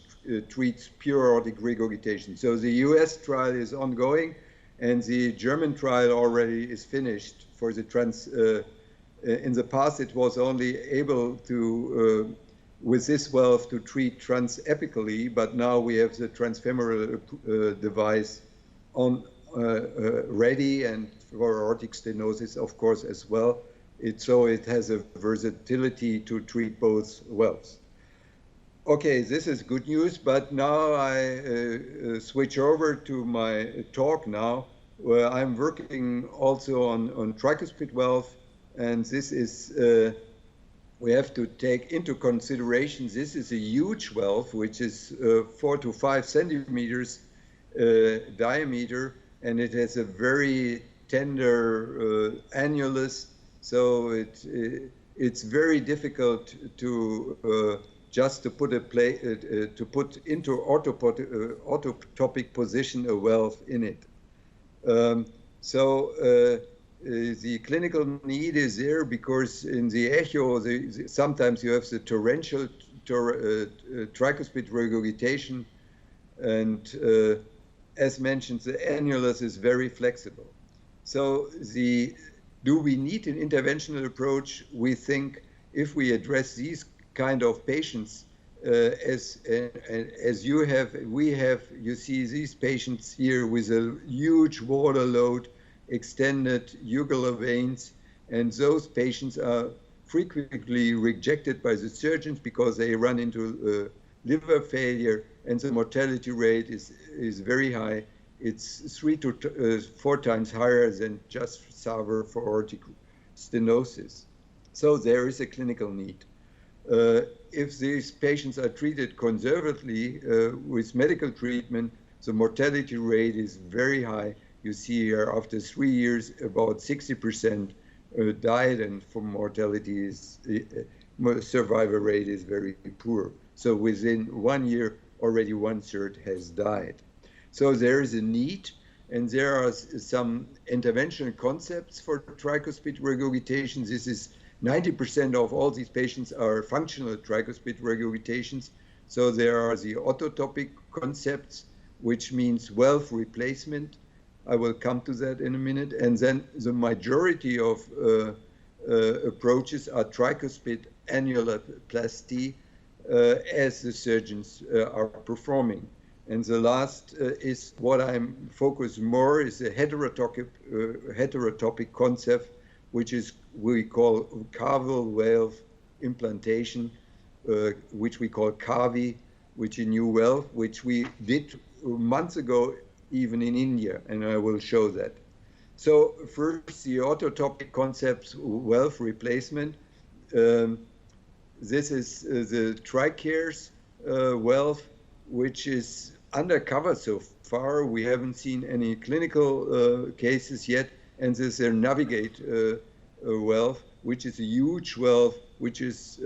treats pure aortic regurgitation. So the US trial is ongoing, and the German trial already is finished for the in the past, it was only able to, with this valve, to treat transapically, but now we have the transfemoral device on ready, and for aortic stenosis, of course, as well. So it has a versatility to treat both valves. Okay, this is good news, but now I switch over to my talk now, where I'm working also on tricuspid valve. And this is, we have to take into consideration, this is a huge valve, which is 4 to 5 centimeters diameter, and it has a very tender annulus. So it's very difficult to just to put to put into orthotopic position a valve in it. The clinical need is there because in the echo, sometimes you have the torrential tricuspid regurgitation, and as mentioned, the annulus is very flexible. So do we need an interventional approach? We think if we address these kind of patients, as you have, you see these patients here with a huge water load, extended jugular veins, and those patients are frequently rejected by the surgeons because they run into liver failure, and the mortality rate is very high. It's 3 to 4 times higher than just SAVR for aortic stenosis. So there is a clinical need. If these patients are treated conservatively with medical treatment, the mortality rate is very high. You see here after 3 years, about 60% died, and for mortality is, survival rate is very poor. So within 1 year, already 1/3 has died. So there is a need, and there are some interventional concepts for tricuspid regurgitation. This is 90% of all these patients are functional tricuspid regurgitations. So there are the autotopic concepts, which means valve replacement. I will come to that in a minute. And then the majority of approaches are tricuspid annuloplasty, as the surgeons are performing. And the last is what I'm focused more is a heterotopic concept, which is we call caval valve implantation, which we call CAVI, which is a new valve, which we did months ago even in India, and I will show that. So first, the autotopic concepts, valve replacement. This is the TRICARES valve, which is undercover so far. We haven't seen any clinical cases yet, and this is a Navigate valve, which is a huge valve, which is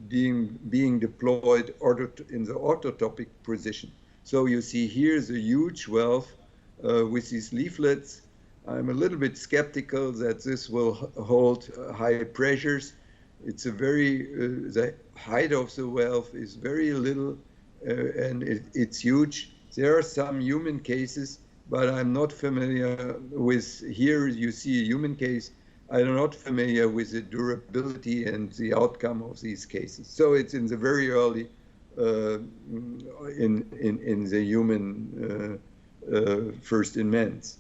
being deployed in the autotopic position. So you see here is a huge valve with these leaflets. I'm a little bit skeptical that this will hold high pressures. It's a very, the height of the valve is very little, and it's huge. There are some human cases, but I'm not familiar with, here you see a human case. I'm not familiar with the durability and the outcome of these cases. So it's in the very early, in the human first in men's.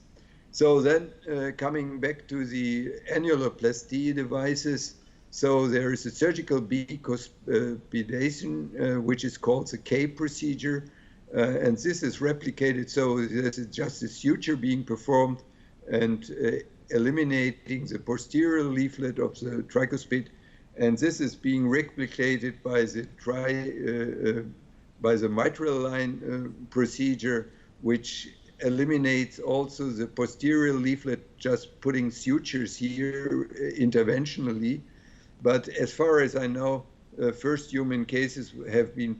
So then coming back to the annuloplasty devices, so there is a surgical decuspidation, which is called the K procedure, and this is replicated. So this is just a suture being performed and eliminating the posterior leaflet of the tricuspid, and this is being replicated by the mitral line procedure, which eliminates also the posterior leaflet, just putting sutures here interventionally. But as far as I know, first human cases have been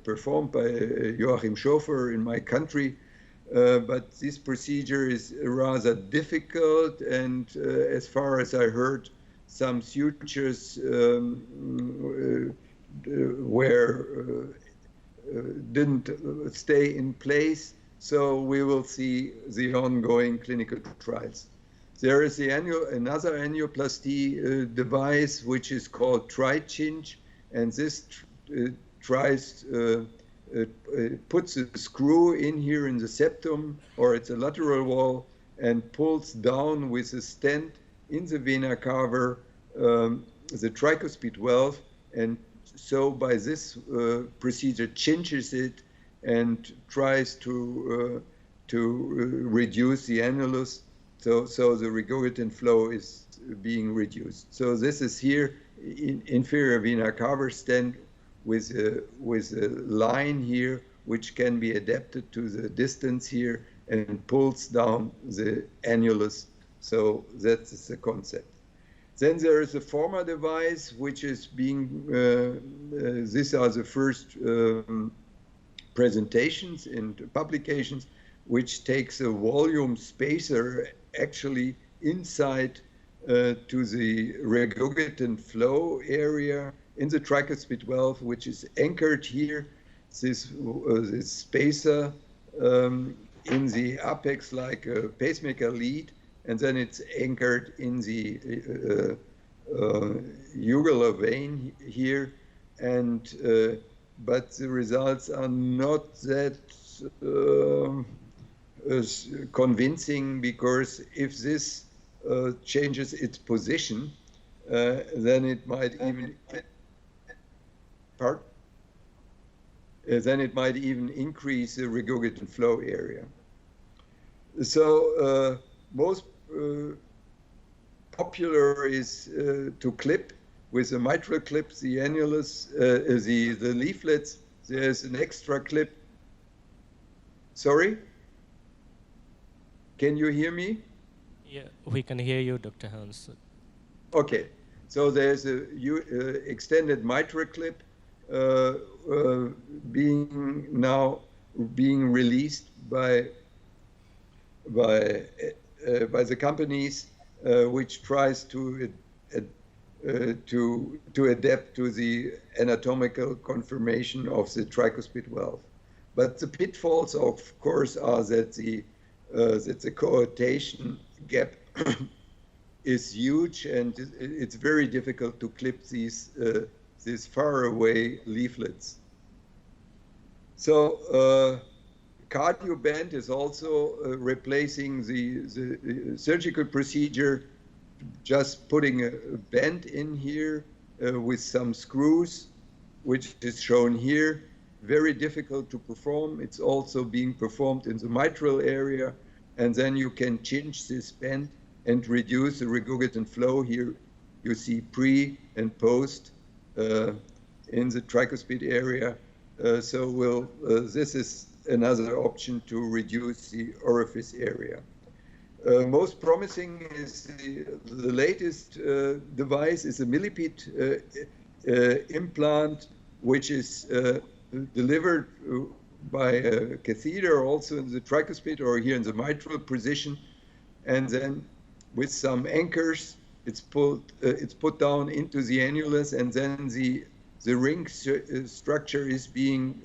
performed by Joachim Schofer in my country, but this procedure is rather difficult, and as far as I heard, some sutures didn't stay in place, so we will see the ongoing clinical trials. There is another annuloplasty device, which is called TriChinch, and this puts a screw in here in the septum, or it's a lateral wall, and pulls down with a stent in the vena cava the tricuspid valve, and so by this procedure chinches it and tries to reduce the annulus, so the regurgitant flow is being reduced. So this is here inferior vena cava stent with a line here which can be adapted to the distance here and pulls down the annulus. So that's the concept. Then there is a former device which is being, these are the first presentations and publications, which takes a volume spacer actually inside to the regurgitant flow area in the tricuspid valve, which is anchored here, this spacer in the apex like a pacemaker lead, and then it's anchored in the jugular vein here, and but the results are not that convincing, because if this changes its position, then it might even then it might even increase the regurgitant flow area. So most popular is to clip with a mitral clip the annulus, the leaflets. There's an extra clip. Sorry? Can you hear me? Yeah, we can hear you, Dr. Hans. Okay, so there's a extended mitral clip being released by the companies, which tries to adapt to the anatomical conformation of the tricuspid valve. But the pitfalls, of course, are that the coarctation gap is huge, and it's very difficult to clip these faraway leaflets. So cardioband is also replacing the surgical procedure, just putting a band in here with some screws, which is shown here. Very difficult to perform. It's also being performed in the mitral area, and then you can change this band and reduce the regurgitant flow. Here you see pre and post in the tricuspid area. This is another option to reduce the orifice area. Most promising is the latest device is a millipede implant, which is delivered by a catheter also in the tricuspid or here in the mitral position, and then with some anchors it's put down into the annulus, and then the ring structure is being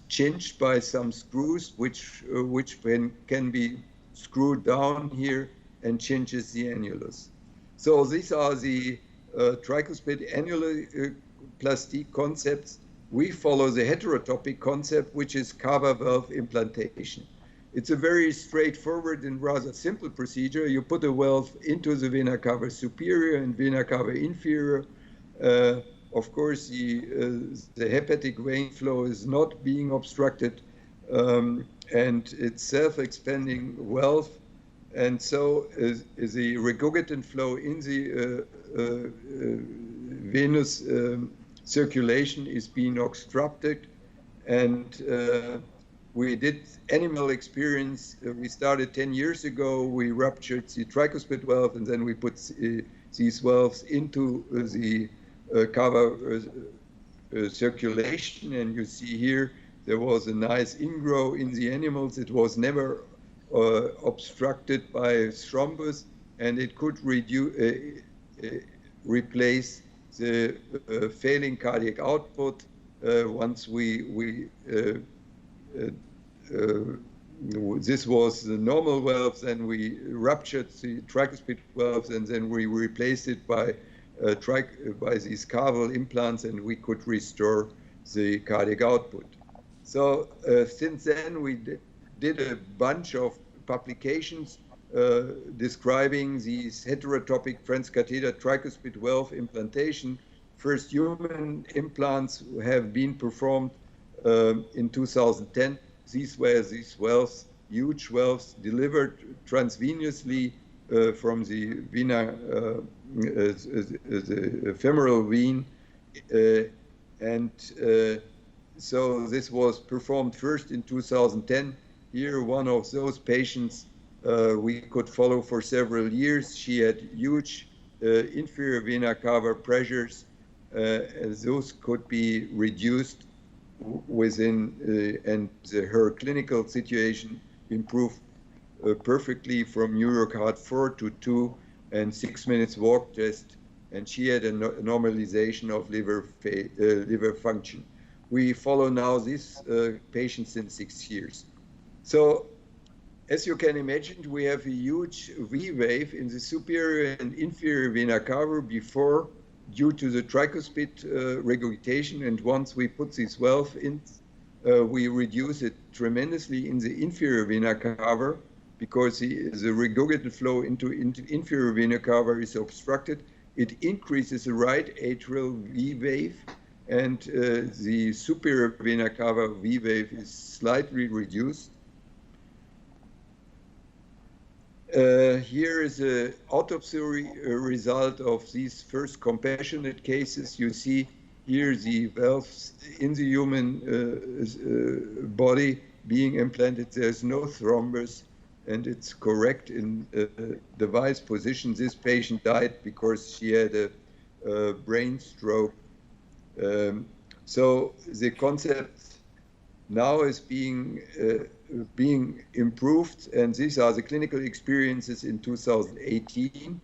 changed by some screws, which can be screwed down here and changes the annulus. So these are the tricuspid annuloplasty concepts. We follow the heterotopic concept, which is cava valve implantation. It's a very straightforward and rather simple procedure. You put a valve into the vena cava superior and vena cava inferior. Of course, the hepatic vein flow is not being obstructed, and it's self-expanding valve, and so the regurgitant flow in the venous circulation is being obstructed. And we did animal experience. We started 10 years ago. We ruptured the tricuspid valve, and then we put these valves into the cava circulation, and you see here there was a nice ingrow in the animals. It was never obstructed by thrombus, and it could replace the failing cardiac output once this was the normal valves, then we ruptured the tricuspid valves, and then we replaced it by these carval implants, and we could restore the cardiac output. So since then, we did a bunch of publications describing these heterotopic transcatheter tricuspid valve implantation. First human implants have been performed in 2010. These were these valves, huge valves, delivered transvenously from the vena, the femoral vein, so this was performed first in 2010. Here, one of those patients we could follow for several years. She had huge inferior vena cava pressures. Those could be reduced within, and her clinical situation improved perfectly from Eurocard 4 to 2 and 6 minutes walk test, and she had a normalization of liver function. We follow now this patient since 6 years. So, as you can imagine, we have a huge V wave in the superior and inferior vena cava before, due to the tricuspid regurgitation, and once we put this valve in, we reduce it tremendously in the inferior vena cava, because the regurgitant flow into inferior vena cava is obstructed. It increases the right atrial V wave, and the superior vena cava V wave is slightly reduced. Here is an autopsy result of these first compassionate cases. You see here the valves in the human body being implanted. There's no thrombus, and it's correct in device position. This patient died because she had a brain stroke. So the concept now is being improved, and these are the clinical experiences in 2018.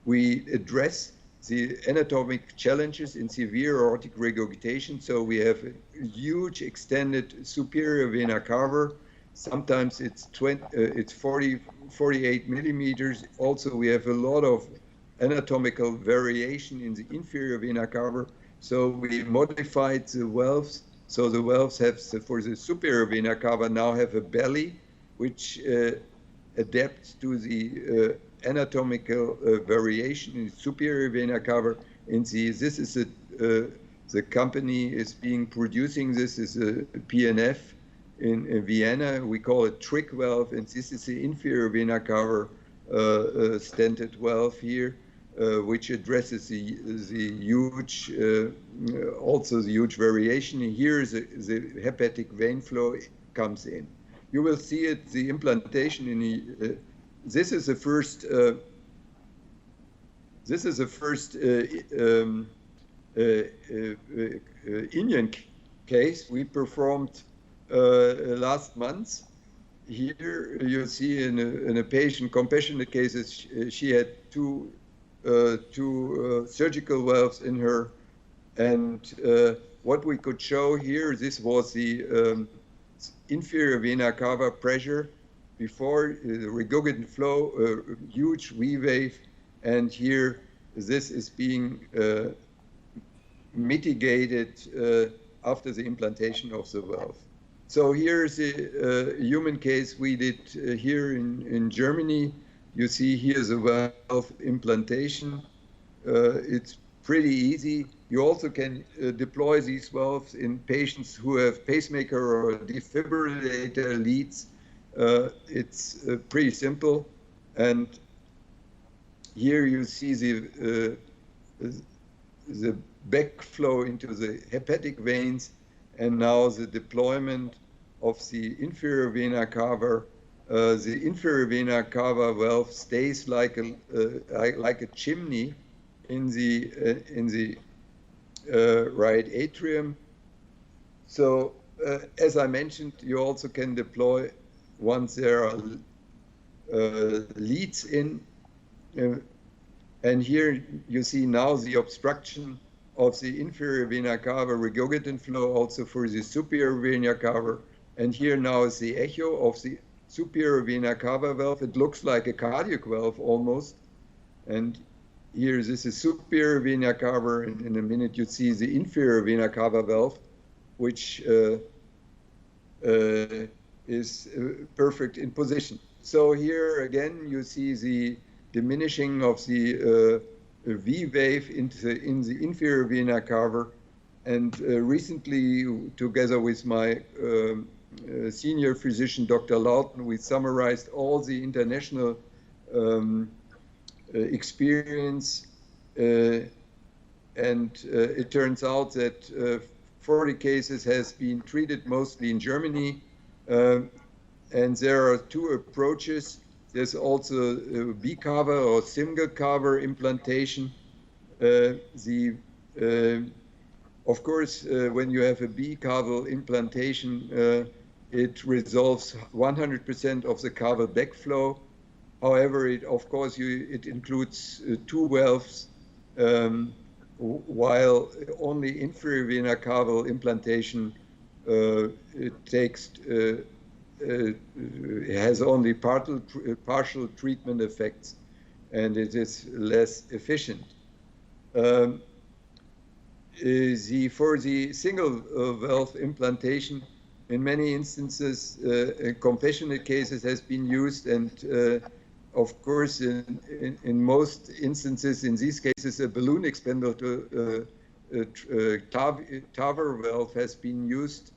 We address the anatomic challenges in severe aortic regurgitation. So we have a huge extended superior vena cava. Sometimes it's 48 millimeters. Also, we have a lot of anatomical variation in the inferior vena cava. So we modified the valves. So the valves have, for the superior vena cava, now have a belly, which adapts to the anatomical variation in superior vena cava. And this is the company is being producing this is a PNF in Vienna. We call it trick valve, and this is the inferior vena cava stented valve here, which addresses the huge, also the huge variation. Here is the hepatic vein flow comes in. You will see it, the implantation in the, this is the first Indian case we performed last month. Here you see in a patient, compassionate cases, she had two surgical valves in her, and what we could show here, this was the inferior vena cava pressure before the regurgitant flow, huge V wave, and here this is being mitigated after the implantation of the valve. So here's a human case we did here in Germany. You see here's a valve implantation. It's pretty easy. You also can deploy these valves in patients who have pacemaker or defibrillator leads. It's pretty simple. And here you see the backflow into the hepatic veins, and now the deployment of the inferior vena cava. The inferior vena cava valve stays like a chimney in the right atrium. So as I mentioned, you also can deploy once there are leads in, and here you see now the obstruction of the inferior vena cava regurgitant flow also for the superior vena cava, and here now is the echo of the superior vena cava valve. It looks like a cardiac valve almost, and here this is superior vena cava, and in a minute you see the inferior vena cava valve, which is perfect in position. So here again you see the diminishing of the V wave in the inferior vena cava, and recently, together with my senior physician, Dr. Lawton, we summarized all the international experience, and it turns out that 40 cases has been treated mostly in Germany, and there are two approaches. There's also B-cava or single cava implantation. Of course, when you have a B-cava implantation, it resolves 100% of the cava backflow. However, of course, it includes two valves, while only inferior vena cava implantation has only partial treatment effects, and it is less efficient. For the single valve implantation, in many instances, compassionate cases has been used, and of course, in most instances, in these cases, a balloon expander TAVR valve has been used.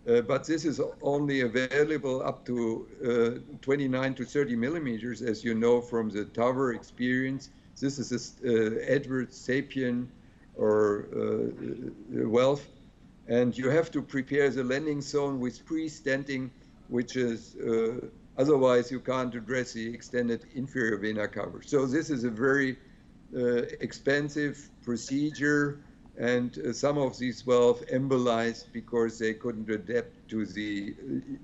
But this is only available up to 29 to 30 millimeters, as you know from the tower experience. This is a Edward Sapien or valve, and you have to prepare the landing zone with pre-stenting, which is otherwise you can't address the extended inferior vena cover. So this is a very expensive procedure, and some of these valves embolized because they couldn't adapt to the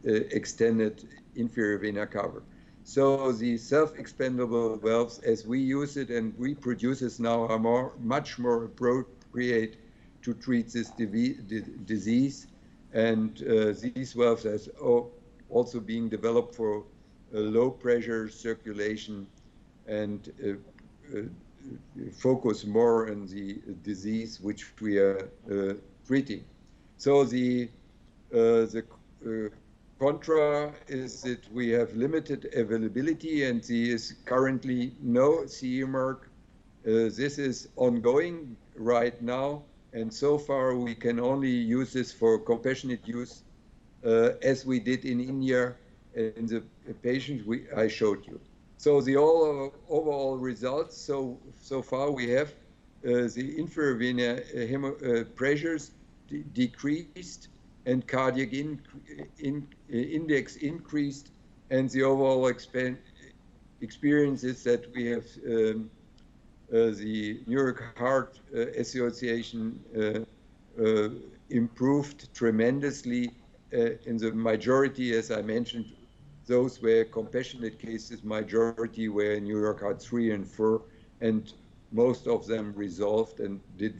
extended inferior vena cover. So the self-expandable valves, as we use it and we produce it now, are much more appropriate to treat this disease. And these valves are also being developed for low pressure circulation and focus more on the disease which we are treating. So the contra is that we have limited availability, and there is currently no CE mark. This is ongoing right now, and so far we can only use this for compassionate use, as we did in India in the patients I showed you. So the overall results, so far we have the inferior vena pressures decreased and cardiac index increased, and the overall experience is that we have the New York Heart Association improved tremendously in the majority, as I mentioned. Those were compassionate cases, majority were New York Heart 3 and 4, and most of them resolved and did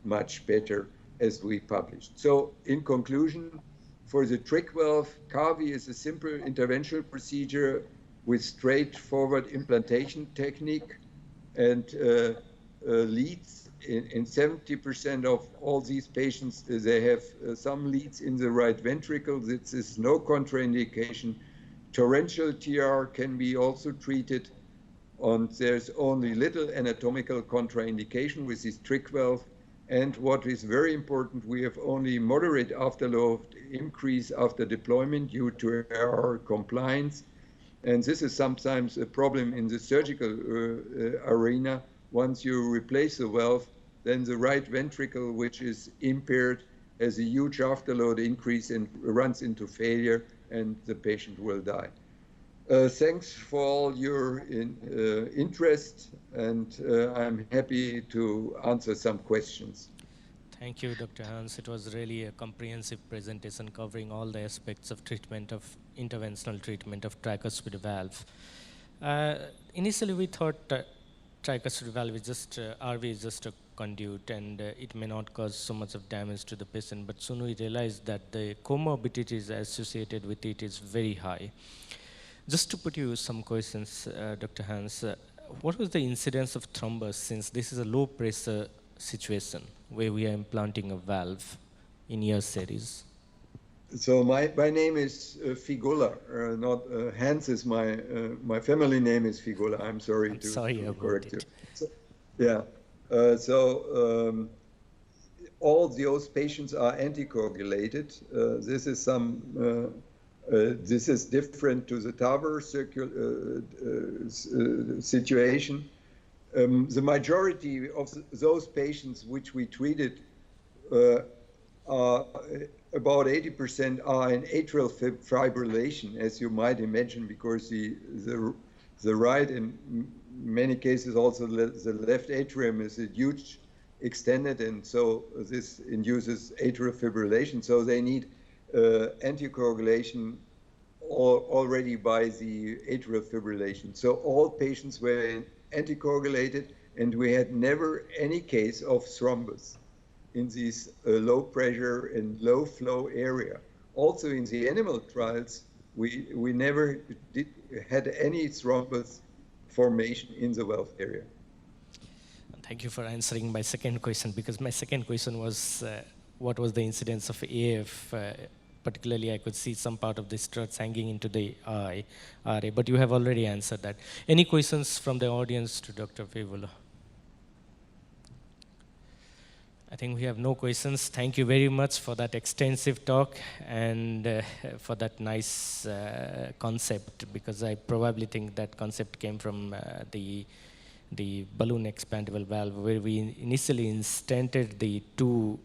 much better as we published. So in conclusion, for the trick valve, CAVI is a simple interventional procedure with straightforward implantation technique, and leads in 70% of all these patients, they have some leads in the right ventricle. This is no contraindication. Torrential TR can be also treated, and there's only little anatomical contraindication with this trick valve. And what is very important, we have only moderate afterload increase after deployment due to our compliance. And this is sometimes a problem in the surgical arena. Once you replace the valve, then the right ventricle, which is impaired, has a huge afterload increase and runs into failure, and the patient will die. Thanks for all your interest, and I'm happy to answer some questions. Thank you, Dr. Hans. It was really a comprehensive presentation covering all the aspects of treatment of interventional treatment of tricuspid valve. Initially, we thought tricuspid valve is just RV is just a conduit, and it may not cause so much of damage to the patient. But soon we realized that the comorbidities associated with it is very high. Just to put you some questions, Dr. Hans, what was the incidence of thrombus, since this is a low pressure situation where we are implanting a valve in your series? So my name is Figula, not Hans is my family name is Figula. I'm sorry to correct you. So, yeah. All those patients are anticoagulated. This is this is different to the TAVR situation. The majority of those patients which we treated, are about 80% are in atrial fibrillation, as you might imagine, because the right, in many cases also the left atrium is a huge extended, and so this induces atrial fibrillation. So they need anticoagulation already by the atrial fibrillation. So all patients were anticoagulated, and we had never any case of thrombus in this low pressure and low flow area. Also in the animal trials, we never had any thrombus formation in the valve area. Thank you for answering my second question, because my second question was what was the incidence of AF? Particularly, I could see some part of the struts hanging into the eye, but you have already answered that. Any questions from the audience to Dr. Figula? I think we have no questions. Thank you very much for that extensive talk and for that nice concept, because I probably think that concept came from the balloon expandable valve, where we initially instanted the two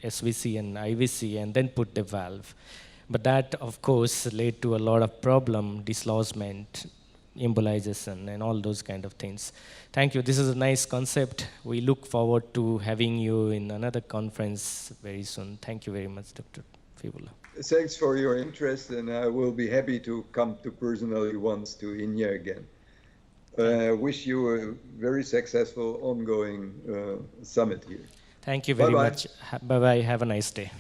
SVC and IVC and then put the valve. But that, of course, led to a lot of problem, dislodgement, embolization, and all those kind of things. Thank you. This is a nice concept. We look forward to having you in another conference very soon. Thank you very much, Dr. Fibula. Thanks for your interest, and I will be happy to come to personally once to India again. Wish you a very successful ongoing summit here. Thank you very Bye-bye. much. Bye-bye. Have a nice day.